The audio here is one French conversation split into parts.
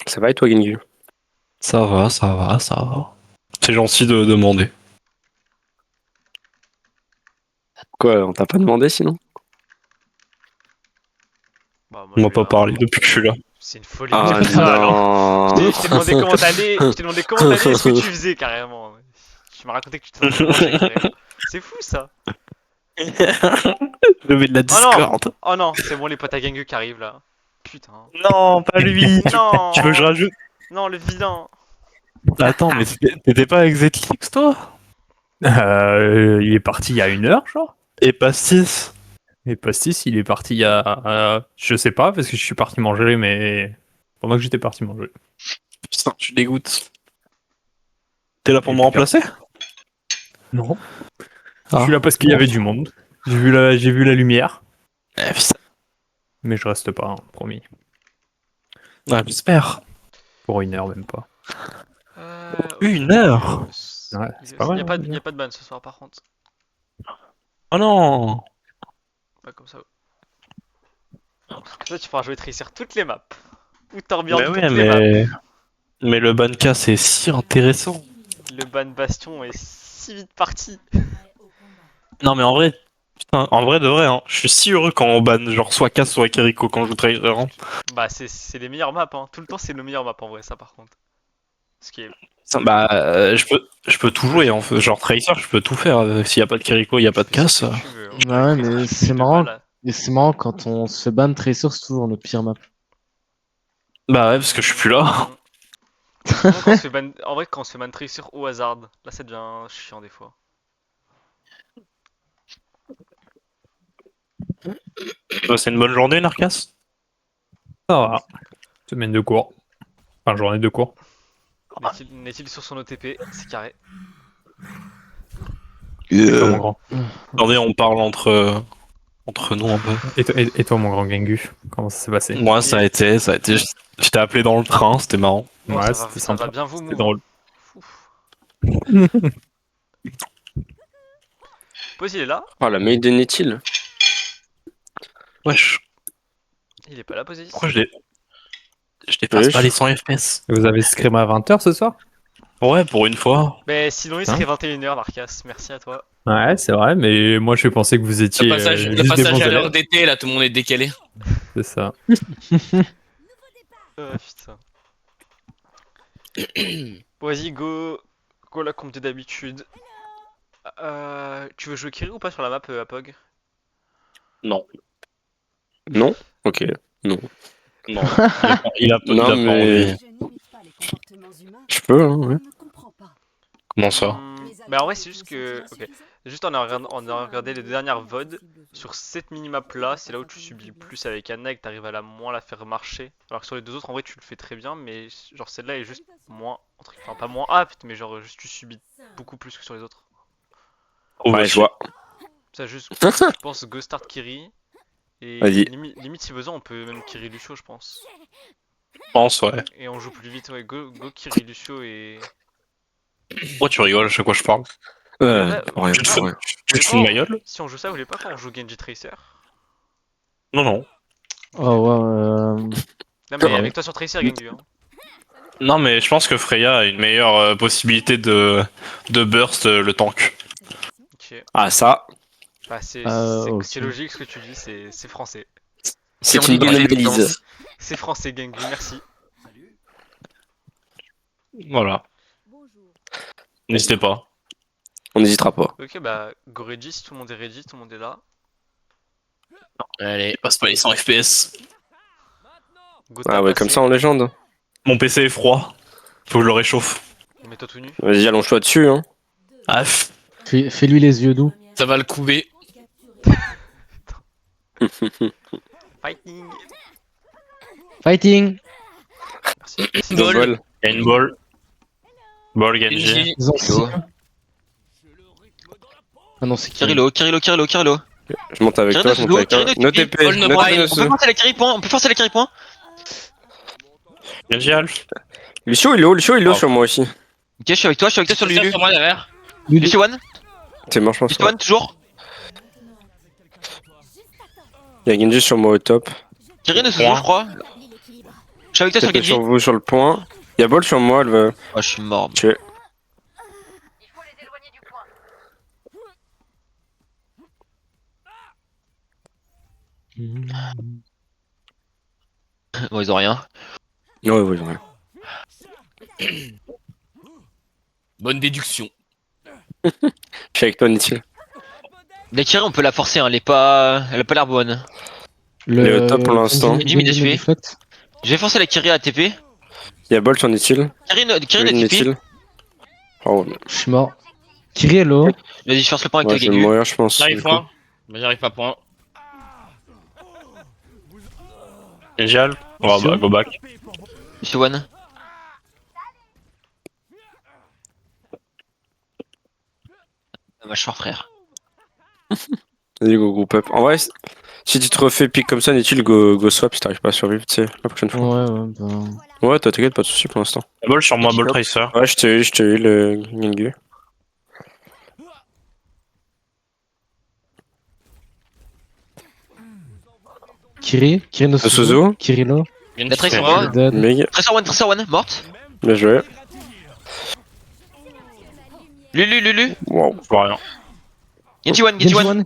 Ça va et toi, Gengu? Ça va, ça va, ça va. C'est gentil de demander. Quoi, on t'a pas demandé sinon? Bah, moi On je m'a suis pas là. parlé depuis que je suis là. C'est une folie de Ah ta part, alors. Je non. t'ai demandé comment t'allais, je t'ai demandé comment t'allais et ce que tu faisais carrément. Tu m'as raconté que tu t'es en train de manger carrément. C'est fou ça. Je mets de la Oh non. discorde. Oh non, c'est bon les potes à Gengu qui arrivent là. Putain. Non, pas lui. Tu veux que je Non. rajoute? Non, le vilain. Attends, mais t'étais pas avec Zetlix, toi? Il est parti il y a 1 heure, genre. Et Pastis? Et Pastis, il est parti il y a. Je sais pas, parce que je suis parti manger, mais. Pendant que j'étais parti manger. Putain, tu dégoûtes. T'es là pour Et me puis, remplacer? Non. Ah. Je suis là parce qu'il y avait du monde. J'ai vu la lumière, Eh, putain. mais je reste pas, hein, promis. Ouais, j'espère. Pour 1 heure, même pas. Ok. 1 heure? Ouais, c'est pas mal. Y a hein, pas, déjà. y a pas de ban ce soir par contre. Oh non! Pas comme ça. Comme ça, tu pourras jouer Tracer toutes les maps. Ou Torbjorn Mais toutes ouais, les maps. mais le banca c'est si intéressant. Le ban Bastion est si vite parti. Non mais en vrai, putain, en vrai de vrai, hein, je suis si heureux quand on banne genre soit Cass soit Kiriko quand je joue Tracer. Hein. Bah, c'est les meilleures maps, hein. Tout le temps, c'est le meilleur map en vrai, ça par contre. Ce qui est. Putain, bah, je peux tout jouer en fait. Genre Tracer, je peux tout faire. S'il y a pas de Kiriko, il y a pas de Tu fais Cass. ce que tu veux, hein. Bah ouais, Tracer, mais tu c'est te marrant. balades. Et c'est marrant quand on se fait ban Tracer, c'est toujours notre pire map. Bah ouais, parce que je suis plus là. Moi, quand on se fait ban... En vrai, quand on se fait ban Tracer au hasard, là ça devient chiant des fois. C'est une bonne journée, Narcas? Ça va. Semaine de cours. Enfin, journée de cours. N'est-il sur son OTP? C'est carré. Et toi, mon grand. Attendez, on parle entre nous un peu. Et toi, mon grand Gengu, comment ça s'est passé? Moi, ça a été. Je t'ai appelé dans le train, c'était marrant. Oh, Ouais, ça c'était ça va sympa. bien vous, C'était move. drôle. Ouf. Pose, il est là? Oh, la maid inutile. Wesh, Il est pas là, Posé. pourquoi je dépasse Wesh. pas les 100 FPS? Vous avez scrim à 20h ce soir? Ouais, pour une fois. Mais sinon, il Hein serait 21h, Narcas. Merci à toi. Ouais, c'est vrai, mais moi je pensais que vous étiez Le juste des passage bons à l'heure élèves. d'été, là, tout le monde est décalé. C'est ça. Putain. Bon, vas-y, go. Go là, comme d'habitude. Tu veux jouer Kiri ou pas sur la map, Apog? Non. Non? Ok. Non. Non. Il a pas Non, mais- envie. Je peux, hein, ouais. Comment ça? Bah en vrai c'est juste que... Ok. Juste on a regardé les dernières VOD. Sur cette minimap là, c'est là où tu subis le plus avec Anna et que t'arrives à moins la faire marcher. Alors que sur les deux autres en vrai tu le fais très bien, mais genre celle-là est juste moins... Enfin pas moins apte, mais genre juste tu subis beaucoup plus que sur les autres. Ouais, je vois. Ça juste, je pense go start Kiri. Et Vas-y. limite si besoin on peut même Kiri Lucio je pense. Je pense, ouais. Et on joue plus vite, ouais, go Kiri Lucio et... Pourquoi tu rigoles à chaque fois que je parle? Pour rien, Tu te pour rien. Tu te fous de ma gueule? Si on joue ça, vous voulez pas qu'on joue Genji Tracer? Non, non. Oh ouais, Non mais Comment avec toi sur Tracer, Genji, hein. Non, mais je pense que Freya a une meilleure possibilité de burst le tank. Ok. Ah, ça, Bah c'est ok. logique ce que tu dis, c'est français. c'est on une dit bonne dans les analyse. distances. C'est français, Genji, merci. Voilà. N'hésitez pas. On n'hésitera pas. Ok, bah go ready, si tout le monde est ready, tout le monde est là. Allez. Passe pas les 100 FPS. Go Ah ouais, comme ça en légende. Mon PC est froid. Faut que je le réchauffe. Mets-toi tout nu. Vas-y, allonge-toi dessus, hein. Ah, Fais-lui les yeux doux. Ça va le couver. Fighting. Fighting. Merci. Ball. Bol. il y a une ball. Ball Genji. Genji. Ils ont six. Ah non, c'est Kiri. Kirilo. Je monte avec toi, je monte avec toi. No TP, Ball ne no braille. On peut TP. forcer les carry points, Genji Alf. Lucio, il est haut Oh. sur moi aussi. Ok, je suis avec toi sur Lulu. Sur moi derrière. Lucio One, T'es mort, je pense. Lucio One, toujours. Il y a Genji sur moi au top. Kiri ne se Point. joue, je crois. suis avec toi sur TP Genji. sur vous sur le point. Y'a Ball sur moi, elle veut Oh, je suis mort. tuer. Bon, ils ont rien. Ouais, ouais, ouais. Bonne déduction. Je suis avec toi, Nitil. La Kiri, on peut la forcer, hein. Elle a pas l'air bonne. Il est au top pour l'instant. Jimmy Genji DHP. deflect. Je vais forcer la Kiri à TP. Y'a Ball sur Nitil. Kiri n'a TP. Nitil. Oh, Je suis mort. Kiri est low. Vas-y, je force le point avec ouais, toi, je vais Genji. mourir, je pense. J'arrive du coup. pas. Mais j'arrive pas point. Génial. Oh bah, go back. Monsieur One. Ah, je suis fort, frère. Vas-y, go group up. En vrai, si tu te refais pick comme ça, Nitil, go swap si t'arrives pas à survivre, tu sais, la prochaine fois. Ouais, ouais, bah. Ouais, t'inquiète, pas de soucis pour l'instant. Ball sur moi, Ball Tracer. Ouais, je t'ai eu le Gengu. Kiri no Suzu. Suzu. Kiri low. Genji, La trace c'est sur bon. moi. Dead. Meg, Tracer One, morte. bien joué. Lulu. Wow. Je vois rien. Genji One.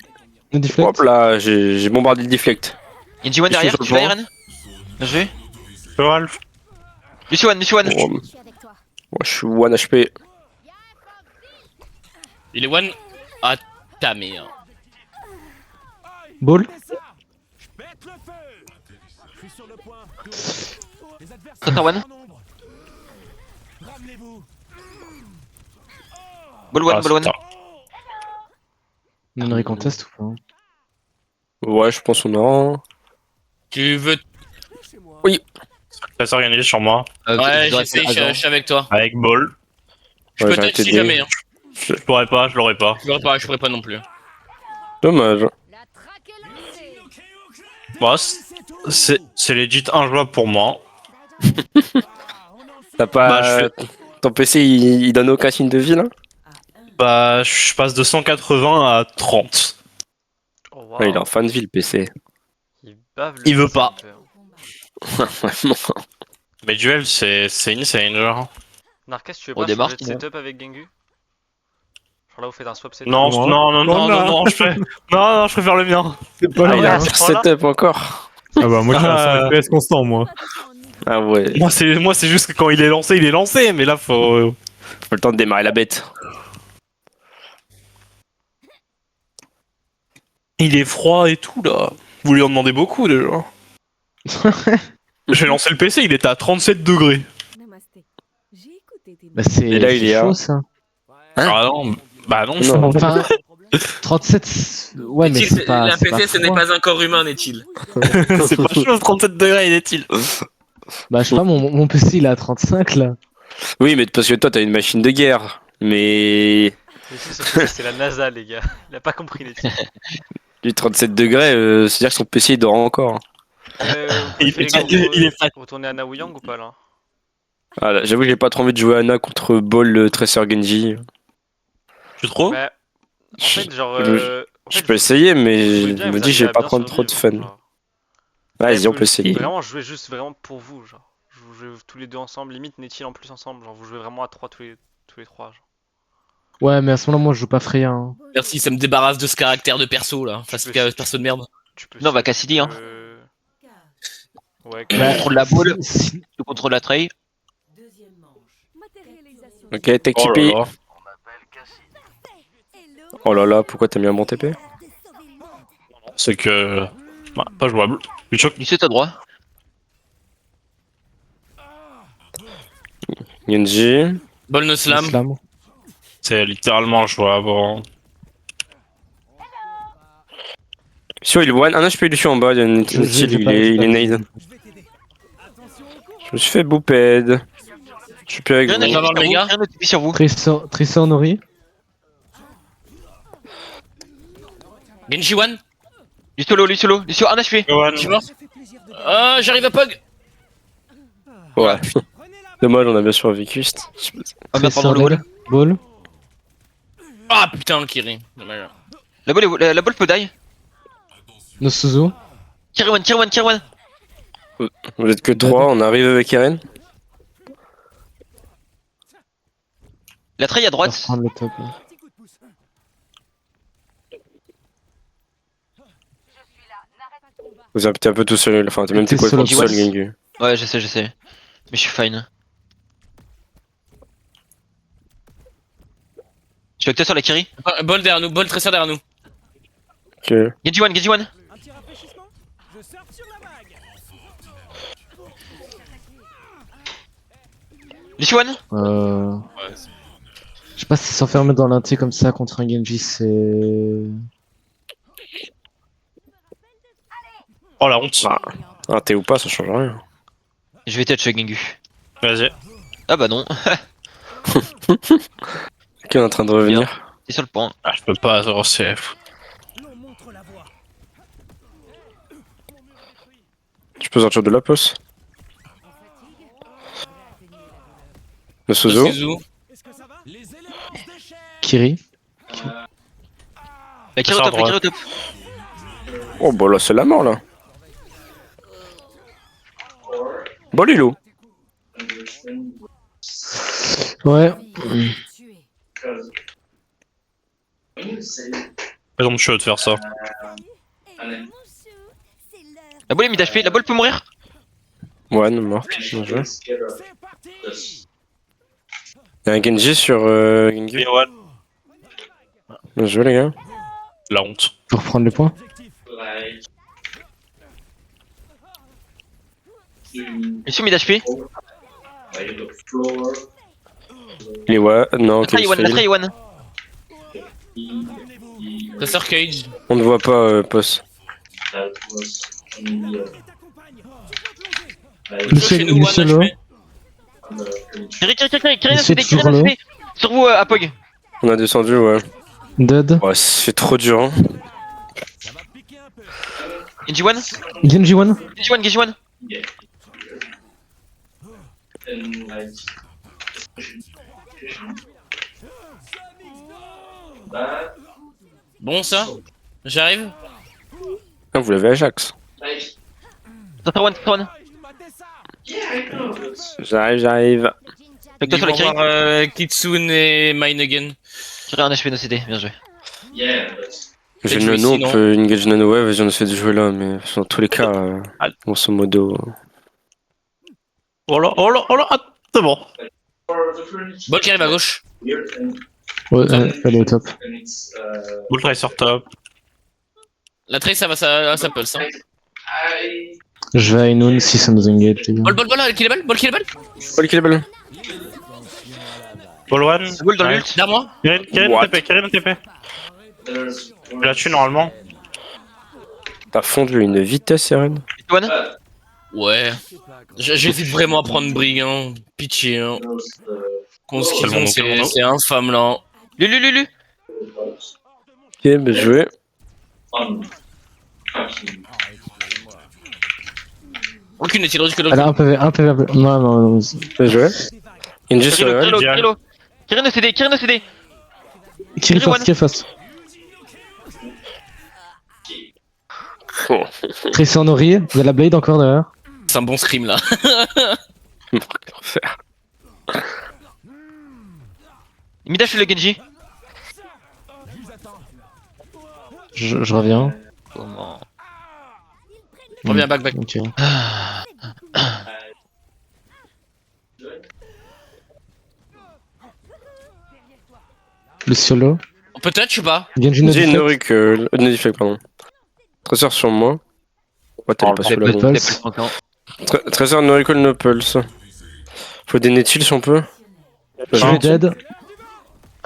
No deflect. Hop là, j'ai bombardé le deflect. Genji One Je suis derrière, sur le tu vas point. Eren. Bien joué. Ralph. Monsieur One. Oh, ouais, je suis 1 HP. Il est one. Ah, ta mère. Ball. Tracer One. Ball One. Ah, c'est tard. On recontest ou pas? Ouais, je pense qu'on aura. Tu veux. Tracer gagné sur moi. Ouais, j'essaie, je suis avec toi. Avec Ball. Je Ouais, peux j'ai touch si arrêté de- jamais. Hein. Je pourrais pas, je l'aurais pas. Je pourrais pas non plus. Dommage. Bon, c'est legit injouable pour moi. T'as pas. Bah, Ton PC il donne aucun signe de vie là? Bah, je passe de 180 à 30. Oh, wow. Ouais, il est en fin de vie le PC. Il bave le Il veut PC, pas. un peu. Vraiment. Mais duel, c'est insane, genre. Narcas, tu veux On pas démarre, changer de setup avec Gengu? Genre là, vous faites un swap setup. Non, moi. non, je préfère le mien. C'est pas Ah, il ouais, a à ce un point-là setup encore. Ah bah moi je suis à Ah. 100 FPS constant moi. Ah ouais. Moi, c'est juste que quand il est lancé, mais là, faut. Faut le temps de démarrer la bête. Il est froid et tout, là. Vous lui en demandez beaucoup, déjà. J'ai lancé le PC, il était à 37 degrés. Bah c'est Et là, il c'est est à- chaud ça. Hein Ah non, bah non. Non. Enfin, 37. Ouais, mais c'est pas. La c'est PC, ce n'est froid. pas un corps humain, n'est-il? C'est pas chaud, 37 degrés, il est-il. Bah, je sais pas, mon PC il est à 35 là. Oui, mais parce que toi t'as une machine de guerre. Mais. Mais si, sauf que c'est la NASA, les gars. Il a pas compris les titres. Du 37 degrés, c'est-à-dire que son PC il dort encore. Il est fatigué. Vous retournez à Naouyang ou pas là? Ah, là, j'avoue que j'ai pas trop envie de jouer Anna contre Ball, Tracer, Genji. Tu trouves? Bah, en fait, genre. en Je fait, peux essayer, mais vous je jouez bien et me vous dis j'ai arrivez à pas bien prendre trop de fun. survivre, genre. Vas-y, Ouais, on peut essayer. Vraiment, jouer juste vraiment pour vous, genre. Vous jouez tous les deux ensemble, limite Netil en plus ensemble, genre vous jouez vraiment à 3 tous les 3, genre. Ouais, mais à ce moment-là, moi je joue pas Freya. Hein. Merci, ça me débarrasse de ce caractère de perso là. Enfin, ce perso de merde. Tu peux Non, bah Cassidy, hein. Ouais, Tu contrôles la boule, Si- tu contrôles la trail. Ok, take Oh là TP. là. Oh là là, pourquoi t'as mis un bon TP? C'est que. Bah, pas jouable. Il choque. Lycée, t'as droit. Genji. Ball no slam. Slam. C'est littéralement jouable. Sur il one, un HP dessus en bas, il y a une Je- Nitil, j'ai il pas- est j'ai pas- nade. Je me suis fait bouped. Je suis plus avec Rien vous. va voir le méga. Rien de TP sur vous. Tracer Nori. Genji one. Lucio, un HP. Je suis mort. Ah, j'arrive à Pog. Ouais. Dommage, on a bien survécu. Ah, merde, Tracer pardon, le wall. dead. Ball. Ah putain, le Kiri. Dommage. La balle peut die. No Suzu. Kiri one. Vous êtes que 3, on arrive avec Eren. La trail à Je vais droite. reprendre le top. Vous êtes un peu tout seul, enfin t'es même T'es quoi solo, tout seul, ouais. Gengu. Ouais, je sais. Mais je suis fine. Je suis avec toi sur la Kiri. Bol derrière nous, Bol Tracer derrière nous. Ok. Genji one. Lucy one. Je sais pas si s'enfermer dans l'inté comme ça contre un Genji, c'est. Oh la honte. Ah, t'es ou pas, ça change rien. Je vais touch Gengu. Vas-y. Ah bah non. Qui est en train de revenir. T'es sur le point. Ah, je peux pas, genre, c'est. Tu peux sortir de la pause. Le Suzo. Suzu. Kiri. La Kiri au top, la Kiri au top. Oh bah là c'est la mort là. Bon Lilo. Ouais. Ils ont chaud de faire ça. La balle est mid HP, la balle peut mourir. One mort. Bien joué. Y'a un Genji sur Genji. Et ouais, Bien joué les gars. la honte. Pour reprendre le point. Lucy mid HP. Les ouais, non, La ok. trail one, la trail one. Tracer Cage. On ne voit pas Post. Lucian low. Kiri no Lucy CD, toujours Kiri no low. CD. Sur vous, Apog. On a descendu, ouais. Dead. Ouais, c'est trop dur. Hein. Genji one. Genji one. Genji one. Bon ça. J'arrive. Ah, vous l'avez Ajax. Tracer one. J'arrive. Avec toi sur la Ils vont Kiri. voir Kitsune et Mine again. Kiri un HP no CD, bien joué. J'ai joué le Nano, sinon. on peut engage Nano, ouais, vas-y, on essaie de jouer là, mais dans tous les cas, grosso modo. Oh là, ah, c'est bon. Bol qui arrive à gauche. Ouais, elle est au top. Bull Tracer top. La trace ça va ça pulse. Hein. Je vais à Inoun si ça nous engage, les gars. Bol, kill les balles, Bol kill les balles. Oh, qui est belle. Ball one. Goal dans l'ult. Derrière moi. Kirin What? TP. Tu la tues normalement. T'as fondu une vitesse, Eren. One. Ouais. J'hésite vraiment à prendre Brig, hein. Pitié, hein. Contre ce qu'ils Tellement ont, non. c'est infâme là. Lulu. Ok, bien joué. Aucune est illogique Elle a un PV. Non. Bien joué. Genji sur Eren. Kiri no CD. Kiri fast. Oh. Tracer en Ori. Il y a la blade encore derrière. C'est un bon scream là. L'enfer. Mid HP le Genji. Je reviens. Comment? Reviens back. Ok. Le solo. Peut-être, je sais pas. Genji no J'ai une defect. Norik, no defect, pardon. Trésor sur moi. Ouais, t'es pas sous la le bombe. pulse. Trésor no recall no pulse. Faut des netils si on peut. Je vais dead.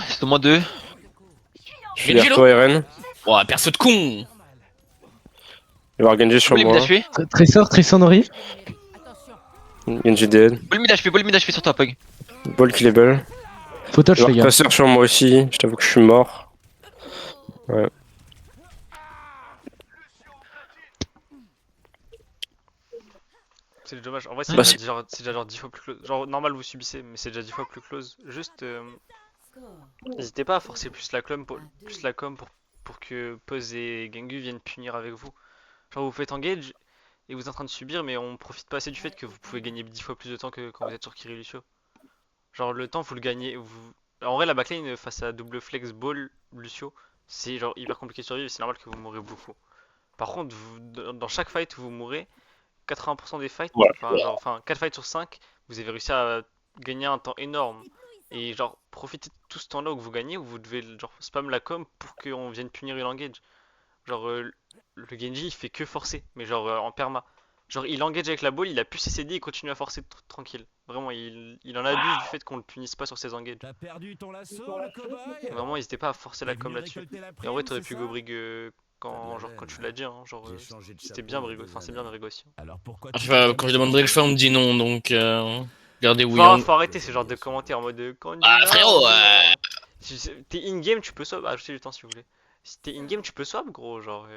C'est au moins 2. Je suis derrière toi, Eren. Oh, perso de con. Il va y avoir Genji sur Ball mid moi. HP. Tracer en Ori. Genji dead. Ball mid HP sur toi, Apog. Ball kill est belle. Faut touch, Il va les y avoir gars. Tracer sur moi aussi. Je t'avoue que je suis mort. Ouais. C'est dommage. En vrai, Bah, c'est déjà genre 10 fois plus close. Genre, normal, vous subissez, mais c'est déjà 10 fois plus close. Juste, n'hésitez pas à forcer plus la com pour que Puzz et Gengu viennent punir avec vous. Genre, vous faites engage, et vous êtes en train de subir, mais on profite pas assez du fait que vous pouvez gagner 10 fois plus de temps que quand vous êtes sur Kiri Lucio. Genre le temps vous le gagnez. En vrai la backline face à double flex ball Lucio, c'est genre hyper compliqué de survivre, c'est normal que vous mourrez beaucoup. Par contre, dans chaque fight où vous mourrez, 80% des fights, Ouais. enfin 4 fights sur 5, vous avez réussi à gagner un temps énorme. Et genre profitez de tout ce temps là où vous gagnez, où vous devez genre spam la com pour qu'on vienne punir une engage. Genre le Genji il fait que forcer, mais genre en perma. Genre il engage avec la ball, il a pu CCD et continue à forcer tranquille. Vraiment il en abuse du fait qu'on le punisse pas sur ses engages. T'as perdu ton lasso, le cow-boy? Vraiment n'hésitez pas à forcer la T'es com venu là-dessus. récolter la Et en vrai prime, t'aurais c'est pu ça? go brig quand, genre, Ouais, quand tu l'as dit, hein, genre j'ai changé de c'était chapeau bien il y a brigo, 2 enfin c'est années. bien brigo aussi. Alors pourquoi Enfin, quand je demande Breakfast, on me dit non, donc regardez Faut, Wuyang. faut arrêter ce genre de commentaires en mode quand on dit Ah non, frérot, on dit non. T'es in-game, tu peux swap. Ajoutez du temps si vous voulez. Si t'es in-game, tu peux swap, gros. Genre,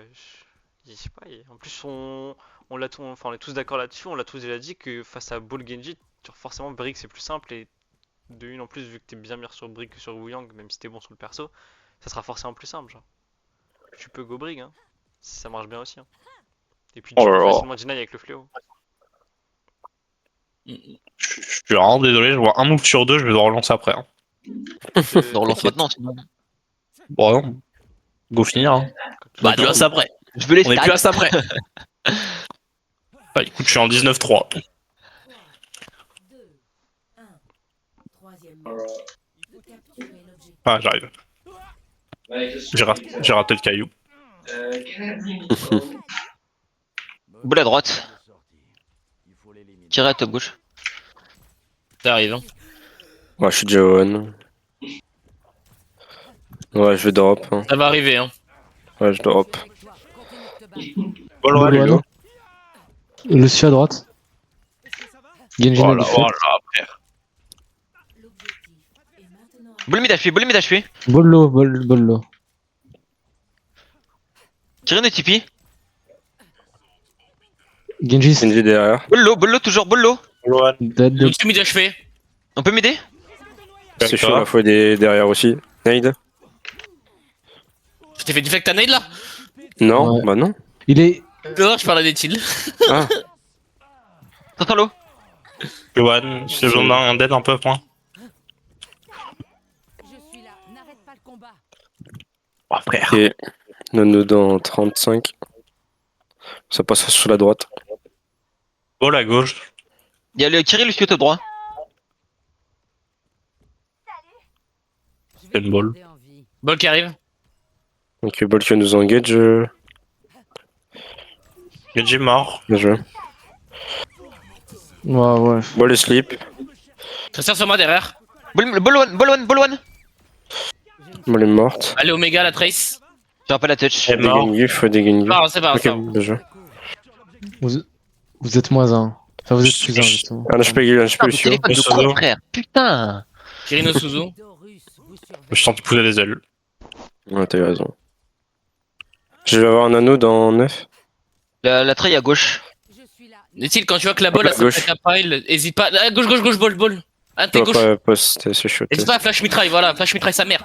je sais pas. En plus, on l'a tout, enfin, on est tous d'accord là-dessus. On l'a tous déjà dit que face à Ball Genji, forcément, Brick c'est plus simple. Et de une en plus, vu que t'es bien meilleur sur Brick que sur Wuyang, même si t'es bon sur le perso, ça sera forcément plus simple. Genre, tu peux go Brick, hein. Ça marche bien aussi. Hein. Et puis, tu Oh là peux là. facilement deny avec le fléau. Je suis vraiment désolé, je vois un move sur deux, je vais devoir relancer après. Hein. On relance maintenant sinon. Bon, non. Go finir. Hein. Bah, tu vois ça après. Je veux les On est plus à stats. ça après. Bah écoute, je suis en 19-3. Ah, j'arrive. J'ai raté le caillou. Boule à droite. Tirez à top gauche. Ça arrive. Hein. Ouais, je suis déjà on. Ouais, je vais drop. Hein. Ça va arriver. Hein. Ouais, je drop. Voilà, Bolloane. les gars. Lucio à droite. Genji Voilà, m'a fait. voilà, après. Boule mid HP, boule mid HP. Bollo, bollo. Tirez de Tipeee. Genji, Genji derrière. Bollo, toujours bollo. dead. Donc, tu mid HP. On peut m'aider? C'est chaud, la fois des derrière aussi. Nade. Je t'ai fait deflect ta nade là? Non, Ouais. bah non. Il est. Non, je parlais des tills. Ah, T'entends l'eau? Johan, j'ai besoin d'un dead un peu, point. Oh, frère. ok. Nono dans 35. Ça passe sur la droite. Ball à gauche. Il y a le Kiri Lucio top droit. C'est une ball. Ball qui arrive. Donc, Ball qui nous engage. Genji mort. Bien joué. Ouais. Ball est sleep. Tracer sur moi derrière. Ball one. Ball est morte. Allez, Omega, la trace. J'aurai pas la touch. Elle est morte. Dégaine faut dégainer. Non, c'est pas Ok, grave. bien joué. Vous êtes moins un. Enfin, vous êtes plus un, justement. Un HP Gil, un HP Putain, mais Lucio. téléphone de Sozo. con, frère. Putain. Kirino Suzu. Je sens qu'il poussait les ailes. Ouais, t'as eu raison. Je vais avoir un anneau dans 9. La trail à gauche. Les tills, quand tu vois que la balle À a gauche. sa pile, hésite pas. Ah, gauche, ball. Ah, t'es Je gauche. vois pas post, c'est chaud. Hésite pas à flash mitraille, voilà, flash mitraille sa mère.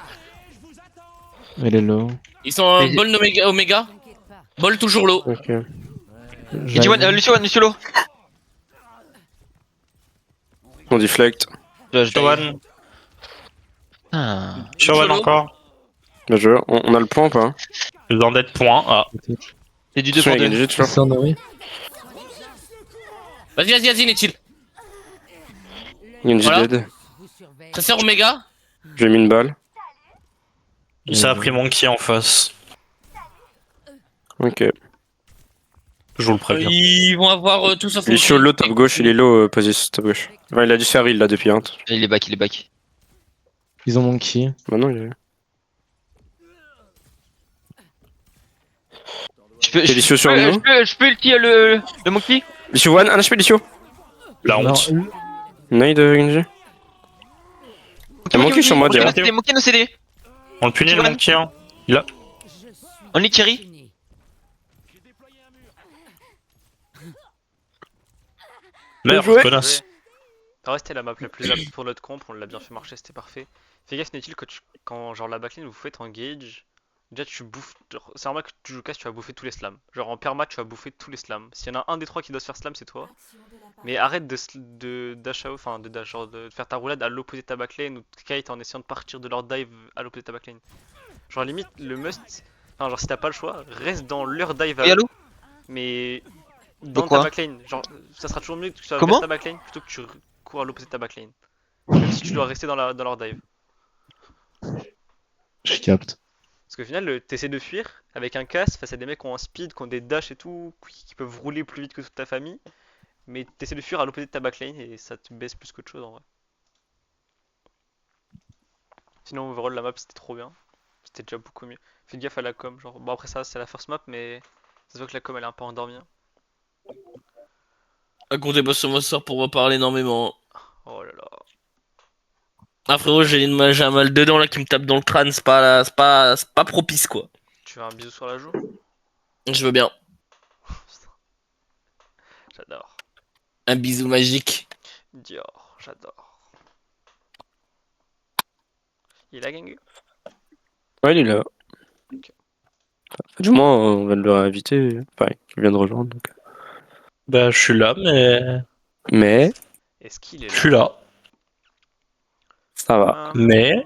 Elle est low. Ils sont ball Omega. Ball toujours low. Ok. Genji one, Lucio low. On deflect. Johan, Putain. Johan Solo. encore. Bien joué. On a le point ou pas hein? J'ai besoin d'être point. Ah, C'est du 2 Attention, pour il y a 2. Genji toujours. C'est en Nori. Vas-y, les tills. Genji Voilà. dead. Tracer Omega. J'ai mis une balle. ça a pris Monkey en face. Ok. Je vous le préviens. Ils vont avoir tout sauf Lucio low top gauche, il est low position top gauche. Enfin, il a dû se faire heal là depuis. Hein. Il est back. Ils ont Monkey. Bah non, il est. Je Lucio sur nous. je peux ulti le monkey? Lucio one, un HP Lucio. La Non, honte. Nade Genji. Y'a Monkey sur moi direct. Monkey no CD. On le punit le Johan. Monkey. Hein. On est Kiri. Merde, joué. connasse. Ouais, c'était la map la plus apte pour notre comp, on l'a bien fait marcher, c'était parfait. Fais gaffe, Netil, quand genre la backline vous faites engage, Déjà, tu bouffes. C'est normal que tu joues casse, tu vas bouffer tous les slams. Genre en perma, tu vas bouffer tous les slams. S'il y en a un des trois qui doit se faire slam, c'est toi. Mais arrête de dash out, enfin de dash, genre de faire ta roulade à l'opposé de ta backlane ou de kite en essayant de partir de leur dive à l'opposé de ta backlane. Genre limite, le must. Enfin, genre si t'as pas le choix, reste dans leur dive à Oui, eux, allô? mais dans ta Pourquoi? backlane. Genre, ça sera toujours mieux que tu sois Comment? vers ta backlane plutôt que tu cours à l'opposé de ta backlane. Même si tu dois rester dans leur dive. Je capte. Parce qu'au final, t'essaies de fuir avec un casse face à des mecs qui ont un speed, qui ont des dash et tout, qui peuvent rouler plus vite que toute ta famille. Mais t'essaies de fuir à l'opposé de ta backlane et ça te baisse plus qu'autre chose en vrai. Sinon, overall, la map c'était trop bien. C'était déjà beaucoup mieux. Fais gaffe à la com. Genre, bon, après ça, c'est la first map, mais ça se voit que la com elle est un peu endormie. Hein. Comptez pas sur moi ce soir pour me parler énormément. Oh là là. Ah frérot, j'ai un mal dedans là qui me tape dans le crâne, c'est pas propice quoi. Tu veux un bisou sur la joue? Je veux bien. J'adore. Un bisou magique. Dior, j'adore. Il est là, Gengu? Ouais, il est là. Du moins, on va le réinviter. Enfin, il vient de rejoindre. Donc. Bah, je suis là, mais. Mais, Est-ce qu'il est Je là? suis là. ça va. Mais-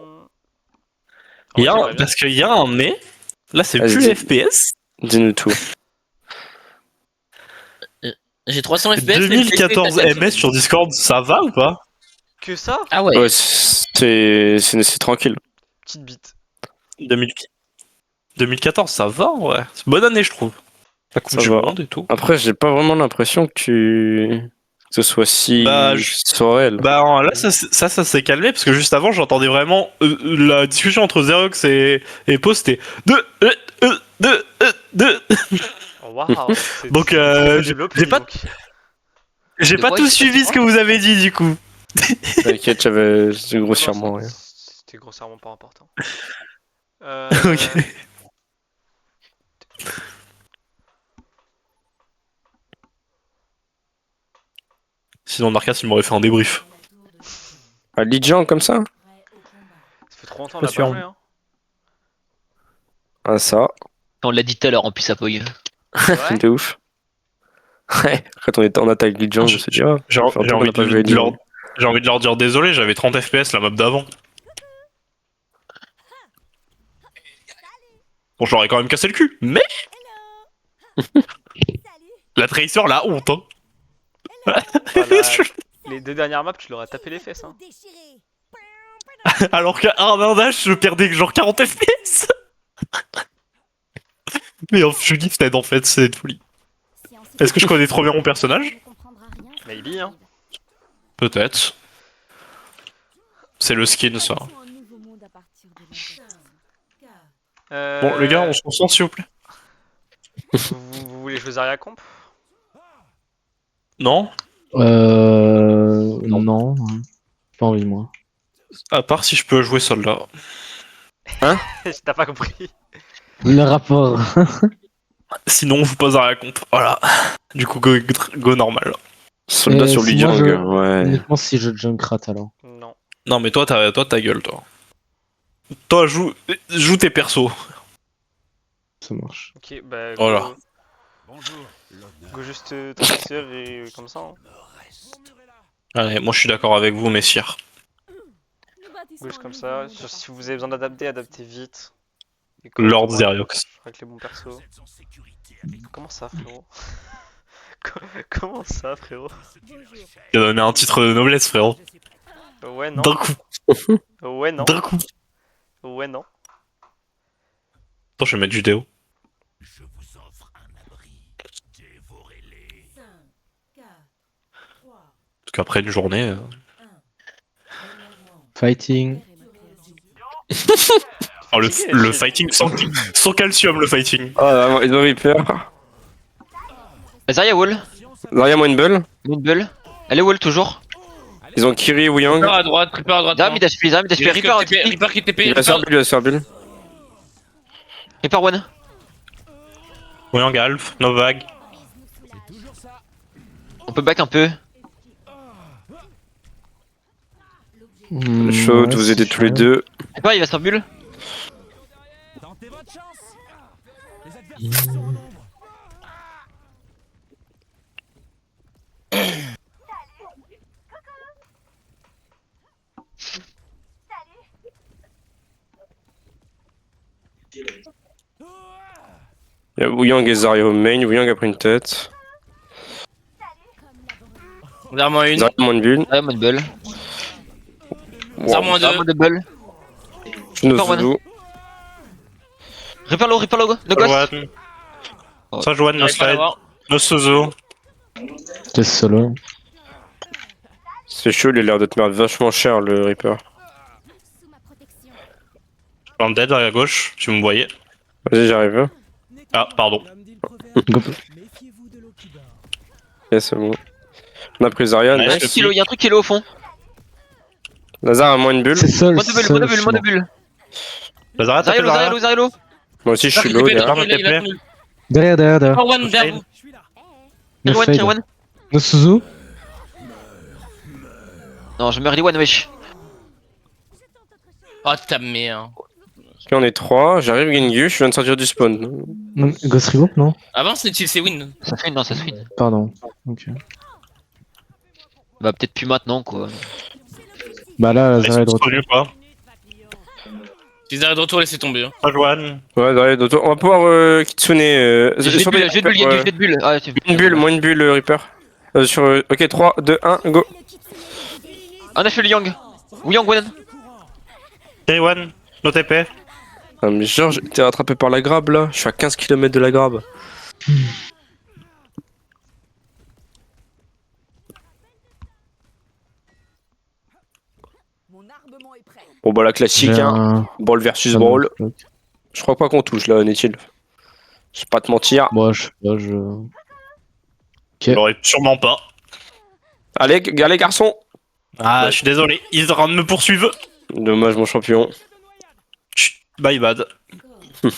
En vrai, j'aimerais bien. Parce qu'il y a un mais. Là, c'est Vas-y. plus les FPS. Dis-nous tout. J'ai 300 FPS. mais le 2014 PC est à MS sur Discord, ça va ou pas? Que ça? Ah ouais. Ouais, c'est tranquille. Petite bite. 2014, ça va, ouais. C'est une bonne année, je trouve. La Coupe Ça du va. Monde et tout. Après, j'ai pas vraiment l'impression que ce soit si Bah, soit réel. Bah là ça s'est calmé parce que juste avant j'entendais vraiment la discussion entre Xerox et Po c'était de. Oh, waouh. c'est- Donc, c'est très j'ai développé, pas- donc. J'ai De pas quoi, tout il se suivi passe ce que vous avez dit du coup. T'inquiète, j'avais grossièrement Non, rien. C'était grossièrement pas important. Ok. Sinon Narcas il m'aurait fait un débrief. Ah, Lijiang comme ça? Ça fait trop longtemps Pas qu'on a sûr. pas joué, hein. Ah, ça, On l'a dit tout à l'heure en plus à Pog. C'est vrai? de ouf. Ouais, quand on était en attaque Lijiang, Ah, je me suis dit, ah, J'ai ça fait longtemps qu'on envie a pas de joué leur... Lijiang. j'ai envie de leur dire désolé, j'avais 30 FPS la map d'avant. Bon, je leur ai quand même cassé le cul, mais la Tracer la honte, hein. Voilà, les deux dernières maps, tu leur as tapé les fesses, hein. Alors qu'à Arnardage, je perdais genre 40 FPS. Mais je suis gifted en fait, c'est une folie. Est-ce que je connais trop bien mon personnage? Maybe, hein. Peut-être. C'est le skin ça. Bon les gars, on se concentre s'il vous plaît. Vous voulez jouer Zarya Comp? Non? Non. Pas envie, moi. À part si je peux jouer soldat. T'as pas compris. Le rapport. Sinon, je vous pose à la comp. Voilà. Du coup, go normal. Soldat sur si Lijiang, moi, ouais. Uniquement si je Junkrat alors. Non. Non, mais toi, ta gueule, toi. Toi, joue tes persos. Ça marche. Ok, bah. Voilà. Go juste Tracer et comme ça. Hein. Allez, moi je suis d'accord avec vous, messieurs. Go juste comme ça. Si vous avez besoin d'adapter, adaptez vite. Et Lord moi, Xeriox. avec les bons persos. Comment ça, frérot? Comment ça, frérot? Il a donné un titre de noblesse, frérot. Ouais, non. D'un coup. Ouais, non. D'un coup. Ouais, non. Attends, je vais mettre Judéo. Parce qu'après une journée. Fighting. Oh, le fighting sans calcium, le fighting. Ah, ils ont Reaper. Zarya wall. Zarya Moonbull. Moonbull. Elle est wall toujours. Ils ont Kiri Wuyang. Reaper à droite, Reaper à droite. Dame, il a split, Reaper, Reaper qui TP, Il va faire bulle, il va faire bulle. Reaper one. Voyant Galf, Novag. On peut back un peu. Chaud de vous aider tous les deux. Reaper, il va se faire bulle. Tentez votre chance. Il y a Wuyang et Zarya au main. Wuyang a pris une tête. Zarya une. Zarya moins de bulle. Ah, mode bull. Zarya moins Ah, deux. mode bull. No Encore Suzu. Reaper low, no ghost. Joanne. Ça Joanne, no J'arrive pas à slide. l'avoir. No Suzu. T'es solo. C'est chaud, il a l'air de te mettre vachement cher le Reaper. Je suis en dead à gauche, tu me voyais. Vas-y, j'arrive. Ah, pardon. Go. Méfiez-vous de l'eau qui dort. Ok, c'est bon. On a pris Zarya. Ouais, Y'a un Nice. truc qui est low au fond. Lazare a moins une bulle. C'est seul. Mode bull, seul, mode bull, je mode suis bull. Lazara, t'as fait Zarya Zarya low. Moi aussi, je suis Zarya, low. il Derrière. a- il a tenu. mort. Derrière. Power one derrière vous. Je suis là. No Tier one, fade. tier one. No Suzu. Non, je meurs les one, wesh. Oh ta merde. Ok, on est 3. J'arrive, Gengu. Je viens de sortir du spawn. Non, Ghost Revoke, non? Avant c'est win. Ça fait non, ça se fait. Pardon. Ok. Bah, peut-être plus maintenant, quoi. Bah là, Ils Zarya est sont de retour. connus pas. Si Zarya de retour, laissez tomber. Hein. Ça Joanne. Ouais, Zarya d'auto. On va pouvoir Kitsune. J'ai de bulle, j'ai de bulle, j'ai de bulle. Ah, tu Une bulle, moins une bulle, Reaper. Sur. Ok, 3, 2, 1, go. On a fait le Yang. Ou Yang one. Tier one. No TP. Ah, mais genre, t'es rattrapé par la grabe là. Je suis à 15 km de la grabe. Mon armement est prêt. Bon, bah, la classique, J'ai hein. un- Brawl versus un Brawl. bloc. Je crois pas qu'on touche là, Netil. Je vais pas te mentir. Moi, je sais pas, je. Ok. J'aurais sûrement pas. Allez, allez, garçon. Ah, je suis désolé. Ils sont en train de me poursuivre. Dommage, mon champion. Chut, bye bad. Il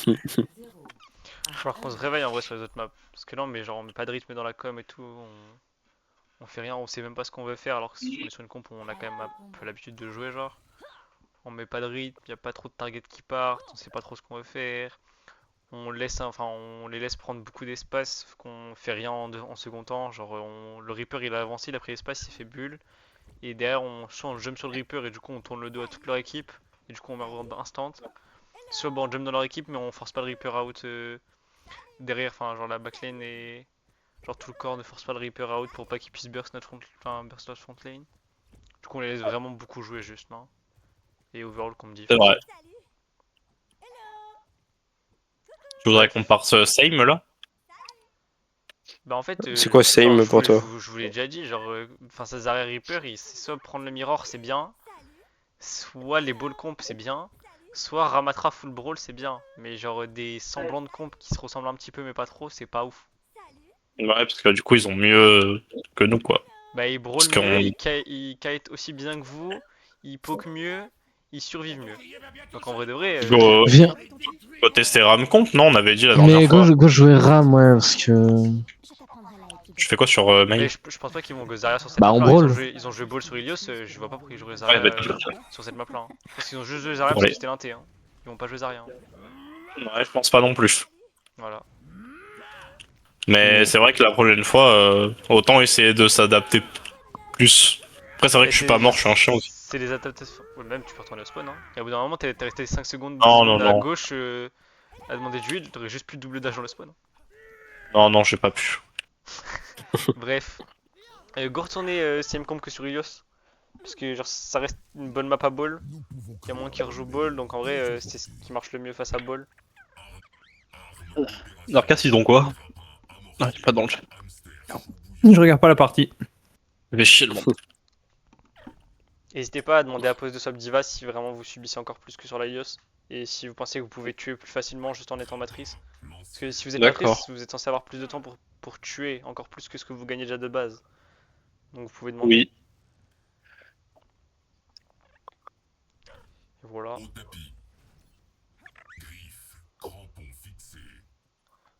va falloir qu'on se réveille en vrai sur les autres maps. Parce que là, on met pas de rythme dans la com et tout. On fait rien, on sait même pas ce qu'on veut faire. Alors que si on est sur une comp, on a quand même un peu l'habitude de jouer, genre. On met pas de rythme, y a pas trop de targets qui partent, on sait pas trop ce qu'on veut faire. On les laisse prendre beaucoup d'espace, qu'on fait rien en second temps. Genre, le Reaper il a avancé, il a pris l'espace, il fait bulle. Et derrière, soit on jump sur le Reaper et du coup on tourne le dos à toute leur équipe. Et du coup on meurt instant. Soit bon, on jump dans leur équipe mais on force pas le Reaper out derrière. Enfin, genre la backline et genre tout le corps ne force pas le Reaper out pour pas qu'il puisse burst notre front lane. Du coup on les laisse vraiment beaucoup jouer juste, non? Et overall qu'on me dit. C'est vrai. Tu voudrais qu'on parte Same là? Bah en fait, C'est quoi Same enfin, pour toi? je vous l'ai déjà dit, genre, enfin ça Zarya Reaper, c'est soit prendre le mirror c'est bien, soit les ball comp c'est bien, soit Ramatra full brawl c'est bien, mais genre des semblants de comp qui se ressemblent un petit peu mais pas trop, c'est pas ouf. Ouais, parce que du coup, ils ont mieux que nous, quoi. Bah ils brawl Parce qu'on- mieux, ils kite aussi bien que vous, ils poke mieux, ils survivent mieux. Donc en vrai de vrai, Go, Viens. go tester Ramcomp, non? On avait dit la dernière Mais fois. go jouer Ram, ouais, parce que. Tu fais quoi sur main? mais je pense pas qu'ils vont go Zarya sur cette Bah, map on là, brawl. ils ont joué ball sur Ilios, je vois pas pourquoi ils joueraient Zarya Ouais, bah, sur cette map là. Hein. Parce qu'ils ont juste joué Zarya parce Ouais. que c'était l'inté, hein. Ils vont pas jouer Zarya. Hein. Ouais, je pense pas non plus. Voilà. Mais c'est vrai que la prochaine fois, autant essayer de s'adapter plus. Après, c'est vrai que je suis pas mort, je suis un chien aussi. C'est les adaptations. Ouais, même tu peux retourner au spawn. Hein. Et au bout d'un moment, t'es resté 5 secondes, 10 Non, secondes non, à non. gauche à demander du heal, t'aurais juste plus de double dash dans le spawn. Non, non, j'ai pas pu. Bref. Go retourner CM comp que sur Ilios. Parce que genre ça reste une bonne map à ball. Il y a moins qui rejoue ball, donc en vrai c'est ce qui marche le mieux face à ball. Narcas, ils ont quoi? Ah, il est pas dans le chat. Je regarde pas la partie. Je vais chier le monde. N'hésitez pas à demander à pose de swap diva si vraiment vous subissez encore plus que sur la Ilios. Et si vous pensez que vous pouvez tuer plus facilement juste en étant matrice. Parce que si vous êtes D'accord. matrice, vous êtes censé avoir plus de temps pour tuer encore plus que ce que vous gagnez déjà de base. Donc vous pouvez demander. Oui. Et voilà.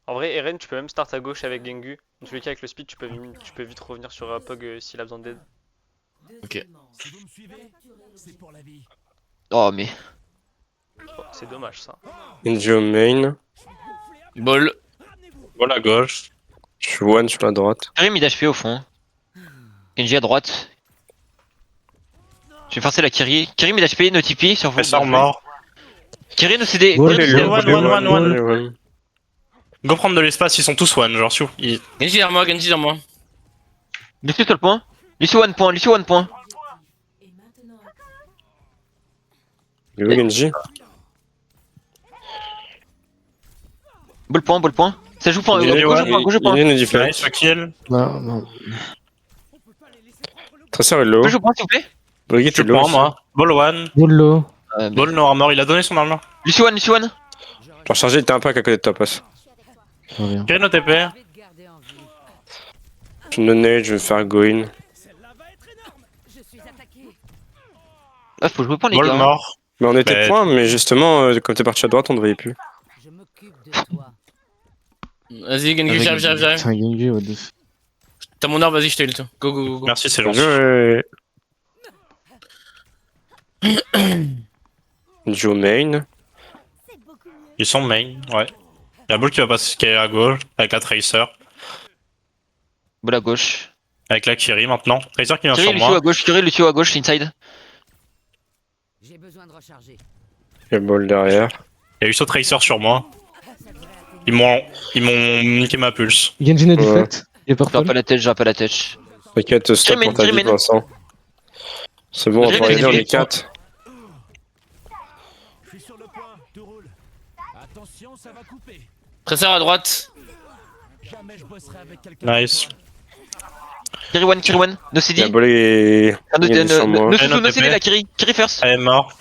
En vrai, Eren, tu peux même start à gauche avec Gengu. Dans tous les cas, avec le speed, tu peux vite revenir sur Pog s'il a besoin d'aide. Si vous me suivez, c'est pour la vie. Oh, mais. Oh, c'est dommage ça. Genji au main. Ball. Voilà, à gauche. Je suis one sur la droite. Kerry mid HP au fond. Genji à droite. Je vais forcer la Kerry. Kerry mid HP, no TP sur vous. Presseur mort. Kerry no CD. Wall, Kerry, One, no one, CD. one, one. one. Go prendre de l'espace, ils sont tous one, genre Siou. Genji derrière moi, Genji derrière moi. Lucio sur le point. Lucio one point, Lucio one point. Il est où Genji? Ball point. Ça joue point, Il est gauche one, point, gauche il point. vient de deflect. Nice, kill. Non, non. Tracer est low. Gauche point s'il vous plaît. Brigitte Je est low. prends aussi. moi. Ball one. Wall low. Ball no armor, il a donné son armor. Lucio one. Genre chargé, il était un pack à côté de ta passe. Je reviens. Kill no TP. Je me nade, je vais me faire go in. Ah, faut jouer point les Ball gars. mort. Mais on était Mais- point, mais justement, comme t'es parti à droite, on ne voyait plus. Vas-y, Genji, j'arrive. Putain, Genji, what the f... T'as mon arbre, vas-y, je t'ai le temps. Go. Merci, c'est gentil. Je... Joe main. Ils sont main, ouais. Y'a Ball qui va passer qui est à gauche, avec la Tracer. Ball à gauche. Avec la Kiri maintenant. Tracer qui vient Kerry, sur Lucio moi. à gauche. Kerry, Lucio à gauche, inside. J'ai besoin de recharger. Il y a le ball derrière. Y'a eu ce Tracer sur moi. Ils m'ont niqué ma pulse. Genji no deflect. Il est J'ai pas purple. la tête. T'inquiète, stop Jermaine, pour ta vie, Jermaine. Vincent. C'est bon, on Jermaine, va arriver, on Jermaine. est 4. Je suis sur le point, tout roule. Attention, ça va couper. Presseur à droite. Jamais je bosserai avec quelqu'un. Nice. Kerry one. No Il y CD. a ball et... Ah, il y a des sur moi. no CD la Kerry. Kerry first. Elle est mort.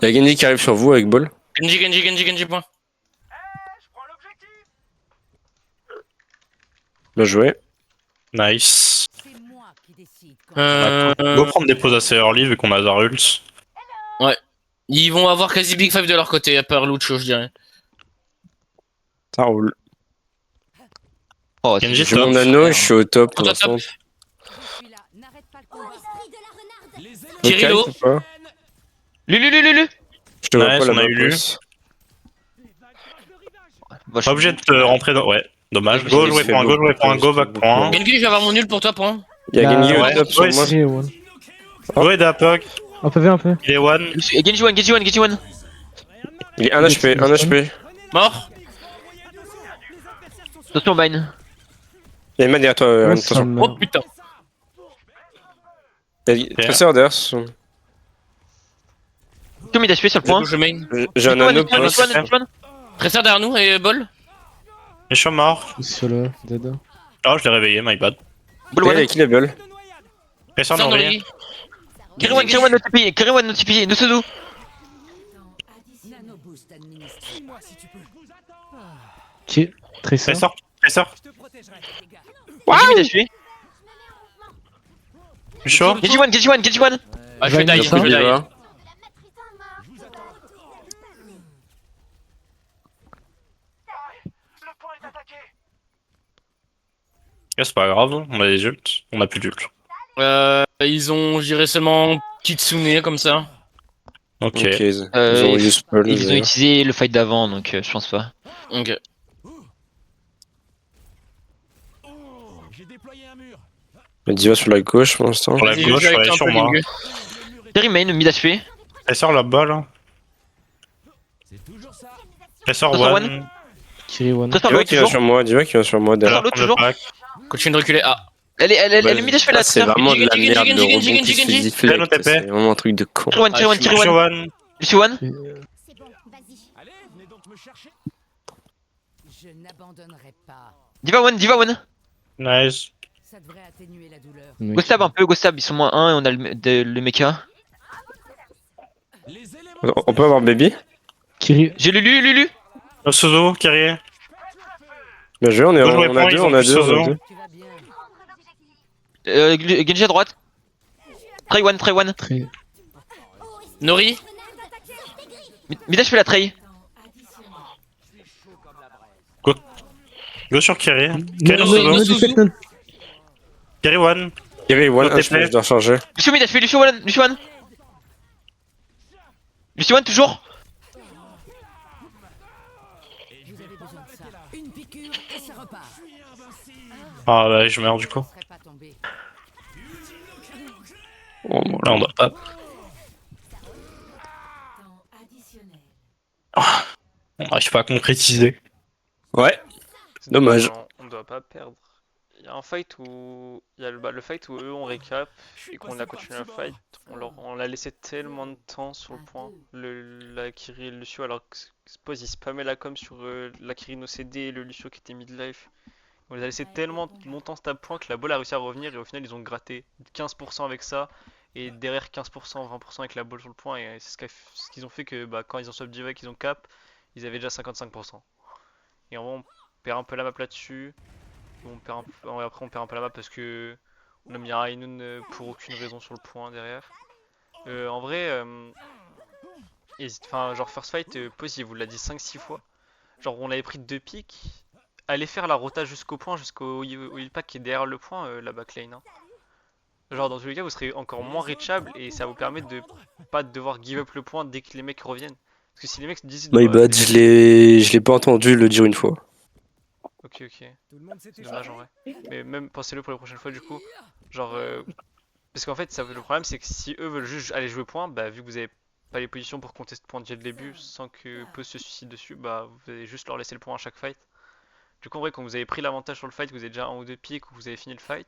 Il y a Genji qui arrive sur vous avec ball. Genji, point. Bien joué. Nice. C'est moi qui décide. Go prendre des pauses assez early vu qu'on a Zarults. Ils vont avoir quasi Big Five de leur côté, à part Lucho, je dirais. Ça roule. Oh, Genji, c'est J'ai mon anneau et je suis au top pour Au top. l'instant. Je suis là. N'arrête pas le combat. Kirilo. Ok, c'est pas. Lulu. Je te vois Nice, pas la on a eu main lu. passe. Bah, Pas obligé de te rentrer dans. Ouais, dommage. Je Go, me jouer suis point, fait go, jouer beaucoup, point, go, je me back suis point. fait Genji, je vais avoir mon nul pour toi, point. Il y a Bah, Genji au ouais, top sur ouais, moi. Genji one. Go et d'Apog. Un peu. Il est one. Genji one. Il est 1 HP, 1 HP. Mort. Attention Mine. Il y a une main derrière toi, Ouais, attention. ça me- Oh putain. Il y a Tracer derrière. Comme il a tué sur le point. Je main. J'ai un anneau pour One. Presseur derrière nous et Ball. Je suis mort. Je suis sur le dead. Oh, je l'ai réveillé, my bad. Ball Il one. y a qui level? Pressure Presseur Nori. Nori. Kerry one no TP. No Suzu. Nano boost administré. Suis-moi si tu peux. Qui Tracer. Pressure. Je te protégerai, les gars. Genji il a tué. Je suis chaud. Genji one. Ah, je vais Vai, die, ça. je vais Il die. va. Ouais, c'est pas grave, on a des ults. On a plus d'ults. Ils ont, je dirais seulement Kitsune comme ça. Ok, Ok. ils ont use Pearl, Ils ont d'ailleurs. utilisé le fight d'avant donc je pense pas. Ok. J'ai déployé un mur. Il y a Diva sur la gauche pour l'instant. Sur la Vas-y, gauche, je vais ouais, avec toi un sur peu, moi. Lingue. Kerry main mid HP. Pressure là-bas là. C'est toujours ça. Pressure Pressure one. Kiri one. Trésor Diva l'autre qui vient toujours. sur moi, Diva qui vient sur moi derrière. L'autre, Prendre le toujours. pack. Continue de reculer. Ah. Elle est mid HP là. C'est vraiment de la Genji, merde Genji, le Genji, rebond Genji, qui se Genji. fait deflect, Fais-le TP. c'est vraiment un truc de con. Kerry one. Pressure one. Lucio one. Allez, venez donc me chercher. Je n'abandonnerai pas. Diva one. Nice. Ça devrait atténuer la douleur. Ghostab un peu, Ghostab, ils sont moins 1 et on a le mecha. Les éléments. On peut avoir Baby? Kiri. J'ai Lulu. No Suzu, Kyrie. Bien joué, on est Go jouer on point, a ils deux, ont on a plus deux, on a Sozo. deux. Tu vas bien. Genji à droite. Trey one. Très. Nori. Mid HP la Trey. Go sur Kyrie. No, Kyrie no, Suzu. no Suzu. deflect, no. Kyrie one. Kiri, one Go HP, TP. je dois recharger. Lucio mid HP, Lucio one. Lucio one toujours. Vous avez besoin de ça. Une piqûre et ça repart. Ah bah je meurs du coup. Oh, bon, Là on doit pas. On n'arrive pas à concrétiser. Ouais. C'est Dommage. On doit pas perdre. Il y a un fight où. Il y a le fight où eux on récap et qu'on a continué le fight. On l'a laissé tellement de temps sur le point. La Kiri et le Lucio, alors que suppose ils spammaient la com sur la Kiri no CD et le Lucio qui était mid-life. On les a laissé tellement longtemps stab point que la balle a réussi à revenir et au final ils ont gratté 15% avec ça. Et derrière 15%, 20% avec la balle sur le point. Et c'est ce qu'ils ont fait que bah, quand ils ont swap diva, qu'ils ont cap, ils avaient déjà 55%. Et en vrai, on perd un peu la map là-dessus. Après, on perd un peu la map parce que on a mis un Ainun pour aucune raison sur le point derrière. En vrai, enfin, genre first fight, Pause il vous l'a dit 5-6 fois. Genre, on avait pris 2 pics. Allez faire la rota jusqu'au point, jusqu'au heal pack qui est derrière le point, la backlane. Hein. Genre, dans tous les cas, vous serez encore moins reachable et ça vous permet de pas devoir give up le point dès que les mecs reviennent. Parce que si les mecs disent. My bad, je l'ai pas entendu le dire une fois. Ok, ok. C'est dommage en vrai. Mais même pensez-le pour la prochaine fois du coup. Genre. Parce qu'en fait, le problème c'est que si eux veulent juste aller jouer point, bah vu que vous avez pas les positions pour contester point dès le début sans que Pause se suicide dessus, bah vous allez juste leur laisser le point à chaque fight. Du coup, en vrai, quand vous avez pris l'avantage sur le fight, que vous avez déjà un ou deux pics ou vous avez fini le fight,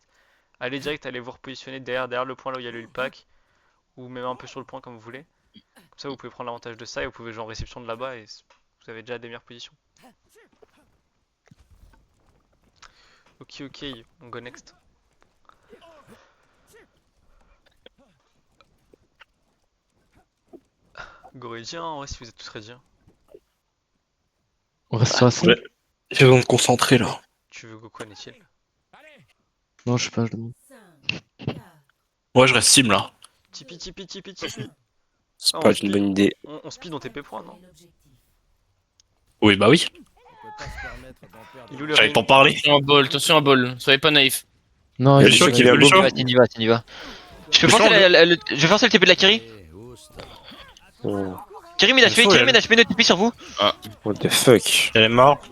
allez direct, allez vous repositionner derrière le point là où il y a le heal pack ou même un peu sur le point comme vous voulez. Comme ça, vous pouvez prendre l'avantage de ça et vous pouvez jouer en réception de là-bas et vous avez déjà des meilleures positions. Ok, ok, on go next. Go ready, hein, ouais, si vous êtes tous ready. Hein. On reste sur AC. Ouais. J'ai besoin de concentrer là. Tu veux go quoi, n'est-il? Non, je sais pas, je demande. Ouais, je reste sim là. Tipeee. C'est Ah, pas on une speed. bonne idée. On speed en TP point, non? Oui, bah oui. Il est où le J'allais ring? t'en parler. Attention à ball, soyez pas naïf. Non, Il y a il le est choc pas- qui vient le beau. choc. C'est une diva, c'est une diva. Je peux Le forcer champ, je vais forcer le TP de la Kiri. Oh, Kiri mid HP, faut, Kiri elle. mid HP, notre TP sur vous. what the fuck. Elle est morte.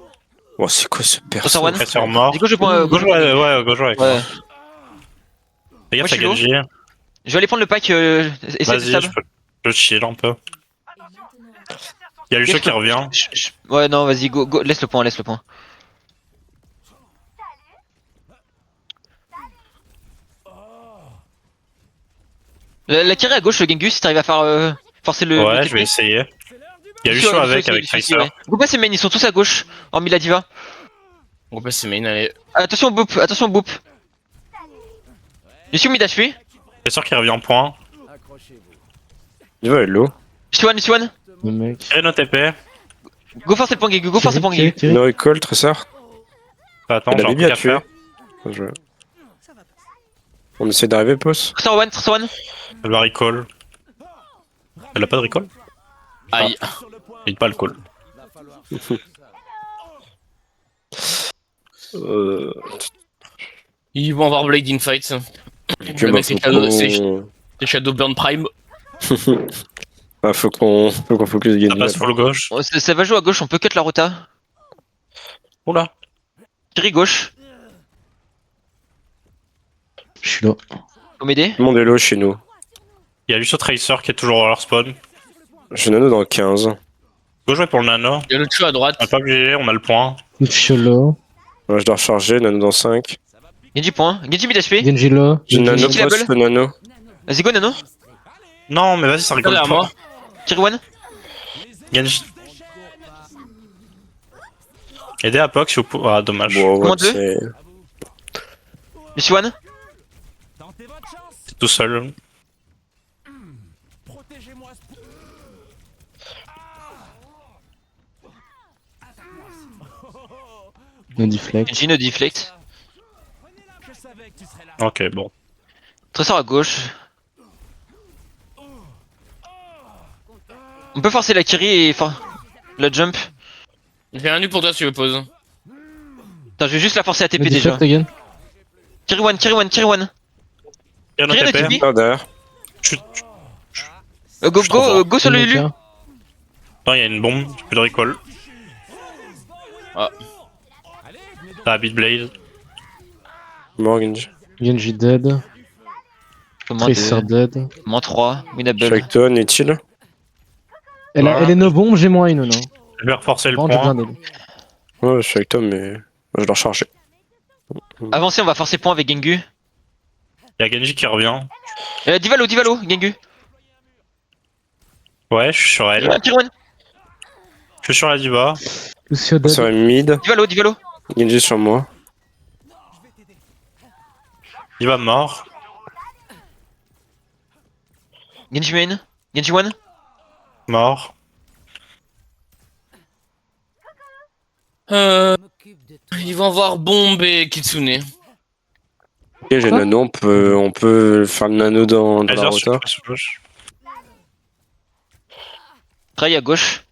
Oh, c'est quoi ce Sur perso? one. Pressure mort. Dis gauche, je prends. Gauche, ouais, gauche, avec moi. Ouais. Les gars, Moi, ça je suis gagne. Je vais aller prendre le pack. Essaye de Vas-y, stab. je chill un peu. Il y a le Ok, choc je qui peux- revient. Ouais, non, vas-y, go, laisse le point, laisse le point. La Kiri à gauche, le Gengus, si t'arrives à faire forcer le. Ouais, le je TP. vais essayer. Il y a Lucio, Lucio Lucio avec aussi, Lucio aussi, Tracer. ouais. Go pas ces mains, ils sont tous à gauche, hormis la diva. On va passer main, allez. Attention au boop, attention au boop. Lucio mid HP. C'est sûr qu'il revient en point. Il va hello. Lucio one. Le mec. Tirez nos TP. Go forcer le point Gengus, go forcer le point Kiri, Gengus. Kiri. No recall, Tressor. Attends, Il j'ai avait un bien truc à tué. faire. Bien joué. On essaie d'arriver, pause. Sur one. Elle va recall. Elle a pas de recall? Aïe. Il pas le call. Ils vont avoir Blade in fight. Que Le mec, c'est Shadow, faut c'est Shadowburn Prime. Ah, faut qu'on focus Ça game. passe full gauche. Oh, ça va jouer à gauche, on peut cut la rota. Oula. Kiri gauche. Je suis là. Faut m'aider. Tout le monde est low chez nous. Il y a Lucio Tracer qui est toujours à leur spawn. J'ai nano dans 15. Go jouer pour le nano. Il y a le Chu à droite. On a pas obligé, on a le point. Je suis là. Ouais, je dois recharger, nano dans 5. Genji point. Genji mid HP. Genji là. J'ai nano Genji boss killable. le nano. Vas-y, go Nano. Non, mais vas-y, ça rigole Derrière pas. moi. Kiri one. Genji. Aidez à Pox si vous pouvez. Ah, dommage. Bon, Comment ouais, deux c'est. Lucio one. C'est tout seul. No deflect. Genji no deflect. Ok, bon. Trésor à gauche. On peut forcer la Kiri et la jump. J'ai un nu pour toi si tu veux pause. Attends, je vais juste la forcer à TP No déjà. deflect again. Kiri one. Il y a Rien notre à TP. TP. Ah, derrière. Chut. Go sur le Lulu. Non, il y a une bombe, j'ai plus de recall. Rabbit Blade. Mort, Genji. Genji dead. Moins Tracer 2, dead. moins 3, winnable. Shackton, est-il? Elle est no bomb, j'ai moins une, non? Je vais reforcer le Par contre, j'ai point. besoin d'aider. Ouais, Shackton, mais je dois recharger. Avancez, on va forcer point avec Gengu. Il y a Genji qui revient. Divalo, Gengu. Ouais, je suis sur elle. Kirwan. Je suis sur la diva. Lucio Ça dead. va mid. Divalo. Genji sur moi. Diva mort. Genji main. Genji one. Mort. Ils vont voir Bombe et Kitsune. Ok, j'ai nano, on peut faire le nano dans la Laser rota. sur gauche. Ray à gauche.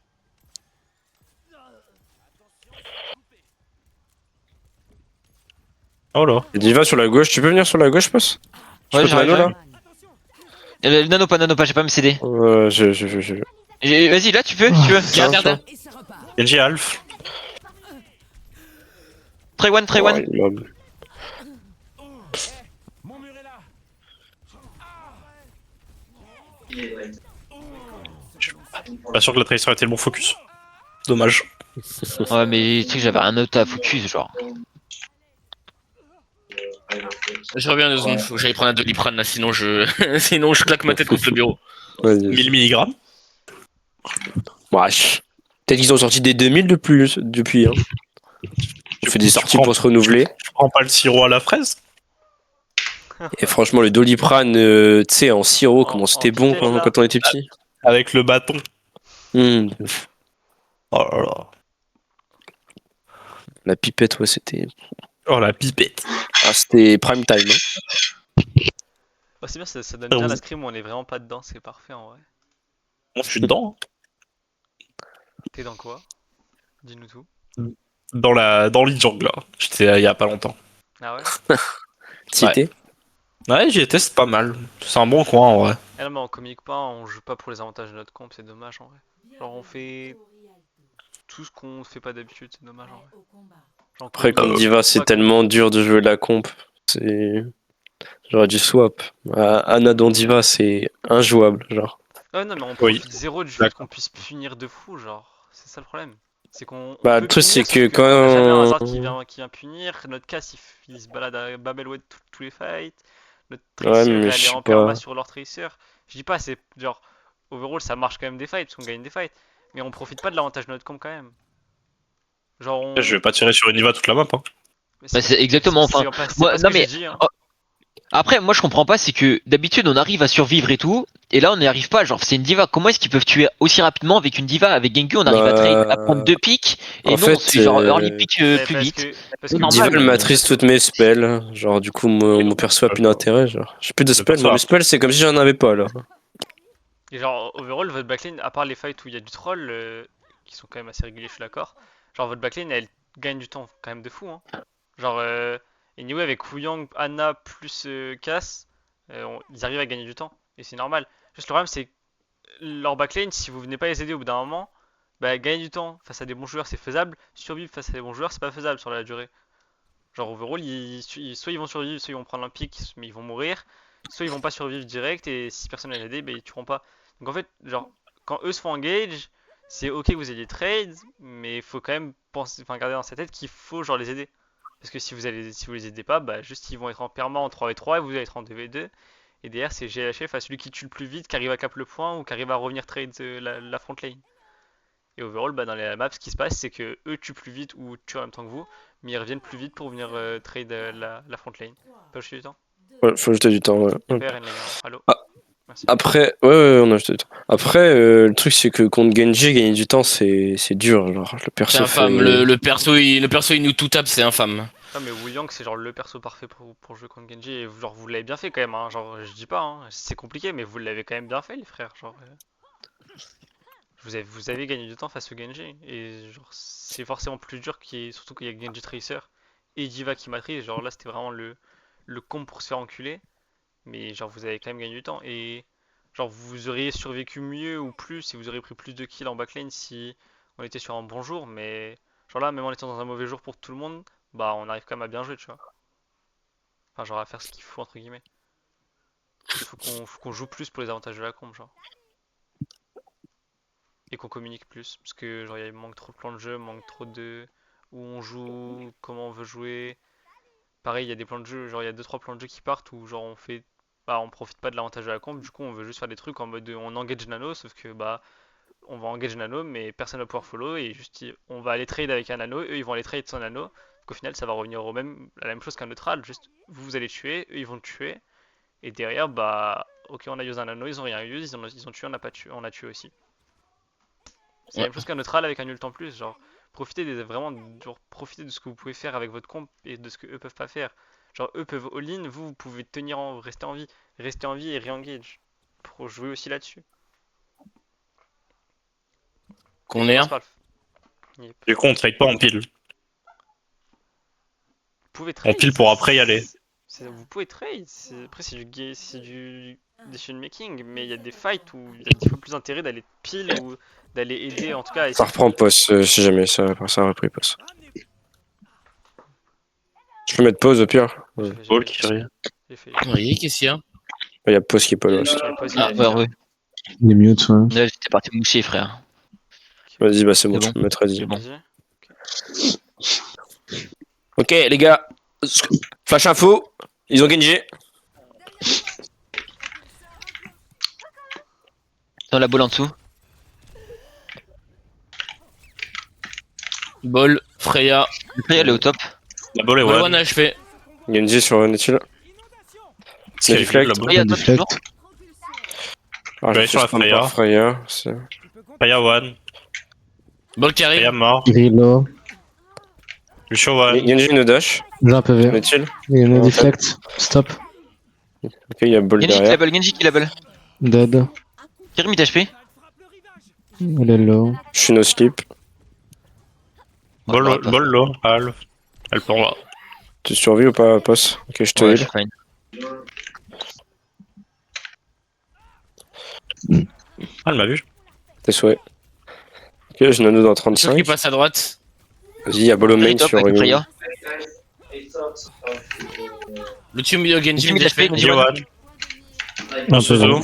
Oh là. Diva sur la gauche, tu peux venir sur la gauche, je pense? Ouais, Je peux te j'arrive. nano là? Nano pas, j'ai pas me céder. Je. Vas-y, là tu peux, si tu veux. Tiens, tiens. Genji Alf. Try one. Oh, immeuble. Mon mur est là. Pas sûr que la Tracer était le bon focus. Dommage. Ouais, mais tu sais que j'avais un autre à focus, genre. Je reviens 2 secondes, faut que j'aille prendre un Doliprane là, sinon sinon je claque ma tête contre le bureau. Vas-y. 1000 mg. Wesh. Peut-être qu'ils ont sorti des 2000 de plus depuis. Hein. On fait des sorties pour se renouveler. Je prends pas le sirop à la fraise. Et franchement, le Doliprane, tu sais, en sirop, comment c'était bon pipette, là. quand on était petit. Avec le bâton. Mmh. Oh là là. La pipette, ouais, c'était. Oh la pipette. Ah, c'était prime time. Hein. Bah, c'est bien, ça donne bien la scrim où on est vraiment pas dedans, c'est parfait en vrai. Moi je suis dedans. T'es dans quoi? Dis-nous tout. Dans l'île jungle là. J'étais il y a pas longtemps. Ah ouais? T'y Ouais. étais? Ouais, j'y étais, c'est pas mal. C'est un bon coin en vrai. Eh non, mais on communique pas, on joue pas pour les avantages de notre comp, c'est dommage en vrai. Genre on fait tout ce qu'on fait pas d'habitude, c'est dommage en vrai. Genre, Après, communique comme Diva, pas c'est comme- tellement dur de jouer la comp. C'est. J'aurais dû swap. Anna dans Diva, c'est injouable. Genre. Ouais, non, mais on Oui. profite zéro du fait qu'on puisse punir de fou, genre. C'est ça le problème. C'est qu'on. Bah, peut le truc, punir, c'est que sauf on a jamais un quand- hasard qui vient punir. Notre casse, il se balade à Babelwed tous les fights. Notre tracer, mais elle je est sais en perma pas. sur leur tracer. Je dis pas, c'est genre. Overall, ça marche quand même des fights, parce qu'on gagne des fights. Mais on profite pas de l'avantage de notre comp quand même. Genre, on. Je vais pas tirer sur une Diva toute la map. Hein. Mais Bah, c'est exactement, enfin, c'est moi- pas ce non, que j'ai mais- dit, hein. oh, Après, moi je comprends pas, c'est que d'habitude on arrive à survivre et tout, et là on n'y arrive pas. Genre, c'est une diva. Comment est-ce qu'ils peuvent tuer aussi rapidement avec une diva? Avec Gengu, on arrive à, trade, à prendre 2 pics, et en non, on se fait, fait genre early pick Mais plus vite. parce C'est que normal. Diva, elle matrice toutes mes spells. Genre, du coup, mon perso a plus d'intérêt. Genre, j'ai plus de spells. perso Moi, a- mes spells, c'est comme si j'en avais pas là. Et genre, overall, votre backline, à part les fights où il y a du troll, qui sont quand même assez réguliers, je suis d'accord, genre, votre backline, elle gagne du temps quand même de fou, hein. Genre, anyway, avec Wu Yang, Anna plus Cass, ils arrivent à gagner du temps, et c'est normal. Juste le problème, c'est que leur backline, si vous venez pas les aider au bout d'un moment, bah, gagner du temps face à des bons joueurs, c'est faisable, survivre face à des bons joueurs, c'est pas faisable sur la durée. Genre, overall, soit ils vont survivre, soit ils vont prendre un pic, mais ils vont mourir, soit ils vont pas survivre direct, et si personne les aide, bah, ils tueront pas. Donc en fait, genre, quand eux se font engage, c'est ok que vous ayez trade, mais il faut quand même penser, enfin garder dans sa tête qu'il faut genre les aider. Parce que si vous les aidez pas, bah juste ils vont être en perma en 3v3 et vous allez être en 2v2. Et derrière c'est GHF à celui qui tue le plus vite, qui arrive à cap le point ou qui arrive à revenir trade la front lane. Et overall, bah dans les maps, ce qui se passe, c'est que eux tuent plus vite ou tuent en même temps que vous, mais ils reviennent plus vite pour venir trade la front lane. Pas jeter du temps. Ouais, faut jeter du temps. Ouais. Super, Enlagan. Allo. Ah. Merci. Après, ouais, on a jeté du temps. Après, le truc, c'est que contre Genji, gagner du temps, c'est dur. Genre, le C'est perso. infâme, fait- le perso il nous tout tape, c'est infâme. Ah mais Wu Yang c'est genre le perso parfait pour jouer contre Genji et genre vous l'avez bien fait quand même hein. Genre je dis pas hein, c'est compliqué mais vous l'avez quand même bien fait les frères genre vous avez gagné du temps face au Genji et genre c'est forcément plus dur surtout qu'il y a Genji Tracer et Diva qui maîtrise genre là c'était vraiment le combo pour se faire enculer mais genre vous avez quand même gagné du temps et genre vous auriez survécu mieux ou plus si vous auriez pris plus de kills en backlane si on était sur un bon jour mais genre là même en étant dans un mauvais jour pour tout le monde bah on arrive quand même à bien jouer, tu vois. Enfin, genre à faire ce qu'il faut, entre guillemets. Faut qu'on joue plus pour les avantages de la comp, genre. Et qu'on communique plus, parce que genre il manque trop de plans de jeu, manque trop de où on joue, comment on veut jouer. Pareil, il y a des plans de jeu, genre il y a 2-3 plans de jeu qui partent où genre on profite pas de l'avantage de la comp, du coup on veut juste faire des trucs en mode on engage nano, sauf que bah on va engage nano mais personne va pouvoir follow et juste on va aller trade avec un nano, eux ils vont aller trade sans nano, donc au final ça va revenir à la même chose qu'un neutral, juste vous allez tuer, eux ils vont tuer, et derrière bah ok on a usé un nano, ils ont rien use, ils ont tué, on a tué aussi. C'est la même chose qu'un neutral avec un ult en plus, genre profitez de ce que vous pouvez faire avec votre comp et de ce que eux peuvent pas faire. Genre eux peuvent all-in, vous pouvez rester en vie et re-engage. Pour jouer aussi là-dessus. Qu'on est un. Yep. Du coup, on trade pas en pile. Vous pouvez On pile pour après y aller. Vous pouvez trade, après c'est du decision making, mais il y a des fights où il y a 10 fois plus intérêt d'aller pile ou d'aller aider en tout cas. Ça reprend pause si jamais ça a repris pause. Je peux mettre pause au pire. Ouais. Ball qui rit. Oui, qu'est-ce qu'il y a? Il y a pause qui est pas là. Ah, ouais. Les mutes, ouais. Là, j'étais parti moucher, frère. Vas-y, bah c'est bon, C'est tu peux mettre Ready. bon. Ok, les gars. Flash info. Ils ont Genji. Dans la boule en dessous. Ball, Freya. Après, elle est au top. La balle est Ball one. 1 HP. Genji sur Netil. C'est Deflect. la balle. Freya, top toujours. Ah, Ouais, je sur la fais spam par Freya. c'est- Freya one. Ball qui Freya arrive. mort. Grillo. Lucio one. Genji no dash. J'ai un PV. Netil. Il y en a Ouais, deflect. Stop. Ok, il y a Ball Genji qui derrière. label, Genji qui label. Dead. Kérim HP. Elle est low. Je suis no sleep. Ball attends. low. Half. Elle prend là. Tu survis ou pas, Poss? Ok, je te Ouais, heal. je suis fine. Ah, elle m'a vu. Tes souhaits. Ok, je nano dans Sûr qui 35. passe à droite. Vas-y, il y a Bolo main Très top sur avec Freya. Le tube milieu Genji, Genji mid HP. HP. Genji one. No Suzu.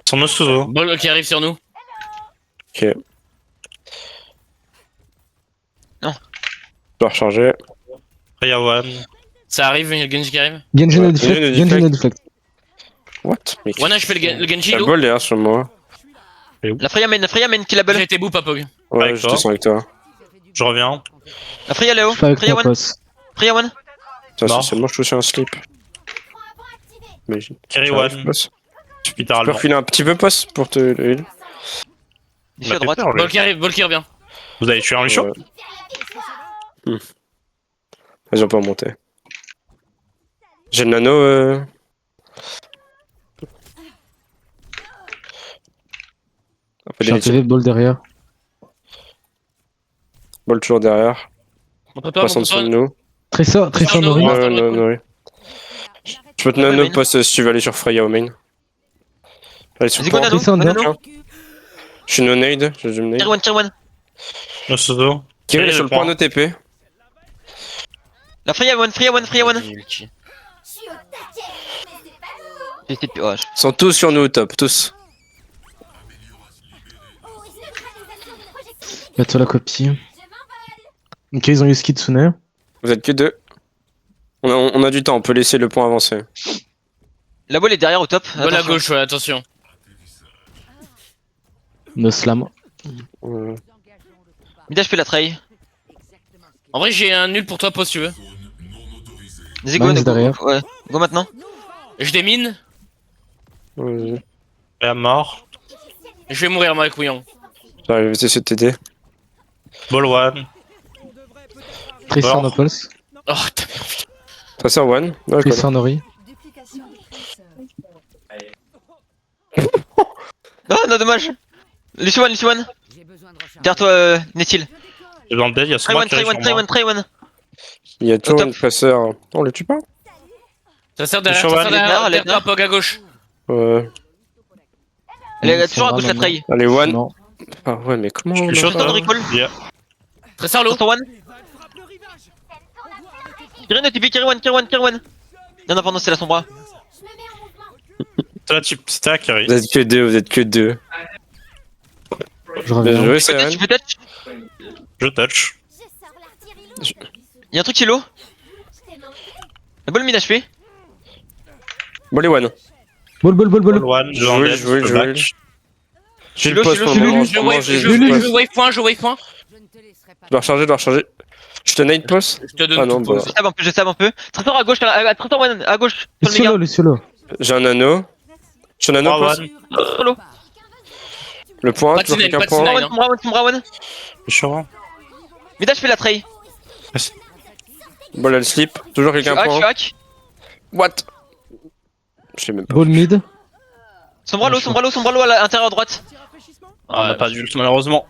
Son no Suzu. Ball qui arrive sur nous. Ok. Non. Je dois recharger. Freya one. Ça arrive, il y a le Genji qui arrive. Genji no Ouais, deflect. Genji no Genji no deflect. deflect. What? Mais One HP le Genji, il y a low. Ball derrière sur moi. La Freya main qui label. J'ai été bout, Papog. Ouais, Avec je toi. descends avec toi. Je reviens. La Freya là-haut. Je suis pas avec Freya toi, one. Poss. Freya one. Tiens, Mort. c'est moi, je suis aussi un sleep. Mais Kerry j'arrive, one. Poss. Tu peux Littéralement. refiler un petit peu, Poss, pour te heal. Je suis à droite. Ball qui arrive, Ball qui revient. Vous avez tué un Lucio? Ouais. Vas-y, on peut remonter. J'ai le nano. On fait J'ai un des PV ball derrière. Ball toujours derrière. Montre-toi, Passe en dessous de montre-toi. nous. Tressor Nori. Ouais, Non, ouais, non, ouais. non. Je peux te Ouais, nano, main. Poss, si tu veux aller sur Freya au main. Allez, sur Vas-y, go point. nano. Tressor Go Nori. nano. Je suis no nade, je me nade. Tier one. No Suzu. Kirill est sur le point d'OTP. La Freya one. Ulti. J'essaie de... Ouais, Ils sont tous sur nous au top, tous. Mets-toi la copie. Ok, ils ont eu Kitsune. Vous êtes que deux. On a du temps, on peut laisser le point avancer. La balle est derrière au top. Ball à Attention. gauche, ouais, attention. Me slam. Mid HP la try. En vrai, j'ai un nul pour toi, pause si tu veux. Vas-y, go, Max go. derrière. Ouais, go maintenant. Je démine. Vas-y. Freya mort. Je vais mourir, moi, avec Wouillon. J'arrive à essayer de t'aider. Ball one. Tressor Mort. no pulse. Oh, t'as Tracer one. Ouais, Tressor Nori. Oh non, dommage. Lucio one. Derrière toi, Netil. Et dans le dead, il y a Try Soma one, qui arrive sur moi. try one. Il y a toujours top. une tracer. On le tue pas? Ça sert derrière, Lucio ça one. sert derrière, Elle est derrière toi, Pog à gauche. Ouais. Elle est Ils toujours à sont gauche la vraiment- try. Allez, one. Non. Ah ouais, mais comment? Lucio Tristan de recall. Yeah. Très solo. Tristan one. Kirin au TP, Kiriwan. Non, non, pardon, c'est la sombra. C'est là, Kiri. Vous êtes que deux. Je Bien reviens. joué, Tu Seven. peux touch. Je touch. Y'a un truc silo. La balle mid HP. Bon, les one. Ball. One, je Jouer, l'embête, jouer, je jouer. back. J'ai Silo, le poste silo, pour silo, le moment. Je en ce moment, wave point. Je dois recharger. Je te nade post. Je te donne Ah non, tout bah. pause. Je stab un peu. Traitor à gauche, Traitor one à gauche. Sur le méga. Le solo. J'ai un anneau. J'ai un anneau Trois post. one. Solo. Le point, Pas de toujours tunnel, quelqu'un pas de point. tunnel. Sombra one. Je suis rare. Mid HP la tray. Bon, là, le slip. Toujours Je suis quelqu'un point. hack. What? Je sais même pas. Ball mid. Sombra low à l'intérieur droite. Ah, on a pas d'ult, malheureusement.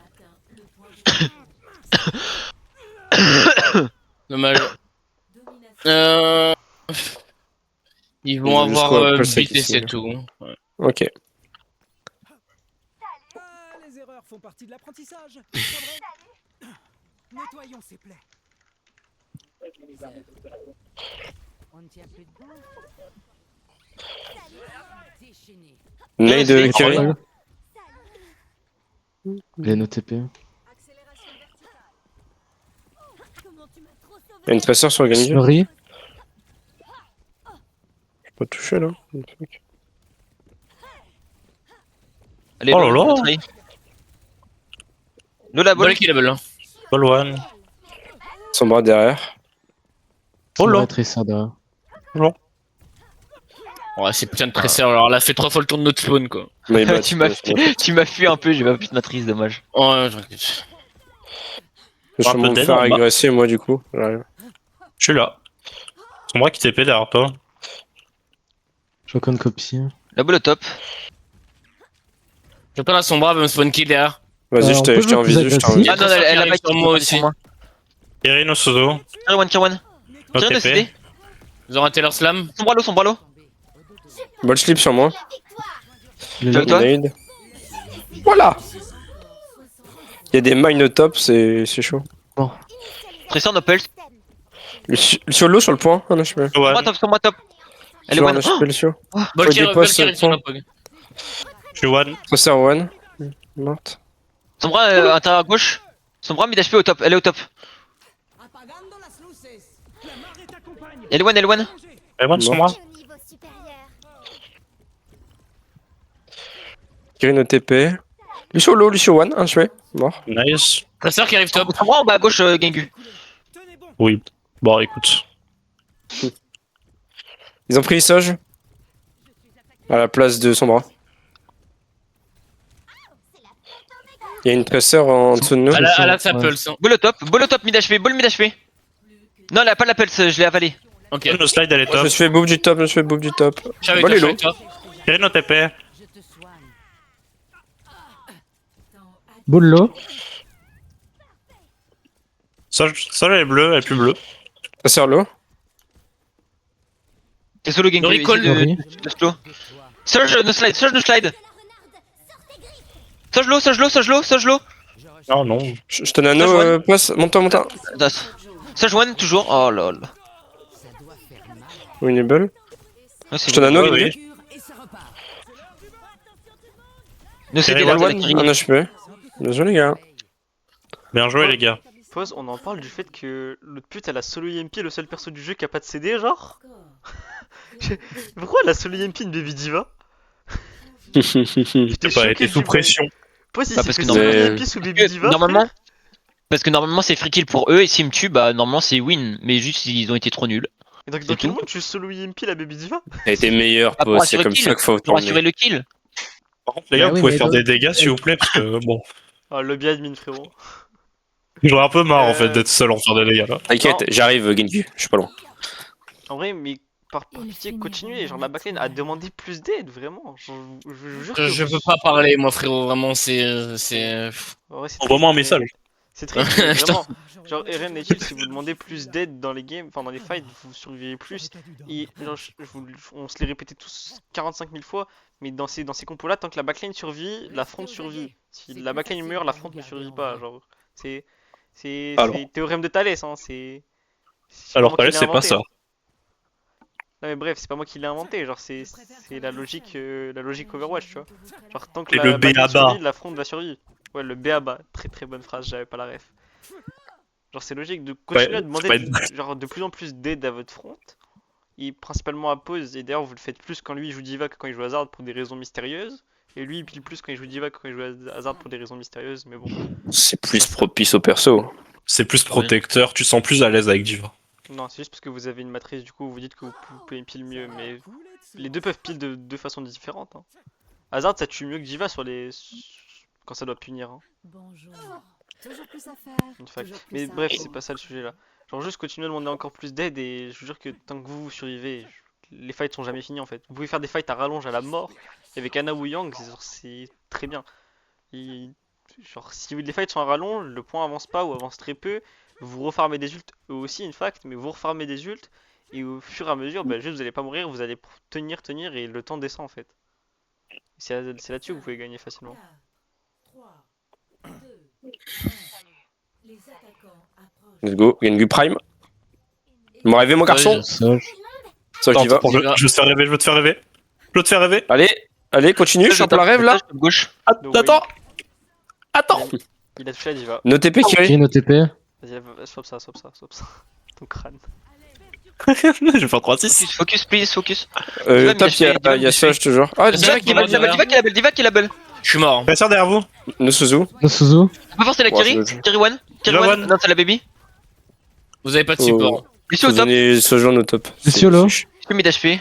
Dommage. Ils vont Jusqu'au avoir Apple Sec BT, ici. c'est tout. Ouais. Ok. Les erreurs font partie de l'apprentissage. C'est vrai. Nettoyons ces plaies. On ne tient plus debout. Déchaîné. Nade de c'est Kiri. Ball. Glen OTP. Il y a une traceur sur le Genji. Fleury. Pas touché là. Allez, Oh là là. tray. Low la balle. Ball killable. Ball one. Son bras derrière. Oh là. Tracer derrière. Ouais, c'est putain de tresseur. Alors, elle a fait 3 fois le tour de notre spawn, quoi. Mais bah, Tu m'as fui un peu, j'ai pas pu de matrice, dommage. Ouais, t'inquiète. Je suis en train de me faire agresser moi du coup. J'arrive. Je suis là. C'est moi qui TP derrière toi. Shotgun copie. La balle au top. J'entends la sombra, va me spawn kill derrière. Vas-y, on je peut t'ai en jouer plus visu, je t'ai en agressif. visu. Ah non, elle a arrive pas sur moi aussi. Kiri no Sozo. Kiriwan. No Kiriwan TP. OCD. Ils ont raté leur slam. Sombra low. Ball slip sur moi. Il est Avec là. toi Nade. Voilà. Il y a des mines au top, c'est chaud. Tresseur no pulse. Le solo sur le point, un HP. Sombra top. Elle est Sur un one. HP le sio. Ball Faut kill, des ball postes, kill sur la point. pog. Je suis one. Tracer one. Morte. Sombra intérieur à gauche. Sombra mid HP au top. Elle est au top. Apagando las luces. La marée t'accompagne. Elle est one. Et one sur moi. Kirin au TP. Lucio low, Lucio one, un HP. Mort. Nice. Tresseur qui arrive top. Sombra en bas à gauche, Gengu. Tenez bon. Oui. Bon, écoute. Ils ont pris Soj à la place de son bras. Il y a une tresseur en dessous de nous. Elle a sa pulse. hein. Ball au top mid HP. Non, elle a pas la pulse, je l'ai avalé. Ok. Le slide, elle est Je top. me suis fait bouffe du top, Je suis avec Bon, toi, je les suis lots. avec toi. Kiri no TP. Je te soigne. Ball low. Ça, elle est bleue, elle est plus bleue. Tresseur low. T'es solo Gengu. No recall. essaye de slow. Surge no slide. Surge low. Non, non. Je te nano, Soj one. passe. Monte-toi. Surge one toujours. Oh lol. Winnable. Ah, c'est Je te nano, Oui, Genji. oui. Et ça repart. No CD Kiriwan, la One, Kiri. un HP. Bien joué les gars. Bien joué, les gars. Pause, on en parle du fait que l'autre pute elle a solo EMP le seul perso du jeu qui a pas de CD genre. Pourquoi elle a solo EMP une baby diva? J'étais Pas choqué été du sous moment. pression. Pause si Bah, c'est parce que que solo normalement- EMP sous baby diva. Parce que normalement c'est free kill pour eux et s'ils me tuent, bah normalement c'est win. Mais juste ils ont été trop nuls. Et donc c'est dans quel tout. monde tu solo EMP la baby diva? Elle était meilleure, Ah, pour pause. C'est assurer comme le kill. ça qu'il faut Pour assurer tourner. le kill. Par contre, les gars, Bah vous oui, pouvez mais faire dans- des dégâts, s'il vous plaît, parce que bon. Ah lobby admin frérot. J'aurais un peu marre, en fait, d'être seul en faire des dégâts, là. T'inquiète, j'arrive, Genji. Je suis pas loin. En vrai mais par pitié continuez, genre la backlane a demandé plus d'aide vraiment. Je vous jure que Je peux pas parler, moi, frérot. Vraiment, c'est. Ouais, c'est Envoie-moi un triste, message. C'est triste, mais vraiment. Genre Eren et Chill, si vous demandez plus d'aide dans les games, enfin dans les fights, vous survivez plus. Et genre, on se les répétait tous 45 000 fois, mais dans ces compos là, tant que la backline survit, la front survit. Si la backline meurt, la front ne survit pas. Genre, c'est Alors. théorème de Thalès, hein, c'est. Alors moi que qui là, l'ai c'est pas inventé. ça. Non mais bref, c'est pas moi qui l'ai inventé, genre c'est la logique Overwatch, tu vois. Genre tant que Et la le base B.A.B.A.. survit, la fronde va survivre. Ouais, le B.A.B.A. Très très bonne phrase, j'avais pas la ref. Genre c'est logique de continuer à demander genre de plus en plus d'aide à votre front. Et principalement à pause, et d'ailleurs vous le faites plus quand lui il joue Diva que quand il joue Hazard pour des raisons mystérieuses. Et lui il pile plus quand il joue Diva que quand il joue Hazard pour des raisons mystérieuses, mais bon. C'est plus propice au perso. C'est plus protecteur, tu sens plus à l'aise avec Diva. Non, c'est juste parce que vous avez une matrice, du coup vous dites que vous pouvez pile mieux, mais les deux peuvent pile de deux façons différentes. Hein. Hazard ça tue mieux que Diva sur les... quand ça doit punir. Hein. Bonjour. Toujours plus à faire. Une fac. toujours plus Mais à bref, apprendre. c'est pas ça le sujet là. Genre juste continuer à demander encore plus d'aide et je vous jure que tant que vous survivez, les fights sont jamais finis en fait. Vous pouvez faire des fights à rallonge à la mort et avec Ana ou Yang, c'est très bien. Genre si les fights sont à rallonge, le point avance pas ou avance très peu, vous refarmez des ults eux aussi in fact, mais vous refarmez des ults et au fur et à mesure, bah, juste vous allez pas mourir, vous allez tenir et le temps descend en fait. C'est là-dessus que vous pouvez gagner facilement. 3, 2, 1. Les attaquants approchent. Let's go, Gengu Prime. Vous me rêvez, mon garçon? Sage. Ça, je dis va. Attends, je veux te faire rêver, je veux te faire rêver. Je veux te faire rêver. Allez, continue, je suis en plein rêve là. Gauche. Donc, Attends. oui, Attends. il a touché la diva. No TP, Kiri. Qui est nos TP? Vas-y, swap ça. Ton crâne. Je vais faire 3-6. Focus, please, focus. Top, il y a Sage toujours. Ah, Diva qui est la Diva qui est la belle. Je suis mort. Bien sûr derrière vous. No Suzu. No Suzu. On peut forcer la Ouais, Kiri. c'est Kiri One. Kiri La One. One. Non, c'est la baby. Vous avez pas de Oh. support. Les au top. Donner ce genre au top. C'est Siolo. Je peux mid HP.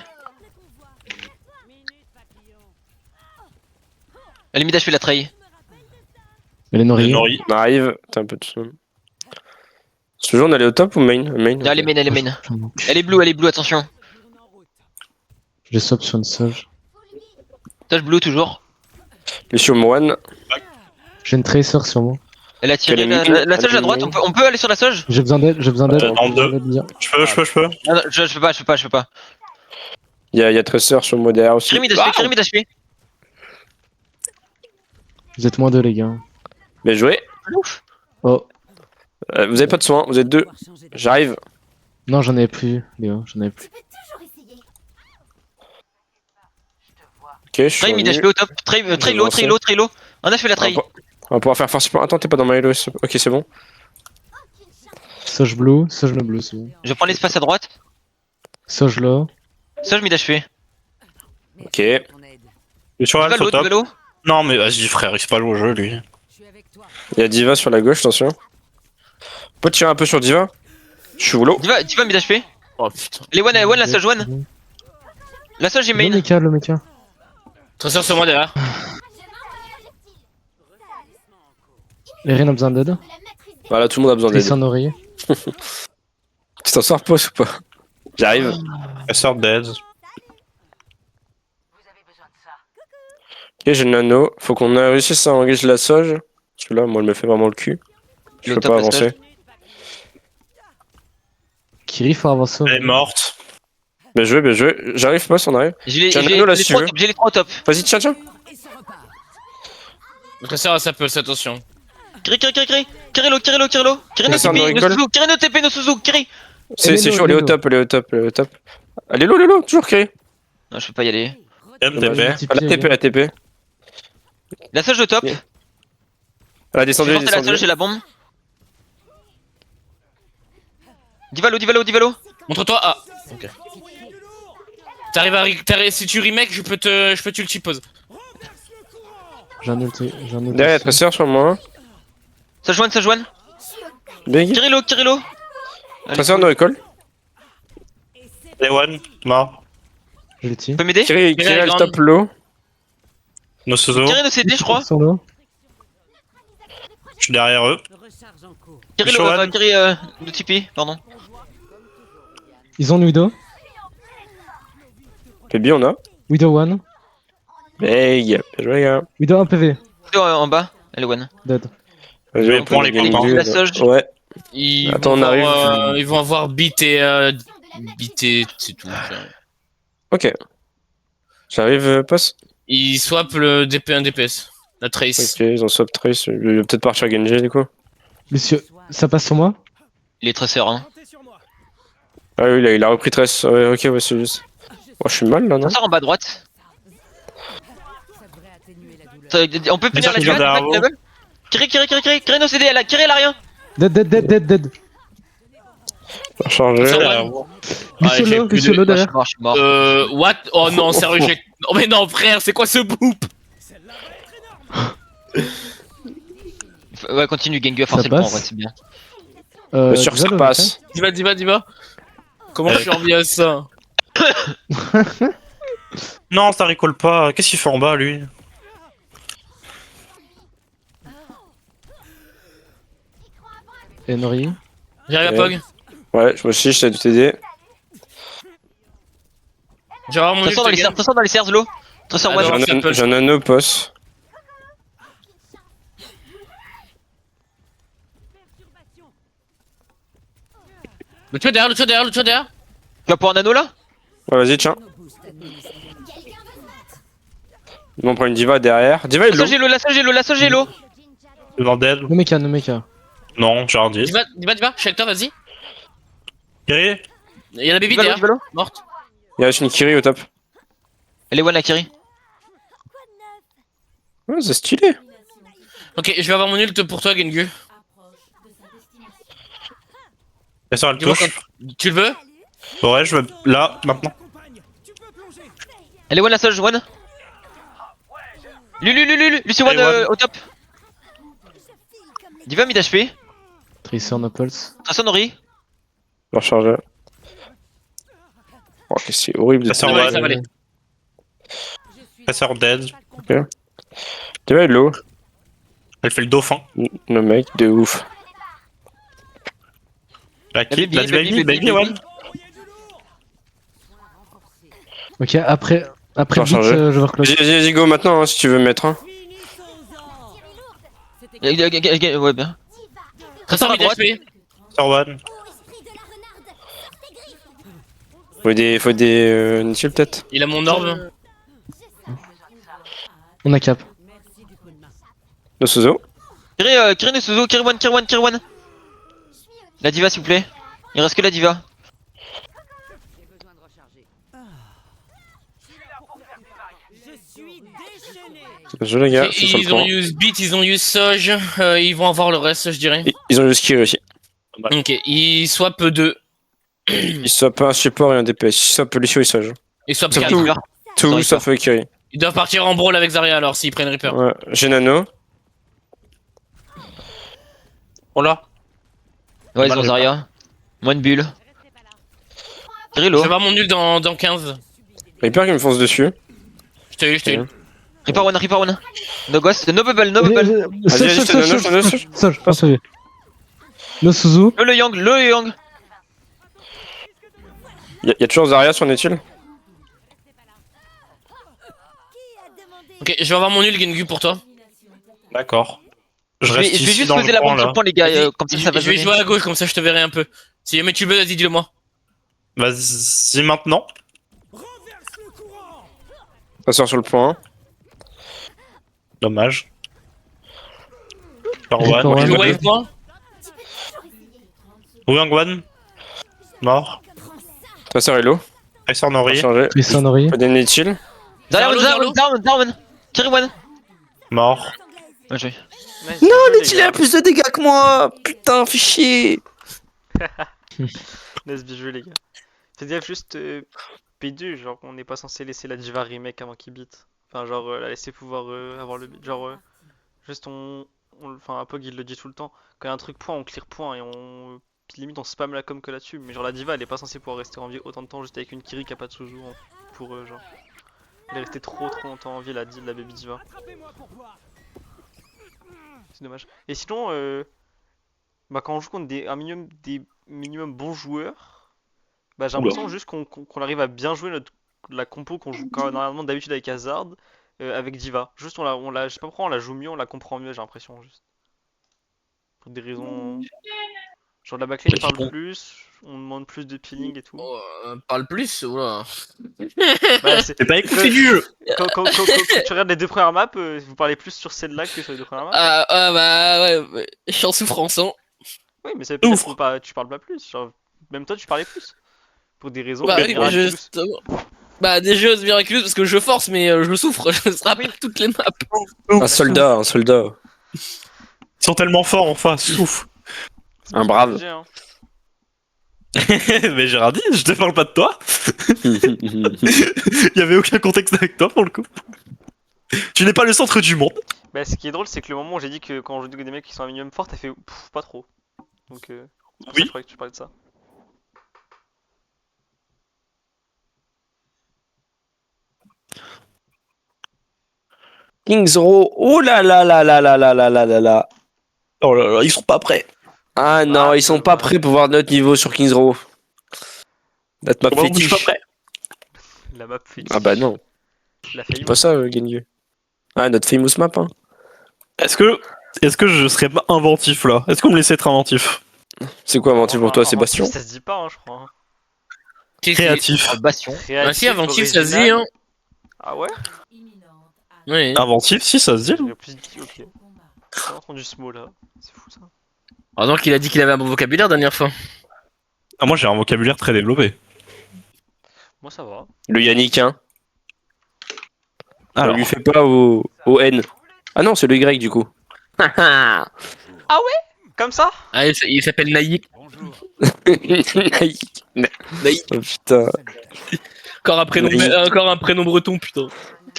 Elle est mid HP la trahi. Elle est Nori. Nori. On arrive. T'as un peu de son. Ce jour, on allait au top ou main? Main. Elle est main, elle est main. Elle est blue, attention. Je les swap sur une Sage. Touch blue toujours. Les sur Moine. J'ai une Tracer sur moi. Elle a tiré Elle est la mid, Sage à elle est droite. mid. On peut aller sur la Sage. J'ai besoin d'aide, j'ai besoin d'aide. En deux. Bien. Je peux. Ah non, je peux pas. Il y a Tracer sur moi derrière aussi. Kiri mid HP, Kiri mid HP. Vous êtes moins deux, les gars. Bien joué. Ouf. Oh. Vous avez pas de soin, vous êtes deux. J'arrive. Non, j'en avais plus, Léo, j'en avais plus. Ok, je suis Trahi mid revenu. HP au top. Trahi low. On a fait la trahi. On va pouvoir faire force support. Attends, t'es pas dans my loss. Ok, c'est bon. Sage blue, Sage no blue, c'est bon. Je prends l'espace à droite. Sage là. Sage mid HP. Ok. Ton aide. Et sur elle, au top. Diva low. Non mais vas-y frère, il sait pas jouer au jeu lui. Je suis avec toi. Il y a Diva sur la gauche, attention. On peut tirer un peu sur Diva. Je suis low. Diva mid HP. Oh putain. Les one, la Sage one. La Sage est Le main. mecha. Trésor sur moi derrière. Erin a besoin d'aide. Voilà, tout le monde a besoin Et d'aide. sans Nori. Tu t'en sors pause ou pas? J'arrive. Elle sort dead. Ok, j'ai le nano. Faut qu'on réussisse à engager la Sage. Parce que là, moi, elle me fait vraiment le cul. Je Le peux top, pas la avancer. Sage. Kiri, faut avancer. Elle est morte. Bien joué. J'arrive pas, on arrive. J'ai Tiens, Nano, là, si tu veux. les trois au top. Vas-y, tiens. Et ça repart. Le trésor ça peut, attention. Kiri low. Kiri no Trésor TP, no no recall. Suzu. Kiri no TP, no Suzu. Kiri. C'est chaud, elle est au top, elle est au top. Elle est low, toujours Kiri. Non, je peux pas y aller. MTP. La TP. La Sage au top. Yeah. Elle a Je descendu, vais lancer la Sage, j'ai la bombe. Diva low. Montre-toi. Ah. Ok. Si tu remake, je peux tu le pose. J'ai un ulti. Derrière, Tracer sur moi. Sage one. Big. Kiri low. Tracer no recall. Les one, mort. J'ai l'ulti. Tu peux m'aider? Kiri Kiri, elle grande. top low. No Suzu, Kiri no CD, je crois. Sur l'eau. je suis derrière eux. Recharge en cours. Kiri Chaud, low, Anne. Kiri no TP, pardon. Ils ont Widow. Baby, on a. Widow 1. Big. Bien joué, gars. Widow 1 PV. En bas, elle est one. Dead. Bien joué, On prend les Gengu. contents. La Sage. Ouais. Ils Attends, on arrive. Ils vont avoir beat et c'est tout. Ok. J'arrive, passe. Ils swap le DP1 DPS. La trace. Ok, ils ont swap trace. Il va peut-être partir Genji du coup. Monsieur, ça passe sur moi? Il est traceur, hein. Comptez sur moi. Ah oui, il a repris 13. Ouais, ok, ouais, c'est juste. Oh, je suis mal là, non? Ça sort en bas à droite. Ça devrait atténuer la douleur. On peut finir la Mais ça, diva, c'est double. Kiri, no CD, elle a rien. Dead. Chargé. Ça, derrière ouais. vous. j'ai Luciolo, plus de- Luciolo Moi, je derrière. suis mort. What? Oh non, sérieux, j'ai. Oh mais non, frère, c'est quoi ce boop? Ouais, continue, Gengu a forcé le passe. point, en vrai, c'est bien. Bien sûr que ça Diva, passe. Dis-moi. Comment je suis envie à ça? Non, ça rigole pas. Qu'est-ce qu'il fait en bas, lui? Henry. J'arrive à Ok. Pog. Ouais, moi aussi, j'essaie de t'aider. J'ai vraiment mon Tressor dans les serres, Tressor dans les serres, Lo. Tressor Ah one. non. ça peut- J'ai un anneau poste. Le tueur derrière. Tu vas pour un anneau là? Ouais, vas-y, tiens. Nos boosts administrés. On prend une diva derrière. Diva, il est low. La Sogelo. Devant dead. No mecha. Non, j'ai un 10. Dis-moi, je suis avec toi, vas-y. Kiri? Il y a la baby Divalo, derrière, Divalo. morte. Il reste une Kiri au top. Elle est one la Kiri. Ouais, c'est stylé. Ok, je vais avoir mon ult pour toi, Gengu. Elle sort, elle Dis-moi touche. Tu le veux? Ouais, je veux. Là, maintenant. Elle est one la Sog, one. Lucie one Elle est one. au top. Diva mid HP. Tracer no pulse. Tressor Nori. Leur chargeur. Oh, c'est horrible de Ça sort Ça va one. aller. Elle sort dead. Diva, il est low. Elle fait le dauphin. Le mec, de ouf. La qui? baby, La baby, one. Ok, après le Faut beat, changer. je vais reclose. Vas-y, go maintenant, hein, si tu veux mettre un. Ouais, bien. Tressor à mid droite. HP. Sort one. Faut des Nichil peut-être. Il a mon orbe. On a cap. Merci du coup de main. Le Suzo. Kiri no Suzo, Kiri one. La Diva s'il vous plaît. Il reste que la Diva. J'ai besoin de recharger. Je suis déchaîné. Je les gars, c'est sur le Ils ont point. use beat, ils ont use Soj. Ils vont avoir le reste, je dirais. Ils ont juste Kiri aussi. Ok, ils swap 2. Ils swapent un support et un DPS. Ils swapent Lucio et Sage. Ils swap C'est 4. tout. Reaper. Tout Reaper. sauf Kiri. Ils doivent partir en brawl avec Zarya alors s'ils prennent Reaper. Ouais, j'ai Nano. Oh là. Ouais, ils Mal ont le Zarya. Moins de bulles. Kiri Je low. vais avoir mon nul dans 15. Reaper qui me fonce dessus. Je t'ai eu. Reaper one. No ghost, no bubble. Vas-y, vas-y, je te donne, je te donne. Sage, pas sauvé. No Suzu. Le Yang. Y'a toujours Zarya sur Netil. Ok, je vais avoir mon nul Gengu pour toi. D'accord. Je Je vais reste ici juste dans poser le la coin bombe sur là. le point les gars, Vas-y, comme ça va je vais zoner. jouer à gauche comme ça je te verrai un peu. Si jamais tu veux, vas-y dis-le-moi. Vas-y maintenant. Ça sort sur le point. Dommage. Sort Reaper one. one. Je wave moi. Wuyang one. Mort. Tracer est low. Elle sort Nori. Chargé. Tracer Nori. Faut des Netil. Zarya, down. Kiri one. Mort. Ouais, joué. Non, Netil a plus de dégâts que moi. Putain, fais chier. Nice bijou les gars. Faites gaffe juste P2, genre on n'est pas censé laisser la diva remake avant qu'il beat. Enfin genre la laisser pouvoir avoir le beat. Genre juste enfin Apog il le dit tout le temps. Quand il y a un truc point on clear point et on puis limite on spam la com que là-dessus. Mais genre la diva elle est pas censée pouvoir rester en vie autant de temps juste avec une Kiri qui a pas de Suzu pour genre. Elle est restée trop longtemps en vie la baby diva. C'est dommage. Et sinon bah quand on joue contre des minimum bons joueurs, bah j'ai l'impression juste qu'on arrive à bien jouer la compo qu'on joue normalement d'habitude avec Hazard, avec Diva. Juste je sais pas pourquoi on la joue mieux, on la comprend mieux j'ai l'impression juste. Pour des raisons... Genre la backlane parle plus, on demande plus de peeling et tout. Oh, parle plus, oula. Bah, T'es pas écouté du jeu. quand tu regardes les deux premières maps, vous parlez plus sur celle-là que sur les deux premières maps. Bah ouais, je suis en souffrance hein. Oui mais ça veut pas dire que tu parles pas plus, genre, même toi tu parlais plus. Pour des raisons Bah oui, mais miraculeuses. Bah, des choses miraculeuses parce que je force, mais je souffre. Je se rappelle toutes les maps. Un soldat, un soldat. Ils sont tellement forts en face, ouf. Un brave. GG, hein. Mais Gérardine, je te parle pas de toi. Il y avait aucun contexte avec toi pour le coup. Tu n'es pas le centre du monde. Bah, ce qui est drôle, c'est que le moment où j'ai dit que quand je dis que des mecs qui sont un minimum forts, t'as fait pff, pas trop. Donc, c'est pour ça que je croyais que tu parlais de ça. Kings Row. Oh là là là là là là là là là là. Oh là là, ils sont pas prêts. Ah non, ils sont pas prêts pour voir notre niveau sur Kings Row. Notre map Moi, je suis fétiche. pas prêt. La map fait. Ah bah non, La c'est faillite. pas ça, Genyu. Ah, notre famous map, hein. Est-ce que je serais pas inventif là? Est-ce qu'on me laisse être inventif? C'est quoi inventif pour toi, Sébastien? Ça se dit pas, hein, je crois. Hein. Créatif. Bastion. Ah si, inventif, ça se dit, original. hein. Ah ouais? Oui. Inventif, si, ça se dit. J'aurais plus dit, ok. J'ai entendu ce mot là. C'est fou ça. Ah donc il a dit qu'il avait un bon vocabulaire dernière fois. Ah, moi j'ai un vocabulaire très développé. Moi ça va. Le Yannick, hein. Alors, On lui fait pas au N. Ah non, c'est le Y du coup. Comme ça? Ah, il s'appelle Naïk. Naïk. Naïk. Oh putain. Encore un prénom breton, putain.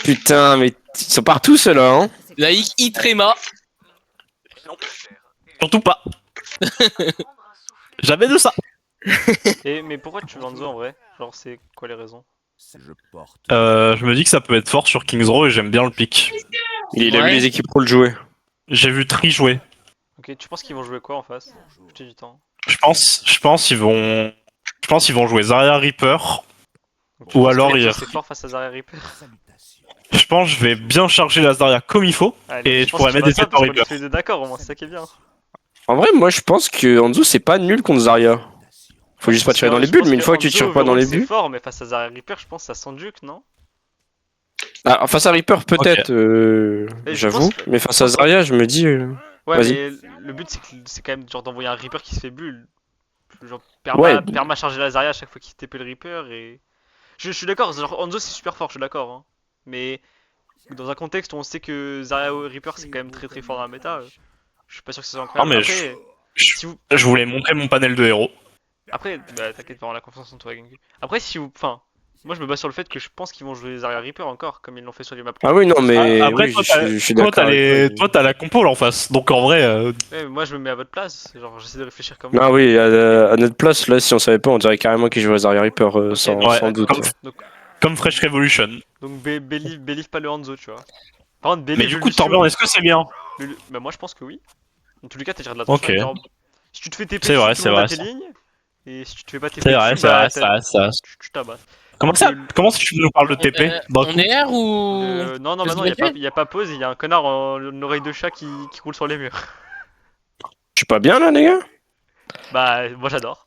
Putain, mais ils sont partout ceux-là, hein. Naïk Itrema. surtout pas. Jamais de ça. Mais pourquoi tu veux Hanzo en vrai? Genre, c'est quoi les raisons? Je me dis que ça peut être fort sur Kings Row et j'aime bien le pick. Il a vu Ouais. les équipes pro le jouer. J'ai vu Tri jouer. Ok, tu penses qu'ils vont jouer quoi en face? J'ai du temps. Je pense qu'ils vont jouer Zarya Reaper. Donc, tu Ou penses que alors, Reaper, il- c'est fort face à Zarya Reaper. Je pense que je vais bien charger la Zarya comme il faut. Allez, Et je je pense pourrais que mettre tu des vas ça têtes en parce qu'on est Reaper. tous les deux d'accord au moins, c'est ça qui est bien. En vrai, moi je pense que Hanzo c'est pas nul contre Zarya. Faut juste pas tirer dans les bulles, mais une fois que tu tires pas dans les C'est bulles. fort, mais face à Zarya Reaper, je pense que ça sent duke, non? Ah, face à Reaper peut-être, Et je j'avoue. pense que- Mais face à Zarya, je me dis. Ouais, Vas-y. mais le but c'est quand même genre d'envoyer un Reaper qui se fait bulle. Genre Ouais. perma charger la Zarya à chaque fois qu'il TP le Reaper et. Je suis d'accord, genre Hanzo c'est super fort, je suis d'accord. Hein. Mais dans un contexte où on sait que Zarya Reaper c'est quand même très très fort dans la méta, je suis pas sûr que ce soit incroyable. Non, mais Après, si vous... Je voulais montrer mon panel de héros. Après, bah t'inquiète pas, on a confiance en toi, Gengu. Après, si vous. Enfin, moi je me base sur le fait que je pense qu'ils vont jouer Zarya Reaper encore, comme ils l'ont fait sur les maps. Ah oui, non, mais. Après, oui, toi, je suis toi, d'accord. t'as avec toi. toi, t'as la compo là en face. Donc en vrai, Ouais, mais moi je me mets à votre place, genre j'essaie de réfléchir comme Ah oui, à notre place, là, si on savait pas, on dirait carrément qu'il jouait Zarya Reaper sans, Ouais, sans doute. comme Fresh Revolution. Donc believe pas le Hanzo, tu vois. Par contre, Mais believe du le coup, Lucio. Torbjorn, est-ce que c'est bien? Bah moi je pense que oui. Dans tous les cas, t'attires de l'attention. Ok. Genre, si tu te fais TP, C'est vrai, tout c'est le monde vrai, a tes lignes. Et si tu te fais pas TP, C'est vrai, dessus, c'est bah, vrai, c'est vrai, c'est vrai. tu t'abattes. Comment tu nous parles de TP d'un On coup est R ou. Non, non, Qu'est-ce bah non, qu'il y a pas pause, il y a un connard en une oreille de chat qui roule sur les murs. Je suis pas bien là, les gars? Bah, moi j'adore.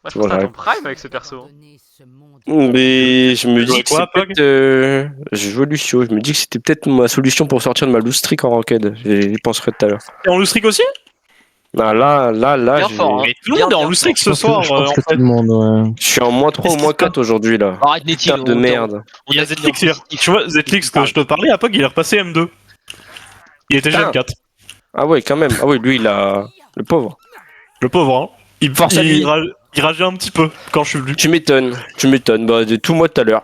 Moi je Bon, pense que t'as ton j'arrive. prime avec ce perso. Mais je me Tu dis jouais que quoi, c'est Pog peut-être. Je joue Lucio, je me dis que c'était peut-être ma solution pour sortir de ma loose streak en ranked. J'y penserai tout à l'heure. T'es en loose-streak aussi? Ah, là, Bien j'ai- fort, hein. Mais tout le monde est en Bien loose-streak Je ce pense que- soir je pense en que tout fait. le monde, ouais. je suis en moins 3 ou moins 4 aujourd'hui là. Arrête Netty, Putain de merde. Il y a Zetlix hier. Tu vois, Zetlix que je te parlais à Pog, il est repassé M2. Il était Putain. Gen 4. Ah ouais, quand même. Ah oui, lui, il a. Le pauvre. Le pauvre, hein. Force à lui. Il rageait un petit peu quand je suis venu. Tu m'étonnes. Bah, de tout moi tout à l'heure.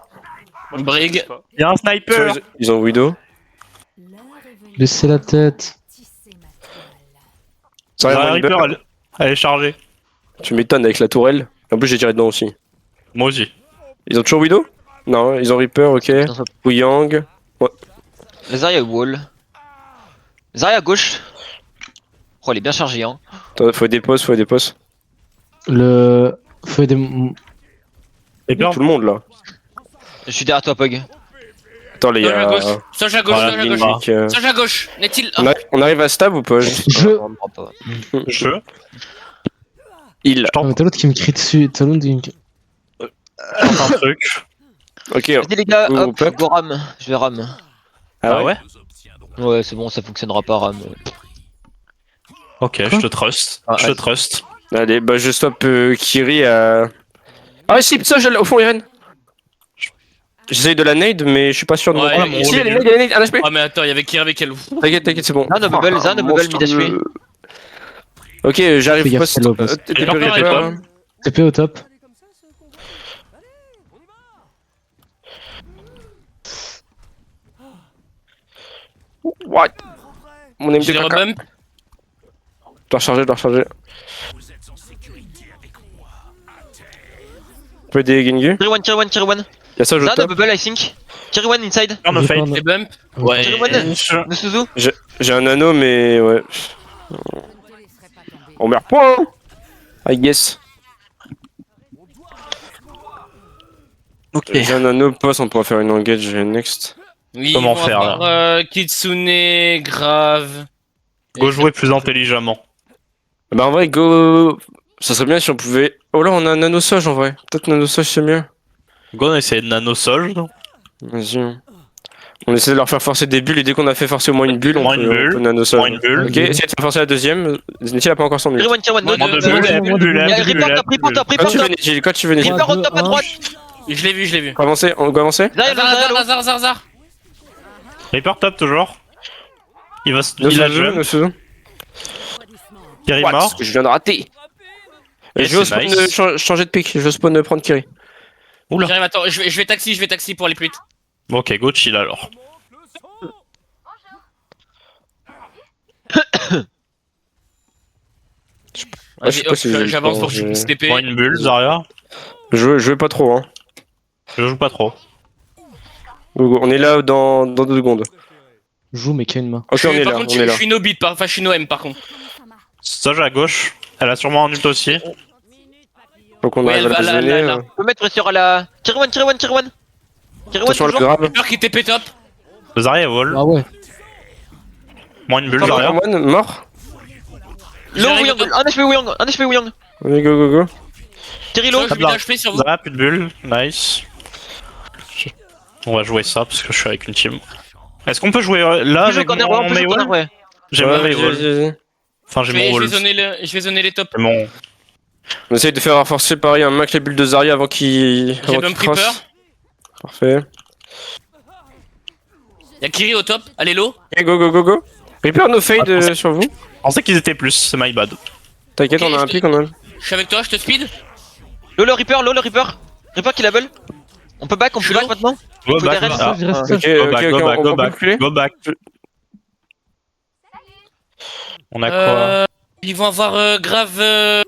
Moi, je Brig. pense pas. Il y a un sniper. Ils ont Widow. Laissez la tête. Zarya Zarya Reaper, Reaper, elle est chargée. tu m'étonnes avec la tourelle. En plus, j'ai tiré dedans aussi. Moi aussi. Ils ont toujours Widow? Non, ils ont Reaper, ok. Yang. Zarya wall. Zarya à gauche. Oh, elle est bien chargée, hein. Attends, faut des postes. Le. Faut aider. Et bien, Tout le monde là. Je suis derrière toi, Pog. Attends, les Sage à gars. gauche, sage à gauche, Voilà, sage à gauche. Limbic, Sage à gauche, n'est-il. on arrive à stab ou pas? Je. je. Il. Ah, mais t'as l'autre qui me crie dessus. T'as l'autre qui me crie. J'entends un truc. Ok. Vas-y, les gars, Vous, hop, Pep go ram. Je vais ram. Ah ouais? Ouais, c'est bon, ça fonctionnera pas ram. Ok, je te trust. Ah, Je te ouais. trust. Allez, bah je stop Kiri à... Ah si, ça, au fond, Irene. J'essaye de la nade, mais je suis pas sûr de Ouais, mon... mon Si, rôle elle est est nade, elle est nade, un HP. Ah, mais attends, il y avait Kiri avec elle. T'inquiète, c'est bon. Zan, bubble, Zan, bubble, mid HP. Ok, Fais j'arrive gaffe, post... c'est Lopez. TP Reaper, Reaper. TP au top. What? Mon Je MD les caca. rebump. Je dois recharger. On peut aider Gengu. Carry one. Y'a ça, je Zan, top. bubble, I think. Carry one inside. On a J'ai fait. pas un- Les bump. Ouais. Carry one. De Suzu. J'ai un anneau, mais ouais. Je ne te laisserai pas tomber. On meurt point, hein. I guess. Ok. J'ai un anneau post, on pourra faire une engage next. Oui, Comment ils vont faire, avoir, Kitsune, grave. Go jouer plus intelligemment. Bah en vrai, go. Ça serait bien si on pouvait. Oh là, on a un nano sage en vrai. Peut-être nano sage c'est mieux. Go, on essaie de nano solge. Vas-y. On essaie de leur faire forcer des bulles et dès qu'on a fait forcer au moins une bulle, on Moins peut, une bulle, on peut nano sage. moins une bulle. Ok, essayez de faire forcer la deuxième. Netty a pas encore son ult. Carry one, Moins Moins de de bulles, ouais, elle ouais, bulle, ouais, elle ouais, bulle, elle Reaper bulle. top, Quand tu veux, top. Netty, quand tu veux, Netty. Reaper au top à droite. Je l'ai vu. On va avancer. Derrière. Zar. Reaper top toujours. Il va Nos il a Suzu, jump. nos Suzu. Kiri What? mort. Ce que je viens de rater. Et Je vais au c'est spawn nice. changer de pick. Je vais au spawn prendre Kiri. Oula. J'arrive, attends, je vais taxi pour aller plus vite. Bon, ok, go chill alors. Ah, je sais Vas-y, pas hop, si j'ai le j'avance temps, pour que je je- puisse TP. Moins une bulle, Zarya. Je vais pas trop, hein. Je joue pas trop. Go. On est là dans 2 secondes. Joue, mais qu'il y a une main. Ok, on est Par là, contre, on est je là. suis no beat, enfin, je suis no M par contre. Sage à gauche. Elle a sûrement un ult aussi. Donc on Oui, arrive elle à va la là, zoner. là. On peut mettre sur la. Carry one. Carry one Attention à la toujours. grave. Peur qui TP top. Zarya vol. Ah ouais. Moins une bulle, Attends, Zarya. One, mort. Low J'arrive Wuyang. au top. Un HP Wuyang. Allez, go. Carry Je low. suis bien HP sur vous. Zarya, plus de bulle. Nice. On va jouer ça parce que je suis avec une team. Est-ce qu'on peut jouer là avec On mon peut jouer corner, Maywall? ouais. J'ai Ouais, mon Maywall. vas-y. Enfin, j'ai mon Je wall. vais zoner les tops. C'est mon. On essaye de faire renforcer pareil un max les bulles de Zarya avant qu'il. J'ai bump Reaper. Parfait. Y'a Kiri au top. Allez, low. Ok, go. Reaper no fade sur vous. Je pensais qu'ils étaient plus, c'est my bad. T'inquiète, Ok, on a un je pick, on a. Je suis avec toi, je te speed. Low le Reaper. Reaper qui level. On peut back maintenant. Go Faut back, derrière, ah, Je reste Ok, sage. go back, ok, go back, on go peut back, reculer. go back. On a quoi? Ils vont avoir grave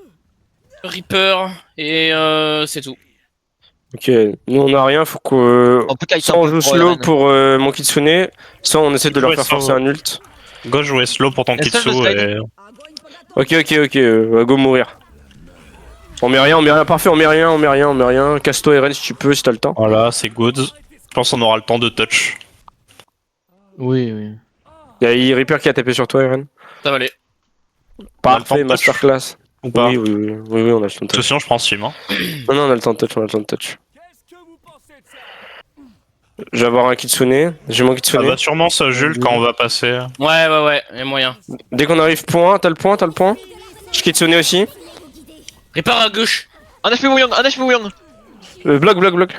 Reaper et c'est tout. Ok, nous on a rien, faut que. On peut kite Soit on joue slow pour mon Kitsune, soit on essaie de leur Ouais, faire ça forcer va. un ult. Go jouer slow pour ton Est-ce que Kitsu je slide et... Ok, go mourir. On met rien, parfait, on met rien. Casse-toi Eren si tu peux, si t'as le temps. Voilà, c'est good. Je pense qu'on aura le temps de touch. Oui. Y'a Reaper qui a tapé sur toi, Eren. Ça va aller. Parfait, le temps de touch. masterclass. Ou pas? Oui, on a le temps de Parce que touch. sinon, je prends Steam. Hein. Non, on a le temps de touch, Je vais avoir un Kitsune, j'ai mon Ça Kitsune. va sûrement ça, Jules, quand on va passer. Ouais, y'a moyen. Dès qu'on arrive point, t'as le point. Je Kitsune aussi. Reaper à gauche. Un HP Wuyang. Bloc.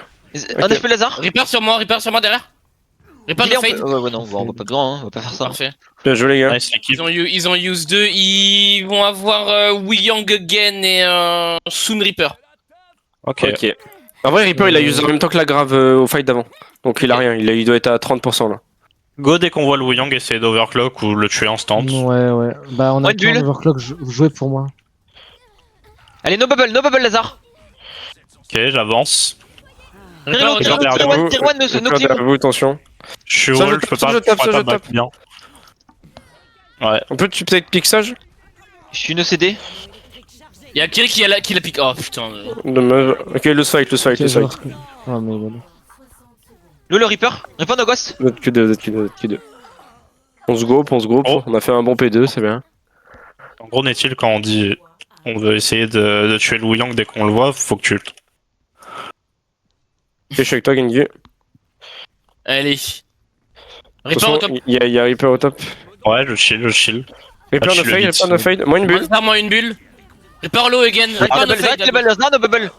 Un HP Lazare. Reaper sur moi derrière. Reaper Il est de en fade. Ouais, non, on va pas besoin, on va pas faire ça. Parfait. Bien joué, les gars. Nice l'équipe. Ils ont use 2, ils vont avoir Wuyang again et Soon Reaper. Ok. En vrai, Reaper il a usé en même temps que la grave au fight d'avant. Donc il a rien, il doit être à 30% là. Go dès qu'on voit le Wuyang essayer d'overclock ou le tuer instant. Ouais. Bah, on a Ouais, plein bulle. d'overclock, jouez pour moi. Allez, no bubble Lazare. Ok, j'avance. Reaper au Tier top. one, no Reaper clip. derrière vous, attention. Je suis Ça, wall, je je peux tape, pas. ça, je tape, pourrais ça, je pas back tape. bien. Ouais. On peut peut-être pick sage. Je suis no CD. Y'a Kiri qui la pique. Oh putain. Dommage. Ok, le fight. Ok, je vois. Ah, mais voilà. Low le Reaper no ghost. Vous êtes que deux. On se groupe. Oh. On a fait un bon P2, c'est bien. En gros, n'est-il quand on dit on veut essayer de tuer le Wuyang dès qu'on le voit, faut que tu le. Ok, je suis avec toi, Genji. Allez. Reaper au top. Il y a Reaper au top. Ouais, je chill. Reaper je no le fade, lis. Reaper no fade. Moi une bulle. Moi une bulle. Prépare low again. Reaper no fight. Bubble, there's not a bubble.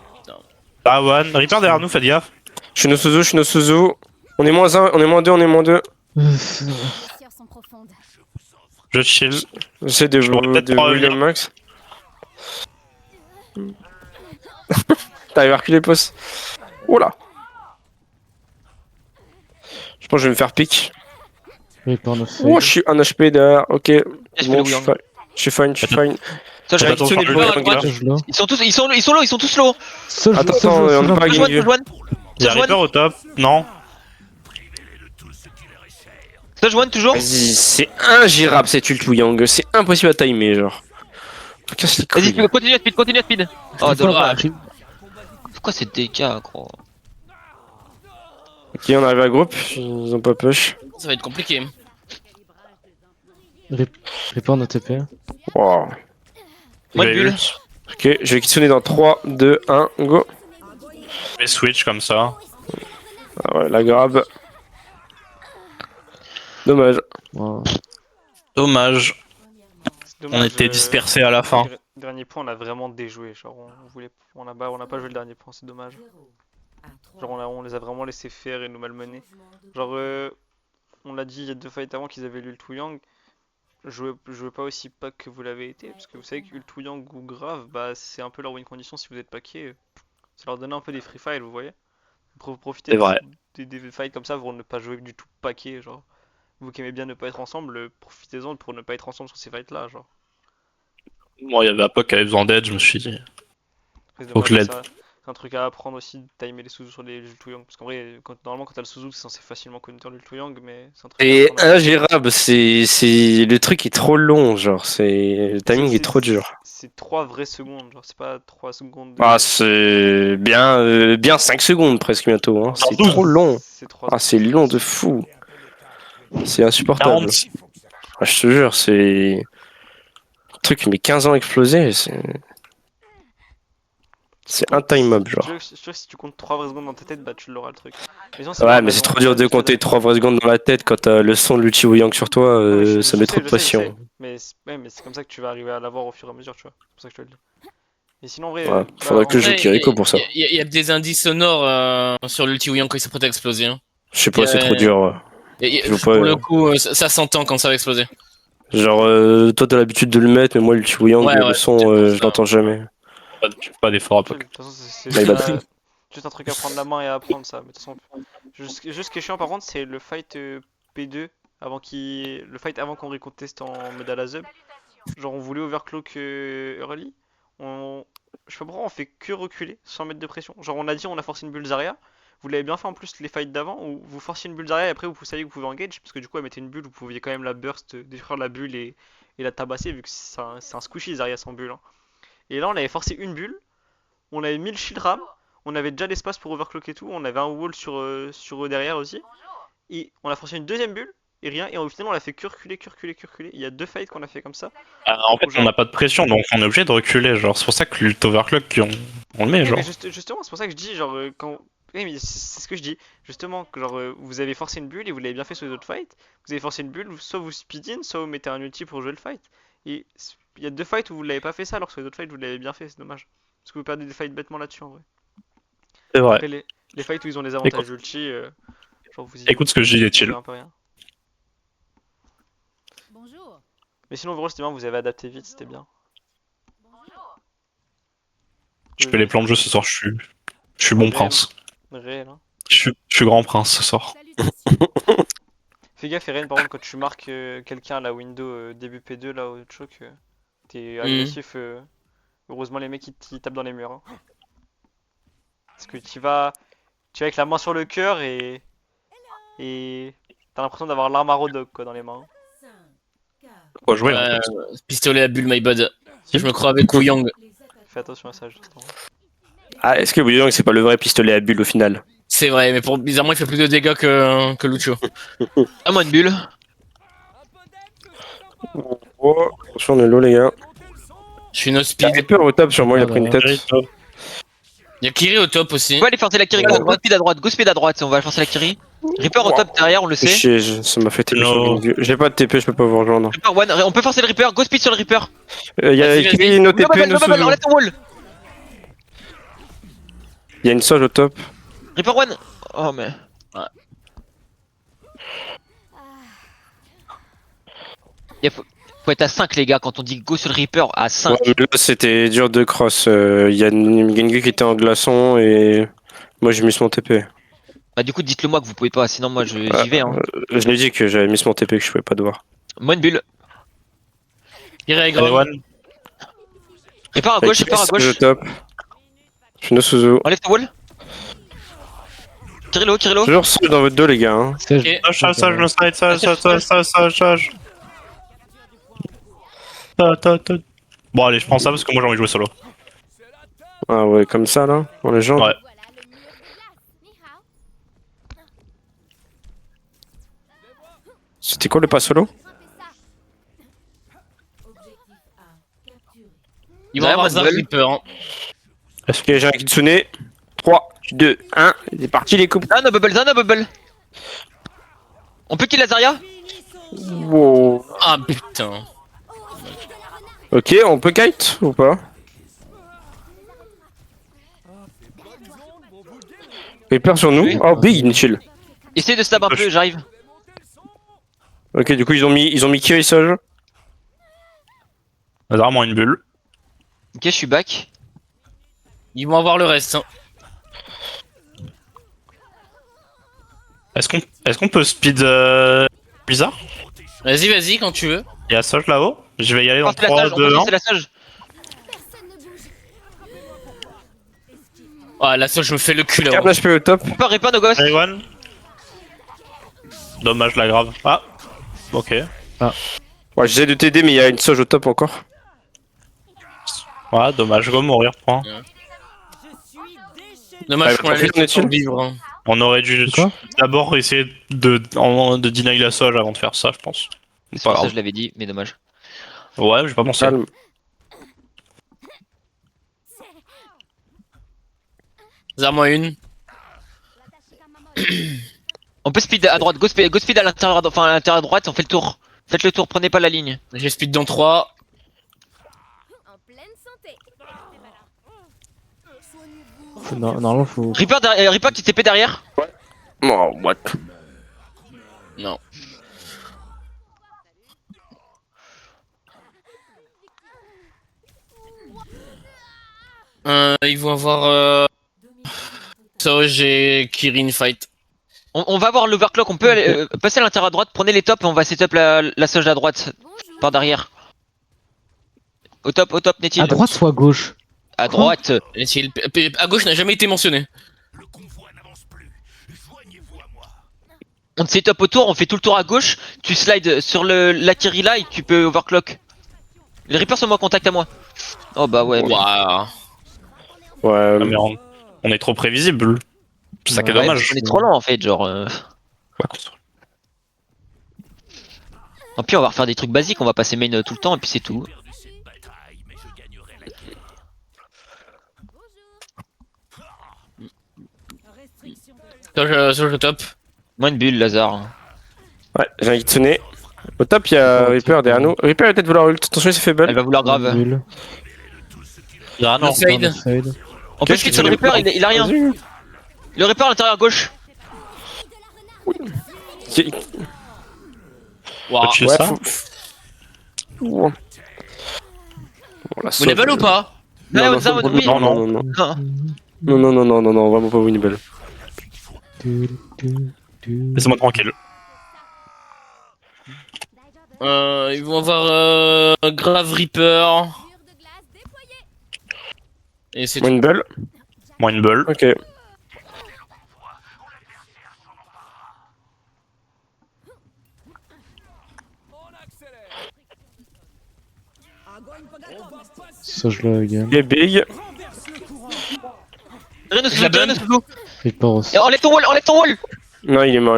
Ah, one. Reaper derrière nous, faites gaffe. Je suis no Suzu. On est -1, on est -2, on est -2. Je chill. J'essaie de Je pourrais peut-être de pas brûler revenir. le max. T'arrives à reculer, poste. Oula. Je pense que je vais me faire pique. Reaper no fade. Oh, je suis 1 HP derrière. Ok. je Bon, fais le je suis fine, je suis fine. Ça, J'ai Attends, actionné le attends, Blue Young, là. Soulge low. Ils sont low, ils sont tous low. Soulge Attends, Soulge attends, low, on Soulge pas low. gagné. Il y a Reaper au top. Non. Sage one toujours. Vas-y, c'est ingérable cette ult Yang, c'est impossible à timer, genre. Casse les Vas-y, couilles. continue à speed. Oh, Faut pas- dommage. Pourquoi c'est dégâts, gros? Ok, on arrive à groupe, ils ont pas push. Ça va être compliqué. Reaper no TP. Wow. Moins de Je vais bulles. ult. Ok, je vais kitsune dans 3, 2, 1, go. Je vais switch comme ça. Ah ouais, la grab. Dommage. Wow. Dommage. C'est dommage, On était dispersés à la fin. Dernier point, on a vraiment déjoué. Genre, on n'a pas joué le dernier point, c'est dommage. Genre, on les a vraiment laissés faire et nous malmener. Genre, on l'a dit il y a 2 fights avant qu'ils avaient l'ult Yang. Jouez pas aussi pack que vous l'avez été. Parce que vous savez que ult Yang ou grave, bah c'est un peu leur win condition si vous êtes packé. Ça leur donne un peu des free files, vous voyez. Profitez C'est vrai. des fights comme ça pour ne pas jouer du tout packé. Genre, vous qui aimez bien ne pas être ensemble, profitez-en pour ne pas être ensemble sur ces fights là. Genre. Moi, il y avait Apoc qui avait besoin d'aide, je me suis dit. C'est Faut que je l'aide. C'est un truc à apprendre aussi de timer les Suzu sur les Lul Yang. Parce qu'en vrai, normalement, quand t'as le Suzu, c'est censé facilement counter Lul Yang, mais c'est un truc à C'est apprendre. ingérable, le truc est trop long, genre, le timing est trop dur. C'est 3 vraies secondes, genre, c'est pas 3 secondes. Ah, c'est bien 5 secondes presque bientôt, hein. C'est 12. trop long. C'est 3 Ah, c'est long de fou. C'est insupportable. 40. Ah, je te jure, c'est. Le truc qui met 15 ans à exploser, c'est intimable, genre. Je suis sûr que si tu comptes 3 vraies secondes dans ta tête, bah tu l'auras le truc. Mais sinon, Ouais, pas mais c'est raison, trop dur de tu compter l'as- 3 vraies secondes dans la tête quand t'as le son de l'ulti Yang sur toi, Non, mais je ça met sais, trop de je sais, je sais. pression. Mais c'est comme ça que tu vas arriver à l'avoir au fur et à mesure, tu vois. C'est pour ça que je te le dis. Et sinon, en vrai. Ouais, bah, faudrait que en je vrai, joue Kiriko pour ça. Il y a des indices sonores sur l'ulti Yang quand il s'apprête à exploser. Hein. Je sais pas, c'est trop dur. Ouais. Je veux pas, Pour le coup, ça s'entend quand ça va exploser. Genre, toi t'as l'habitude de le mettre, mais moi l'ulti Yang, Ouais, le ouais, son, c'est pour je ça. l'entends jamais. Pas d'effort de Apoc. toute façon, c'est My bad. juste un truc à prendre la main et à apprendre ça. Mais de toute façon, juste ce qui est chiant par contre, c'est le fight P2 le fight avant qu'on reconteste en mode à la Zub. Genre, on voulait overclock early. Je sais pas pourquoi on fait que reculer sans mettre de pression. Genre, on a dit on a forcé une bulle Zarya. Vous l'avez bien fait en plus les fights d'avant où vous forciez une bulle Zarya et après vous saviez que vous pouvez engage. Parce que du coup, elle mettait une bulle, vous pouviez quand même la burst, détruire la bulle et la tabasser vu que c'est un squishy Zarya sans bulle. Hein. Et là, on avait forcé une bulle. On avait mis le shield ram, on avait déjà l'espace pour overclock et tout, on avait un wall sur eux derrière aussi. Et on a forcé une deuxième bulle, et rien, et au final on l'a fait que reculer. Il y a 2 fights qu'on a fait comme ça. En fait, on n'a pas de pression, donc on est obligé de reculer. Genre, c'est pour ça que l'ult overclock, on le met, Ouais, genre. mais justement, c'est pour ça que je dis, genre, quand. Oui, mais c'est ce que je dis. Justement, que genre, vous avez forcé une bulle et vous l'avez bien fait sur les autres fights. Vous avez forcé une bulle, soit vous speed in, soit vous mettez un ulti pour jouer le fight. Et il y a 2 fights où vous l'avez pas fait ça, alors que sur les autres fights vous l'avez bien fait, c'est dommage. Parce que vous perdez des fights bêtement là-dessus en vrai. C'est vrai. Après, les fights où ils ont les avantages ulti, genre vous y Écoute ce que je dis, Etiel. un peu rien. Bonjour. Mais sinon, overall, c'était bien, vous avez adapté vite, c'était bien. Je fais les plans de jeu ce soir, je suis bon prince. Réel, hein. Je suis grand prince ce soir. Salutations. Fais gaffe, Eren, par contre, quand tu marques quelqu'un à la window début P2, là, au choc, t'es agressif. Heureusement, les mecs ils tapent dans les murs. Hein. Parce que tu vas avec la main sur le cœur et t'as l'impression d'avoir l'arme à Rodog quoi dans les mains. Quoi jouer en fait. Pistolet à bulle, my bad. Je me crois avec Wu Yang. Fais attention à ça, justement. Ah, est-ce que vous dites que c'est pas le vrai pistolet à bulle au final? C'est vrai, mais bizarrement, il fait plus de dégâts que Lucho. À moi une bulle. Oh, attention, on est low, les gars. Je suis no Il a speed. peur au top sur moi, il a pris une tête. Il y a Kiri au top aussi. On va aller forcer la Kiri. Go speed à droite, on va forcer la Kiri. Reaper au top derrière, on le sait. Chier, ça m'a fait TP sur No. Gengu. J'ai pas de TP, je peux pas vous rejoindre. Reaper one, on peut forcer le Reaper, go speed sur le Reaper. Y'a Vas-y, vas-y. écrit no No TP, bubble, no no bubble, Suzu. enlève ton wall. Y'a une Soge au top. Reaper one. Oh mais. Faut être à 5 les gars, quand on dit go sur le Reaper à 5. Ouais, mais là, c'était dur de cross. Y'a une Gengu qui était en glaçon et moi j'ai mis mon TP. Bah du coup dites-le moi que vous pouvez pas, sinon moi j'y vais hein. Je l'ai dit que j'avais mis mon TP que je pouvais pas devoir. Moi une bulle. Irrégrave. Allez, one. Reaper à gauche, Reaper à Soge gauche. au top. Je suis no Suzu. Enlève ton wall. Kirilo, Kirilo. Toujours Soge dans votre dos, les gars. Hein. Sage. Ok. Sage, no side, sage. Bon, allez, je prends ça parce que moi j'ai envie de jouer solo. Ah ouais, comme ça là, en légende. Ouais. Voilà le mur de glace. Ni hao. C'était quoi le pas solo? Ils vont Ouais, avoir moi, Zard Noël. Reaper. Hein. Est-ce que j'ai un Kitsune? 3, 2, 1, c'est parti les coupes. Ah no bubble, no bubble. On peut kill Lazaria? Wow. Ah putain. Ok, on peut kite ou pas? Reaper sur nous? Oui. Oh, big, chill. Essaye de stab un peu, j'arrive. Ok, du coup ils ont mis Kiri Soge. Vraiment une bulle. Ok, je suis back. Ils vont avoir le reste. Hein. Est-ce qu'on peut speed bizarre? Vas-y, vas-y, quand tu veux. Il y a Soge là-haut. Je vais y aller dans C'est la 3, sage, on 2, peut 1. forcer la sage. Ah, là, ça, je me fais le cul Cap là. HP au top. Reaper, no ghost. Allez, one. Dommage la grave. Ah. Ok. Ouais, j'essaie de t'aider, mais il y a une Soge au top encore. Ouais, dommage, je vais mourir, point. Dommage Ouais, qu'on la profite, laisse on est-il vivre. Hein. On aurait dû Quoi d'abord essayer de deny la Soge avant de faire ça, je pense. C'est Pas pour ça que grave. je l'avais dit, mais dommage. Ouais, j'ai pas pensé. Calme. Zard-moi une. On peut speed à droite, go speed à l'intérieur, enfin à l'intérieur droite, on fait le tour. Faites le tour, prenez pas la ligne. J'ai speed dans 3. En pleine santé. Normalement, faut. Reaper, Reaper qui TP derrière. Oh, what? Non. Ils vont avoir Soj et Kirin fight. On va voir l'overclock, on peut aller, passer à l'intérieur droite, prenez les tops et on va setup la Soge à droite, par derrière. Au top, Netil. À droite ou à gauche? À droite. Et si à gauche n'a jamais été mentionné. On te setup autour, on fait tout le tour à gauche, tu slides sur la Kirilla et tu peux overclock. Les Reapers sont en contact à moi. Oh bah ouais. mais- Waouh. Ouais, Ah, mais on est trop prévisible. C'est ça qui est Ouais, dommage. on est trop lent en fait, genre. Tant pis, on va refaire des trucs basiques, on va passer main tout le temps et puis c'est tout. Soj au top. Moins une bulle, Lazare. ouais, j'ai un Kitsune. Au top, il y a Reaper derrière nous. Reaper va peut-être vouloir ult. Attention, il s'est fait Elle belle. va vouloir grave. Bulle. Ah non. Le fade. Fade. On peut speed sur le Reaper, il a rien. Vas-y. Le Reaper à l'intérieur gauche. Qui- Waouh. Tu Ouais, ça faut... Bon, la Vous Soge, level ou pas? Ouais, Non, on Zard, non, oui. non, non, non, Non. non, vraiment pas winnable. Laissez-moi tranquille. Ils vont avoir Grave Reaper. Mur de glace déployé. Et c'est Moi une belle. Moi une bulle. Ok. Sage là, again. Il est big. Renos Je la donne. Reaper aussi. Et enlève ton wall. Non, il est mort.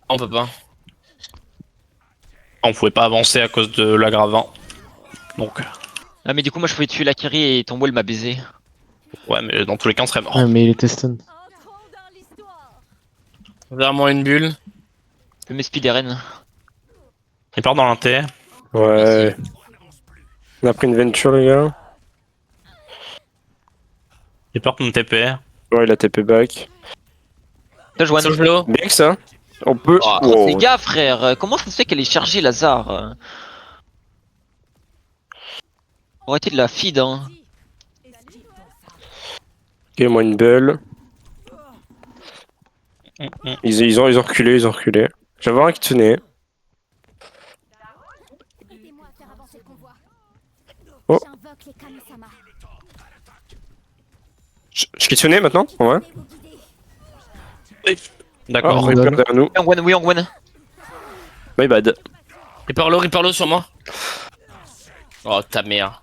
On peut pas. On pouvait pas avancer à cause de l'aggravant. Donc. Ah mais du coup moi je pouvais tuer la Kiri et ton wall m'a baisé. Ouais, mais dans tous les cas, on serait mort. Ouais, mais il était stun. Entrons dans l'histoire. Vers moi une bulle. Je peux m'espie des rennes. Il part dans l'inté. Ouais. On a pris une venture, les gars. Il part mon TP. Ouais, il a TP back. Là, je vois Sauve l'eau. Bien que ça. On peut. Oh, Wow. les gars, frère, comment ça se fait qu'elle est chargée, Lazare? Arrêtez de la feed, hein. Ok, moi une belle. Ils ont reculé, J'avais un qui tenait. Aidez-moi à faire avancer le convoi. Oh. J'invoque les Kami-sama. Je qui tenais maintenant? Ouais. Vous guider. D'accord. Oh, Reaper derrière nous. Oui, Angwen. My bad. Reaper l'eau sur moi. Oh ta mère.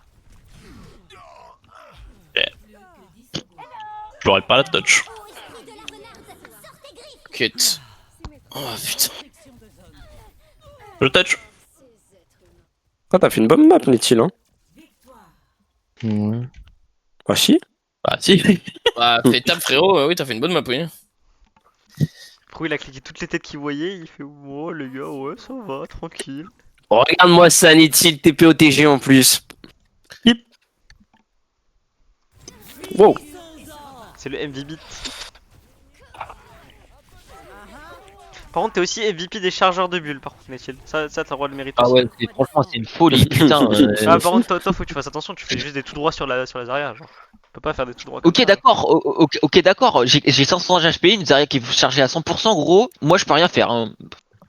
J'aurais pas la touch. Cut. Oh putain. Je touch. Ah, t'as fait une bonne map, Netil, hein? Ouais. Ah, si? Bah si. Bah fais table frérot, oui t'as fait une bonne map oui. Pro, il a cliqué toutes les têtes qu'il voyait, il fait oh les gars, ouais, ça va, tranquille. Oh, regarde-moi ça, Netil, TPOTG en plus. Wow. C'est le MVP. Par contre, t'es aussi MVP des chargeurs de bulles, par contre, Nethil. Ça t'as le droit de le mériter. Ah aussi. ouais, franchement, c'est une folie, putain. Ah, par contre, toi, faut que tu fasses attention, tu fais juste des tout droits sur la Zarya, genre. Tu peux pas faire des tout droits comme Ok, ça. d'accord, ok, d'accord. J'ai 500 HP, une Zarya qui est chargée à 100%, gros. Moi, je peux rien faire. Hein.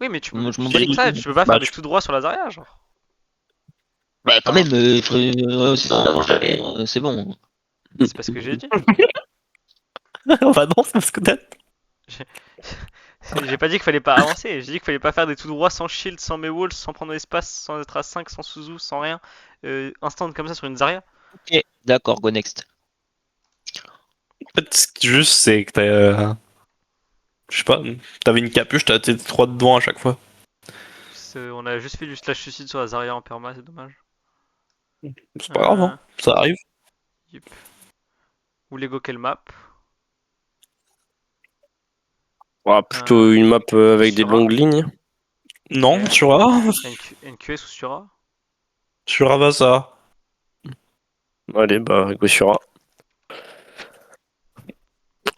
Oui, mais tu Moi, je m'en c'est bats les ça, couilles. tu peux pas Bah, faire des tout droits sur la Zarya, genre. Bah, quand même, c'est bon. C'est pas ce que j'ai dit. Bah non, c'est parce que t'as. J'ai pas dit qu'il fallait pas avancer, j'ai dit qu'il fallait pas faire des tout droits sans shield, sans Mewall, sans prendre l'espace, sans être à 5, sans Suzu, sans rien. Instant comme ça sur une Zarya. Ok, d'accord, go next. En fait, ce qui est juste, c'est que t'as. Je sais pas, t'avais une capuche, t'as tes 3 dedans à chaque fois. On a juste fait du slash suicide sur la Zarya en perma, c'est dommage. C'est pas grave, hein. Ça arrive. Yep. Ou Lego quelle map? Oh, plutôt une map avec des Sura. longues lignes. Non, Ouais. sur A. NQS ou Sura? Sur Avasa. Allez, bah, go sur A.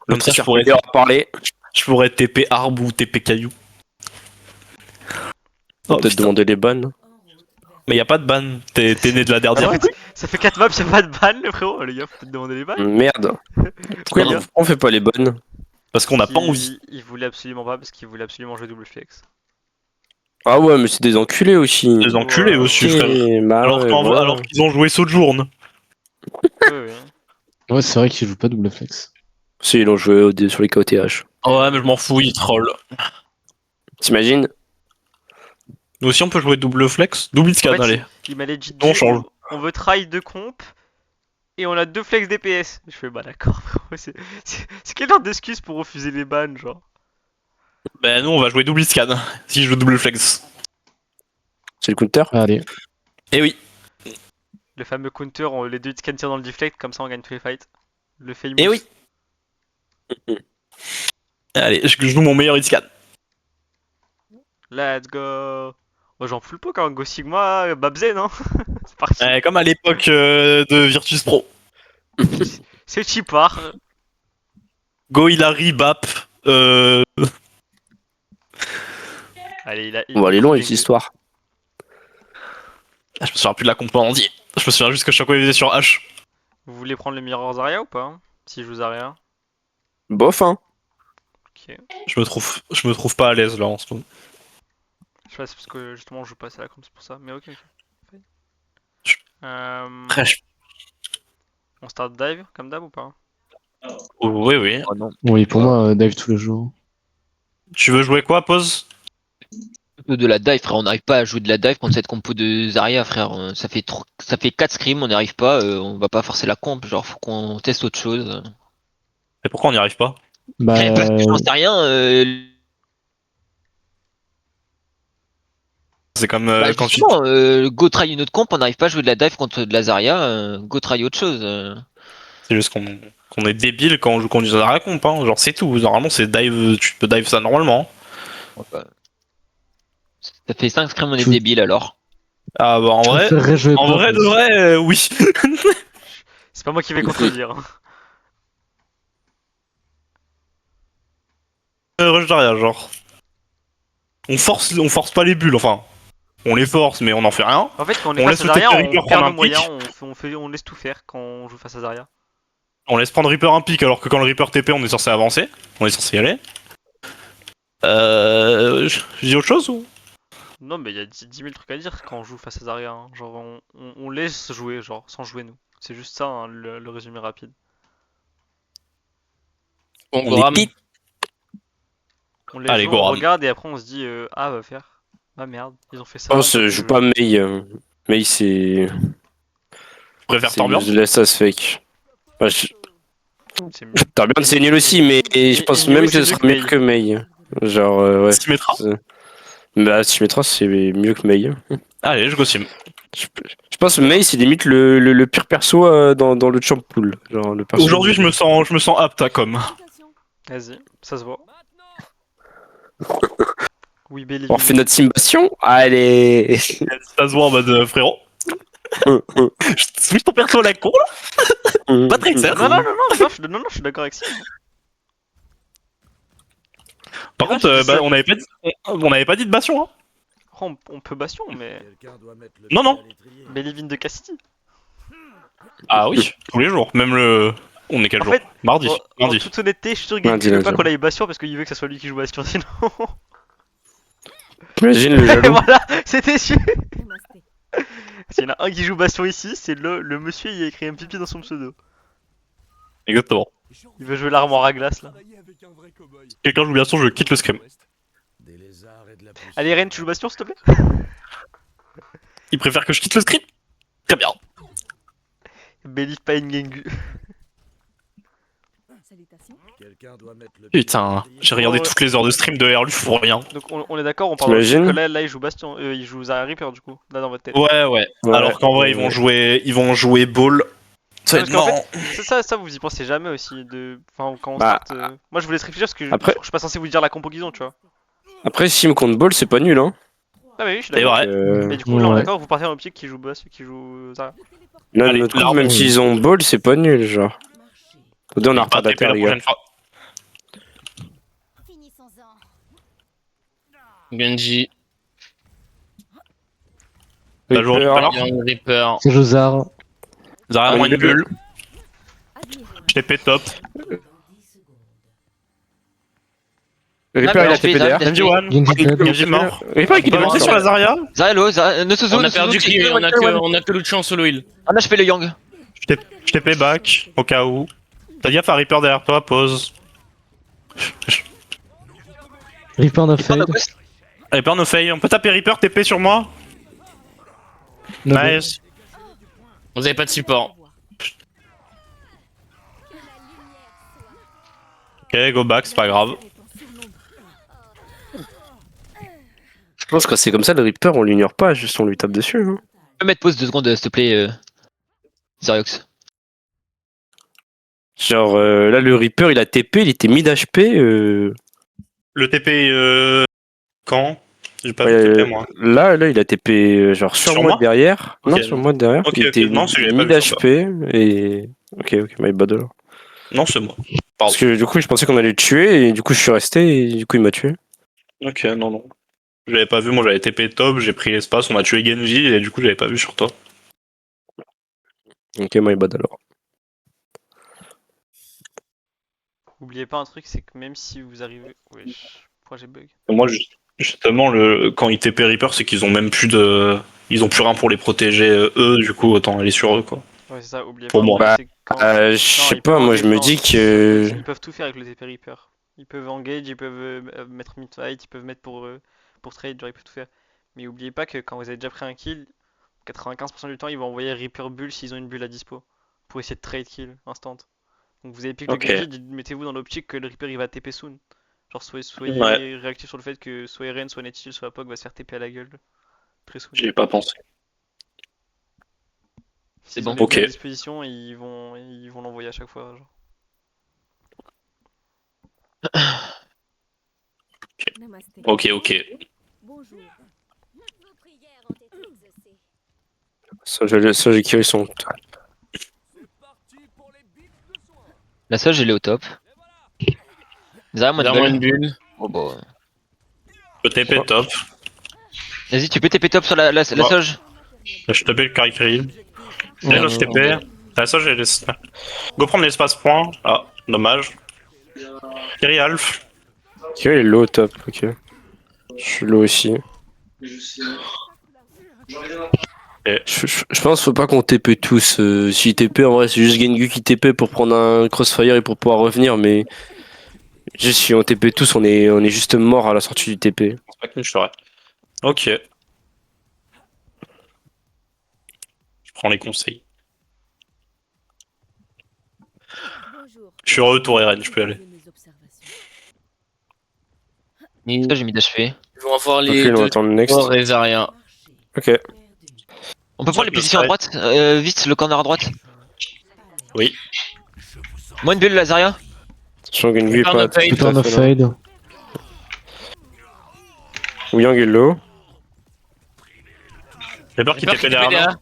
Comme ça, je pourrais, parler. je pourrais TP arbre ou TP caillou. Oh, Peut-être putain. demander les bans. Mais y a pas de ban, t'es né de la Ah dernière. ouais, ça fait 4 maps, y'a pas de ban, le frérot. Les gars, faut peut-être demander les bans. Merde. Pourquoi Les gars, on fait pas les bonnes? Parce qu'on n'a pas envie. Il voulait absolument pas, parce qu'il voulait absolument jouer double flex. Ah ouais, mais c'est des enculés aussi. Des enculés Ouais, aussi, Ok, frère. bah Alors, ouais, qu'en- voilà. alors qu'ils ont joué Sojourn. Ouais. Ouais, c'est vrai qu'il joue pas double flex. Si, ils l'ont joué sur les KOTH. Ouais, mais je m'en fous, ils troll. T'imagines? Nous aussi, on peut jouer double flex. Double scan, En fait, allez. Il m'a legit dit, On change. on veut try 2 comp, et on a 2 flex DPS. Je fais bah d'accord, frérot, c'est quel genre d'excuse pour refuser les bans, genre? Ben, nous, on va jouer double scan. Si je joue double flex. C'est le counter? Allez. Eh oui. Le fameux counter, les deux scans tirent dans le deflect, comme ça on gagne tous les fights. Le famous. Eh oui. Allez, je joue mon meilleur scan. Let's go. Oh, j'en fous le pot quand Go Sigma, Babzen, non? C'est parti. Comme à l'époque de Virtus Pro. C'est cheapard. Go Hilary, Bap. Allez, il a. On va aller loin avec cette histoire. Je me souviens plus de la compo en entier. Je me souviens juste que Shockwave était sur H. Vous voulez prendre le Mirror Zarya ou pas, hein? Si je vous Zarya. Bof, hein. Ok. Je me trouve pas à l'aise là en ce moment. Je sais pas, c'est parce que justement je joue pas assez à la comp, c'est pour ça. Mais ok. Je- Après, On start dive comme d'hab ou pas? oui, oui. Oh non. Oui, pour moi, dive tous les jours. Tu veux jouer quoi, pause? De la dive, frère, on n'arrive pas à jouer de la dive contre cette compo de Zarya, frère. Ça fait 4 scrims, on n'y arrive pas, on va pas forcer la comp, genre faut qu'on teste autre chose. Et pourquoi on n'y arrive pas? Bah, Parce que j'en sais rien, C'est comme bah, quand tu. justement, go try une autre comp, on n'arrive pas à jouer de la dive contre de la Zarya, go try autre chose. C'est juste qu'on est débile quand on joue contre du Zarya comp, hein. Genre c'est tout. Normalement c'est dive, tu peux dive ça normalement. Ça fait 5 scrims, on est Je- débile alors. Ah bah en Je vrai, préférerais jouer en Pop, vrai de aussi. vrai, oui. C'est pas moi qui vais contredire. Rush Zarya, genre. On force pas les bulles, enfin. On les force, mais on en fait rien. En fait, quand on est On face laisse à le Zarya, TP on Reaper perd prendre nos un moyens, pic. on laisse tout faire quand on joue face à Zarya. On laisse prendre Reaper un pic alors que quand le Reaper TP, on est censé avancer. On est censé y aller. Je dis autre chose ou? Non, mais il y a 10 000 trucs à dire quand on joue face à Zarya. Hein. Genre, on laisse jouer, genre, sans jouer nous. C'est juste ça, hein, le résumé rapide. Bon, On Goram. est pit. On les Allez, joue, on Goran. regarde et après on se dit ah va faire. Ah merde, ils ont fait ça. Je pense que je joue pas Mei. Mei, c'est. Je préfère C'est Torbjorn. laisse ça se fake. Bah, C'est mieux. Torbjorn, c'est nul aussi, mais je pense Anyway, même que c'est ce mieux sera que mieux Mei. que Mei. Genre, ouais. Symmetra. Bah, Symmetra, c'est mieux que Mei. Allez, je go sim. Je pense que Mei, c'est limite le pire perso dans le champ pool. Genre, le perso. Aujourd'hui, je me sens apte à com. Vas-y, ça se voit. Oui, Belly. On fait notre Simbation. Allez. Ça se voit en mode frérot. Je switch ton perso à la con là. Pas très clair. Non, non, non, non, d'accord, je suis d'accord avec ça. Par Ah, contre, je dis ça. on avait pas dit de Bastion, hein. On peut Bastion, mais. Non, non. Bellivine de Cassidy. Ah oui, tous les jours. Même le. On est quel En jour? fait, Mardi. En Mardi. toute honnêteté, je suis sûr qu'il Lundi, veut pas lundi. qu'on aille Bastion parce qu'il veut que ça soit lui qui joue Bastion sinon. Imagine le Et jaloux. voilà, c'était sûr. S'il y en a un qui joue Bastion ici, c'est le monsieur, il a écrit un pipi dans son pseudo. Exactement. Il veut jouer l'armoire à glace là. Quelqu'un joue Bastion, je quitte le scrim. Allez Ren, tu joues Bastion s'il te plaît. Il préfère que je quitte le scrim? Très bien. Believe pas in Gengu. Putain, j'ai regardé Ouais. toutes les heures de stream de Erlu pour rien. Donc on est d'accord, on parle T'imagines que là il joue Bastion, il joue Zarya Reaper du coup, là dans votre tête. Ouais. Ouais. Alors qu'en vrai, ils vont jouer Ball. Ça va Parce être qu'en marrant. fait, ça vous y pensez jamais aussi enfin quand on Bah, start, moi je vous laisse réfléchir parce que après- je suis pas censé vous dire la compo qu'ils ont, tu vois. Après, Sim contre Ball, c'est pas nul, hein. Ah mais oui, je suis C'est d'accord. vrai. Mais du coup là on est Ouais. d'accord, vous partez en optique qui joue Bastion, qui joue Zarya. Là, Allez, de notre là, coup, même on- s'ils ont Ball, c'est pas nul, genre. On est Pas TP retardataire, la les gars. prochaine fois. Finissons-en. Genji. T'as joué Reaper. Reaper. Young Reaper. C'est Josar. Zarya Ouais, moins une il est bulle. Admirez. Je TP top. Reaper, il a HP, TP derrière. Zarya, Genji one. Genji dead. Genji mort. Reaper, il On peut est monter mort. sur la Zarya. Zarya low, Zarya, no Suzu, On no a perdu Suzu, qui? kill, On a kill, que Lucio en solo heal. Un HP le Yang. Je TP back au cas où. T'as gaffe à Reaper derrière toi, pause. Reaper no Reaper no fade. ghost. Reaper no fail. On peut taper Reaper TP sur moi. No Nice. Vous avez pas de support. Ok, go back, c'est pas grave. Je pense que c'est comme ça, le Reaper, on l'ignore pas, juste on lui tape dessus. Hein. Tu peux mettre pause 2 secondes s'il te plaît, Zaryox. Genre, là, le Reaper, il a TP, il était mid HP. Le TP quand? J'ai pas Ouais, vu TP moi. là, il a TP, genre, sur Sur moi moi de derrière. Ok, Non, sur moi de derrière. Ok, il ok, était non, celui-là, j'ai mid pas vu sur HP. Et. Ok, my bad alors. Non, c'est moi. Parce que du coup, je pensais qu'on allait le tuer, et du coup, je suis resté, et du coup, il m'a tué. Ok, non. Je l'avais pas vu, moi j'avais TP top, j'ai pris l'espace, on a tué Genji et du coup j'avais pas vu sur toi. Ok, my bad alors. Oubliez pas un truc, c'est que même si vous arrivez. Wesh, pourquoi j'ai bug? Et moi justement quand ils TP Reaper c'est qu'ils ont même plus de. Ils ont plus rien pour les protéger eux, du coup autant aller sur eux quoi. Ouais, c'est ça, oubliez Pour pas. moi. un truc, c'est que Je non, sais ils pas, peuvent moi, je me engager, dis que. Ils peuvent tout faire avec le TP Reaper. Ils peuvent engage, ils peuvent mettre mid-fight, ils peuvent mettre pour trade, genre ils peuvent tout faire. Mais oubliez pas que quand vous avez déjà pris un kill, 95% du temps ils vont envoyer Reaper bulle s'ils ont une bulle à dispo. Pour essayer de trade kill instant. Donc vous avez pick Ok. le Genji, mettez-vous dans l'optique que le Reaper il va TP soon. Genre soyez Ouais. réactif sur le fait que soit Eren, soit Netchill, soit Pog va se faire TP à la gueule. Très soon. J'y ai pas pensé. S'ils bon. ont les Ok. deux à disposition, ils vont l'envoyer à chaque fois. Genre. Ok, ok. Bonjour. Vos prières ont été exaucées. Ça, j'ai Kiri sont. La Sage, elle est au top. Zarya, moi, Derrière moi une bulle. Oh, bah. Le TP top. Vas-y, tu peux TP top sur la Bon. Sage. Je tapais le Karikri. Ouais, Là, je TP. Ah, ça, j'ai laissé. Go prendre l'espace point. Ah, dommage. Kiri Alf. Kiri est low top, ok. Je suis low aussi. Je pense faut pas qu'on TP tous. Si TP, en vrai, c'est juste Gengu qui TP pour prendre un crossfire et pour pouvoir revenir, mais. Juste si on TP tous, on est juste mort à la sortie du TP. C'est pas que je ferais. Ok. Je prends les conseils. Bonjour. Je suis retour RN, je peux y aller. Ça, j'ai mis d'HP. Ils vont avoir Ok, les on va deux attendre le next. corps et Zarya. Ok. On peut prendre les Le positions à side. droite. Vite, le corner à droite. Oui. Moi, une bulle, la Zarya. Sachant Gengu est Return pas of Fade. tout Return à of fait là. Fade. Yang est low. Reaper qui TP derrière.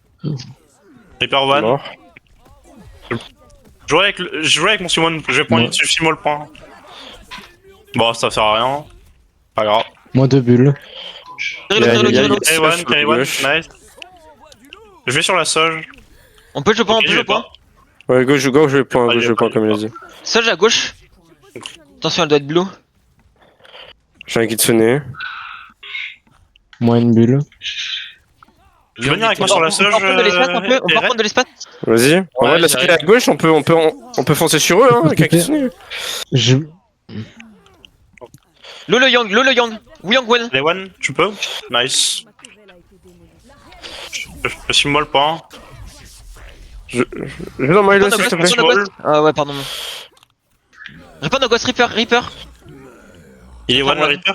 Reaper one. Mort. Je jouais avec mon Simon. Je vais prendre Ouais. Simon le point. Bon, ça sert à rien. Pas grave. Moins 2 bulles. Tirez-le. Carry one, nice. Je vais sur la Sage. On peut jouer point, Ok, on peut je jouer vais point. pas. Ouais, gauche, je vais point, Ah, gauche, je vais point, il y a comme il a pas. dit. Sage à gauche. Attention, elle doit être blue. J'ai un Kitsune. Moins une bulle. Tu veux venir avec moi sur la On Sage peut prendre de l'espace un peu. On peut RN? prendre de l'espace. Vas-y. En Ouais, vrai, la j'arrive. série à gauche, on peut foncer sur eux, hein, avec un Kitsune. Je... Lolo Yang. Wu Yang Wen. Les one, tu peux? Nice. Je suis moi le point. Je vais dans Milo, Ripon s'il te no plaît. Ghost. Ah ouais, pardon. Ripon no Ghost, Reaper. Il est one le Reaper?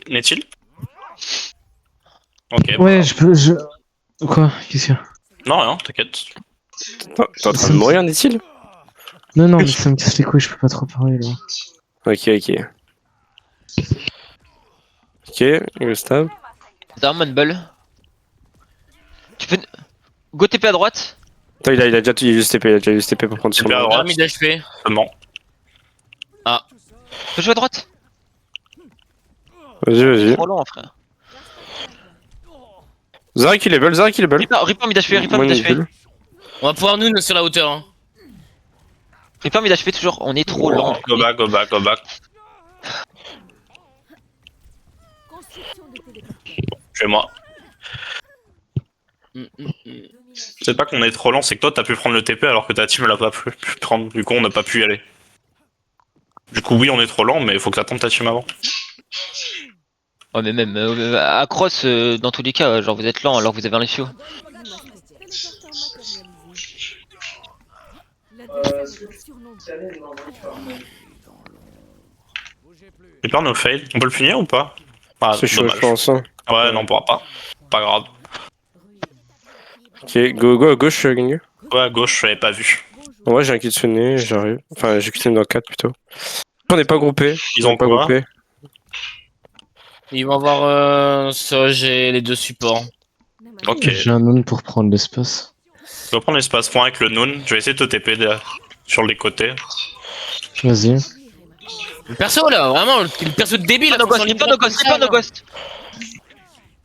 N'est-il? Ok. Ouais, je peux... Quoi? Qu'est-ce qu'il y a? Non, rien, t'inquiète. T'es en train de mourir, dit-il? Non, mais ça me casse les couilles, je peux pas trop parler là. Ok. Ok, Gustave. Zarman Bull. Tu peux. Go TP à droite. Attends, il a déjà juste TP, pour prendre son TP à nom. droite. Mis d'HP. Seulement. Tu peux jouer à droite. Vas-y. Trop lent, frère. Zarya qui level. Reaper mid HP, Reaper Moi, mid une HP. bulle. On va pouvoir nous sur la hauteur. Hein. Reaper mid HP toujours. On est trop lent. Go back. Construction de téléporteurs. Je vais moi. C'est pas qu'on est trop lent, c'est que toi t'as pu prendre le TP alors que ta team l'a pas pu prendre. Du coup, on n'a pas pu y aller. Du coup, oui, on est trop lent, mais il faut que t'attendes ta team avant. Ouais, mais même à cross, dans tous les cas, genre vous êtes lent alors que vous avez un FIO. J'ai peur no fail. On peut le finir ou pas? Ah, C'est chaud, dommage. je pense. Hein. Ouais, non, on pourra pas. Pas grave. Ok, go à gauche, Gengu. Ouais, à gauche, je l'avais pas vu. Ouais, j'ai un Kitsune, j'arrive. Enfin, j'ai Kitsune dans 4 plutôt. On n'est pas groupé. Ils ont pas quoi? groupé. Ils vont avoir Soj et les deux supports. Ok. J'ai un nom pour prendre l'espace. Je vais prendre l'espace point avec le Noon. Je vais essayer de te TP sur les côtés. Vas-y. Le perso là, vraiment, le perso débile. Reaper no Ghost.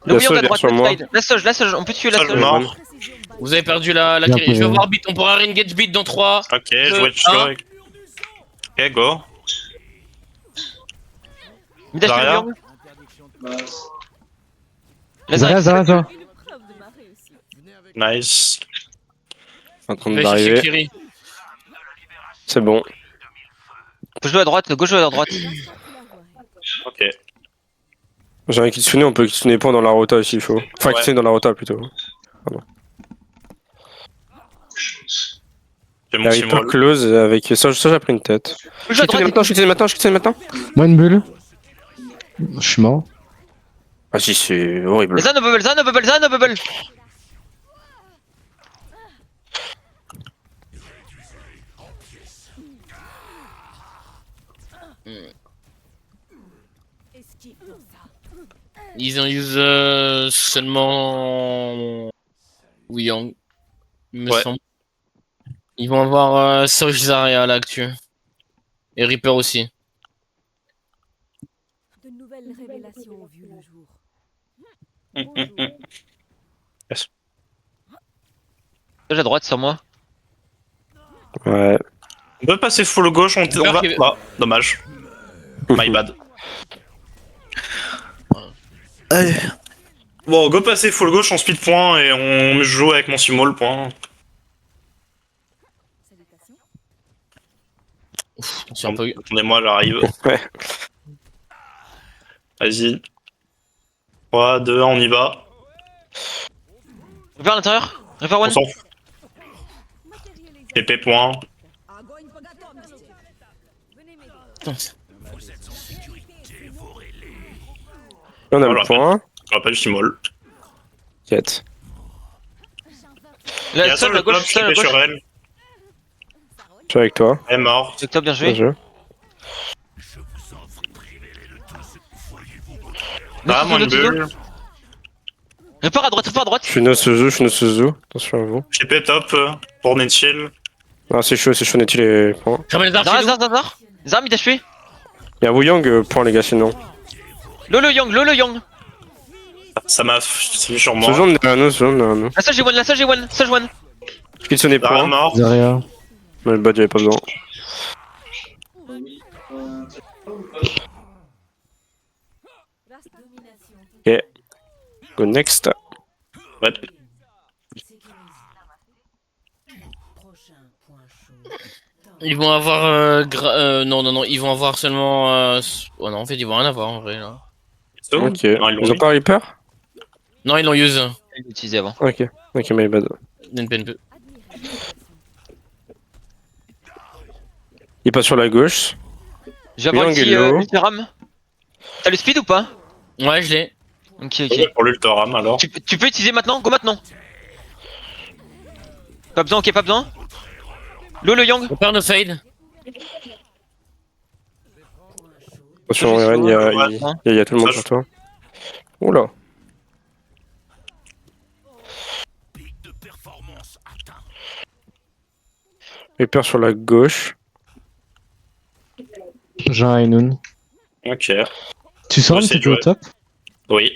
Le La Wu Yang Soj à est droite, sur moi. side. La Soj, on peut tuer la Soj Soj. mort. Vous avez perdu la Bien carry. Je vais joué. voir beat, on pourra re-engage beat dans 3. Ok, je vais te un. Ok, go. Mid HP, Zarya. Wu Yang. La Zarya. Zarya. Nice. En train Je vais chercher d'arriver. Kiri. C'est bon. Faut jouer à droite, go jouer à droite. Ok. J'ai un Kitsune, on peut Kitsune point dans la rota s'il faut. Enfin, Ouais. Kitsune dans la rota plutôt. J'ai mon La Simon. Reaper close avec ça, j'ai pris une tête. Faut jouer à droite. Je Kitsune maintenant. Moins une bulle. Je suis mort. Ah si, c'est horrible. Zan au bubble, Zan au bubble, Zan au bubble. Esquive pour ça. Ils ont use seulement Wuyang, il me Ouais. semble. Ils vont avoir Surge Zarya là actuel. Et Reaper aussi. De nouvelles révélations ont vu le jour. Yes. Sage à droite sur moi. Ouais. On peut passer full gauche, on va. qu'il- Ah, dommage. My bad. Allez. Bon, go passer full gauche, on speed point et on joue avec mon Simo le point. Salutations. C'est un peu... Attendez-moi, j'arrive. Ouais. Vas-y. 3, 2, 1, on y va. Vers l'intérieur. Reaper On one. s'en fout. TP point. Venez m'aider. On a Voilà. le point. Je rappelle Simol. Quête. Il y a La ça Sage le à gauche, top, je Sage à TP gauche. sur elle. Je suis avec toi. Elle est morte. Avec toi, bien Bien joué. joué. Ah, moi une bulle. Reaper à droite, Reaper à droite. Je suis no Suzu. Attention à vous. TP top pour Netchill. Ah, c'est chaud, Netty les points. Ramène les Zara, archers. Zara, Zara. Zara, il t'a tué. Il y a Wuyang point, les gars, sinon. Lolo Yang. Ça m'a fait sur moi. Suzu derrière nous, Suzu derrière nous. La Sage est one, la Sage est one, Sage one. Kitsune Zara point. mort. Zarya. Mais le bot, j'avais pas besoin. Ok. Go next. Ouais. Ils vont avoir... non, ils vont avoir seulement... Oh non, en fait, ils vont rien avoir en vrai, là. C'est où Ok. Non, ils l'ont Ils ont mis. pas Reaper? Non, ils l'ont use. Il l'a utilisé avant. Ok. Ok, my bad. NPNP. Il passe sur la gauche. J'ai avoir Yang ici est low. Ultiram. T'as le speed ou pas? Ouais, je l'ai. Ok. Ouais, pour l'ultoram alors. Tu peux utiliser maintenant? Go maintenant. Pas besoin, ok, pas besoin. Lolo Yang. On perd nos fade. Attention, Eren, il y a tout le monde sur toi. Oula. Reaper sur la gauche. J'ai un Ainun. Ok. Tu sors un c'est petit peu au joué. top? Oui.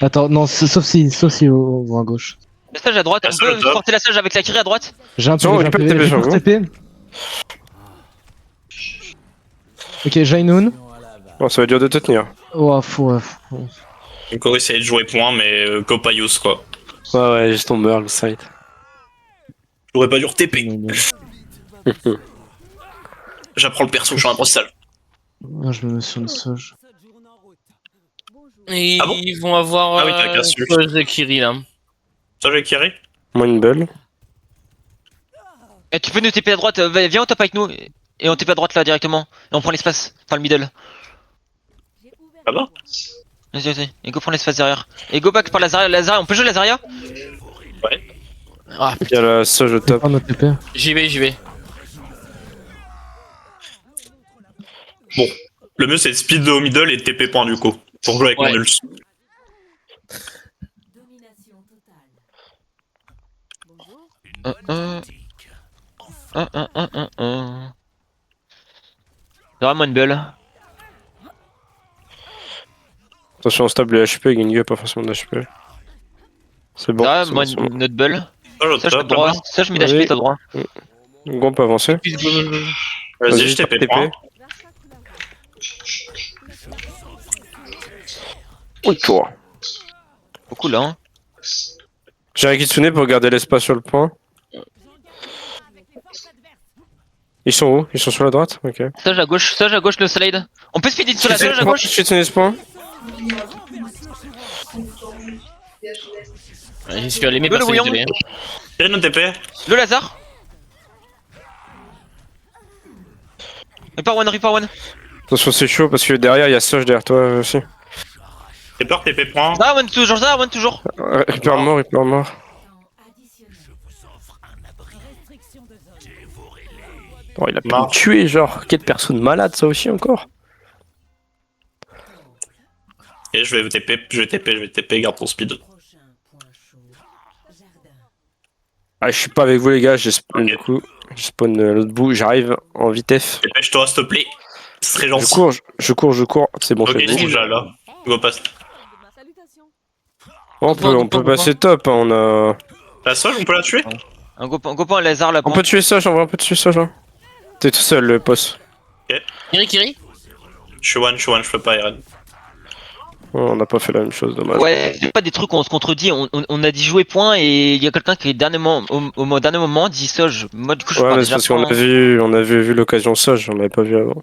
Attends, non, sauf si au à gauche. La Sage à droite. La On Sage peut au top. porter la Sage avec la Kiri à droite. J'ai un Non, PV, j'ai un Reaper PV, TP sur Reaper vous. TP. Ok, j'ai Ainun. Bon, ça va être dur de te tenir. Oh, faut. Donc on essayer de jouer point, mais Copaius quoi. Ouais, juste ton Merle side. J'aurais pas dû TP. J'apprends le perso, je suis un apprentissage. Ah, je me mets sur une Sage. Et Ah bon ils vont avoir... Ah oui, t'as Cassius. Pose Kiri, là. Ça j'ai Kiri. Moi une bulle. Tu peux nous TP à droite. Viens au top avec nous. Et on TP à droite là directement. Et on prend l'espace. Enfin le middle. Ah bah Vas-y. Et go prendre l'espace derrière. Et go back par la Zarya. On peut jouer la Zarya? Ah, Il y a la Sage au top. Oh, notre TP. j'y vais. Bon. Le mieux c'est de speed au middle et de TP point du coup. Pour jouer avec Ouais. mon ults. Vraiment une bulle. Attention, on stable les HP, Gengu a pas forcément d'HP. C'est bon. Ah, c'est moi bon, c'est bon. notre bulle. Ça je Ça je top droit. là-bas. Ça je mets Vas-y. d'HP, t'as droit. Go, on peut avancer. Vas-y, je TP point. Oui, toi. Beaucoup là. Hein. J'ai un Kitsune pour garder l'espace sur le point. Ils sont où? Ils sont sur la droite? Ok. Sage à gauche, le slide. On peut speed sur la Sage à gauche. Kitsune ce point. J'espère l'aimer Le parce que Wuyang. désolé. Kiri no TP. Le Lazare. Reaper one. Attention, c'est chaud parce que derrière il y a Sage derrière toi aussi. T'es peur, TP point. Zara, toujours, Zara, toujours. Hyper mort, hyper mort. Oh, il a pu me tuer, genre. Quelle personne malade, ça aussi, encore. Et je vais TP, garde ton speed. Ah, je suis pas avec vous, les gars. J'ai spawn, du coup. Je spawn l'autre bout. J'arrive en vitesse. Dépêche-toi, s'il te plaît. Ce serait gentil. Je cours. C'est bon, Ok, c'est ils sont bon. déjà là. Go passe. On peut passer top, hein, on a... La Soj, on peut la tuer? Un copain, Lazare, la On peut tuer ça, j'en vois, on peut tuer ça, genre. T'es tout seul, le boss. Kiri Je suis one, je peux pas, Eren. Oh, on n'a pas fait la même chose, dommage. Ouais, c'est pas des trucs où on se contredit, on a dit jouer point et il y a quelqu'un qui au dernier moment dit Soj. Moi du coup je Ouais, pars mais c'est déjà parce qu'on point. a vu l'occasion Soj, on l'avait pas vu avant.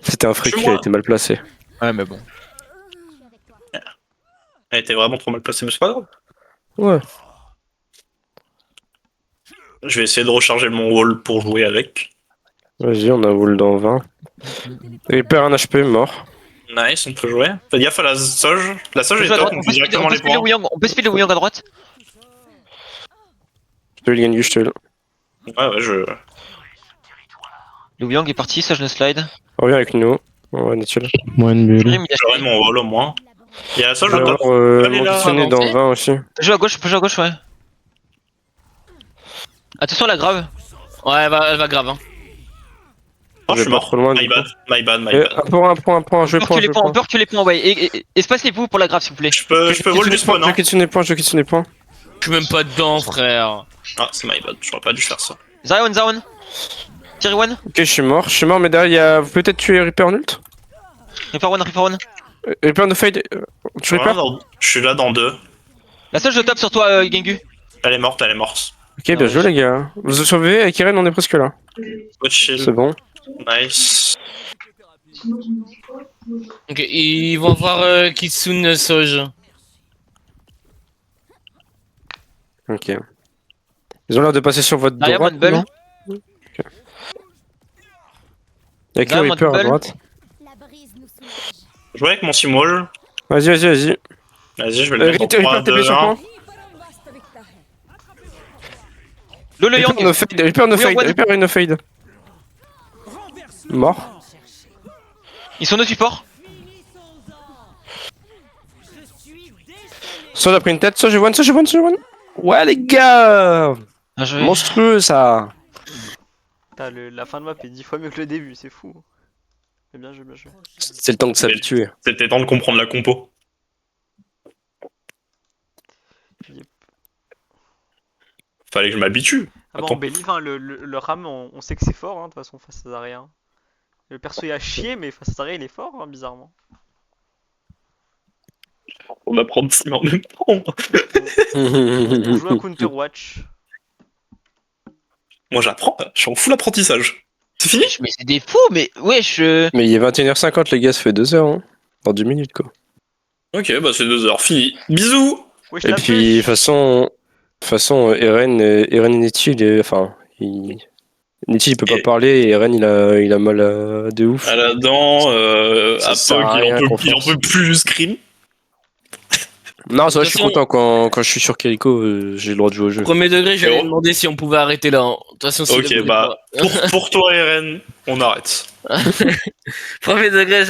C'était un fric qui a été mal placé. Ouais mais bon. Elle était vraiment trop mal placée, mais c'est pas grave. Ouais. Je vais essayer de recharger mon wall pour jouer avec. Vas-y, on a wall dans 20. Il perd un HP, mort. Nice, on peut jouer. Fais gaffe à la Soj. La Soj est top, on fait directement les points. On peut speed le Wuyang à droite. Je te le gagne, je te le. Ouais, je... Le Wuyang est parti, Soj ne slide. Reviens avec nous. On va naturel. Moi une bulle. J'aurai mon wall au moins. Il y a la Soj Je au vais top. avoir Allez, mon là. dictionnaire dans 20 aussi. Joue à gauche, ouais. Attention la grave. Ouais, elle va grave. Hein. Oh, je vais suis pas mort. trop loin, My du bad, my bad. Un point, je vais prendre. On peut reculer les points, ouais. Et espace les poux pour la grave s'il vous plaît. Je peux wall du spawn, hein. Je quitte sur les points. Je suis même pas dedans, frère. Ah, c'est my bad, j'aurais pas dû faire ça. Zaron. Thierry one. Ok, je suis mort, mais derrière, il y a peut-être tué Reaper Nult. Reaper one. Reaper no fade. Tu Reaper? Je suis là dans 2. La seule je tape sur toi Gengu. Elle est morte. Ok, bien joué, les gars. Vous vous sauvez, avec Eren, on est presque là. Good chill. C'est bon. Nice. Ok, ils vont voir Kitsune Soj. Ok. Ils ont l'air de passer sur votre Derrière droite, Bumble. non? Ok. Avec le Derrière Reaper à Bumble. droite. Je joue avec mon Simwall. Vas-y. Vas-y, je vais le mettre en 3, Reaper, 2, TP sur 1. point. Le Yang. Reaper no fade, Reaper no Oui, fade, one. Reaper no fade. Mort. Ils sont de support. Soit j'ai pris une tête, soit j'ai one. Ouais, les gars! Ah, je... Monstrueux, ça! Putain, la fin de map est 10 fois mieux que le début, c'est fou. Mais bien joué. C'est le temps de s'habituer. C'était temps de comprendre la compo. Fallait que je m'habitue. Ah bah Attends. on believe, hein, le ram, on sait que c'est fort, hein, de toute façon, face à Zarya. Le perso il a chier, mais face à Zarya il est fort, hein, bizarrement. On va prendre 6 en même temps. On joue à Counterwatch. Moi j'apprends, je suis en full apprentissage. C'est fini? Mais c'est des fous, mais wesh. Mais il est 21h50, les gars, ça fait 2 heures, hein. Dans 2 minutes, quoi. Ok, bah c'est 2 heures, fini. Bisous! Wesh, Et la puis, de pêche. toute façon, Eren et Netty, Netty il peut pas parler et Eren il a mal de ouf. À la dent, Ça à sert à Pog, rien qu'on il en force. peut plus, Scream. Non, c'est vrai, De je suis toute content quand je suis sur Kiriko, j'ai le droit de jouer au jeu. Premier degré, j'allais Frérot. demander si on pouvait arrêter là. De toute façon, si Ok, le- bah, pour toi, Eren, on arrête. Premier degré,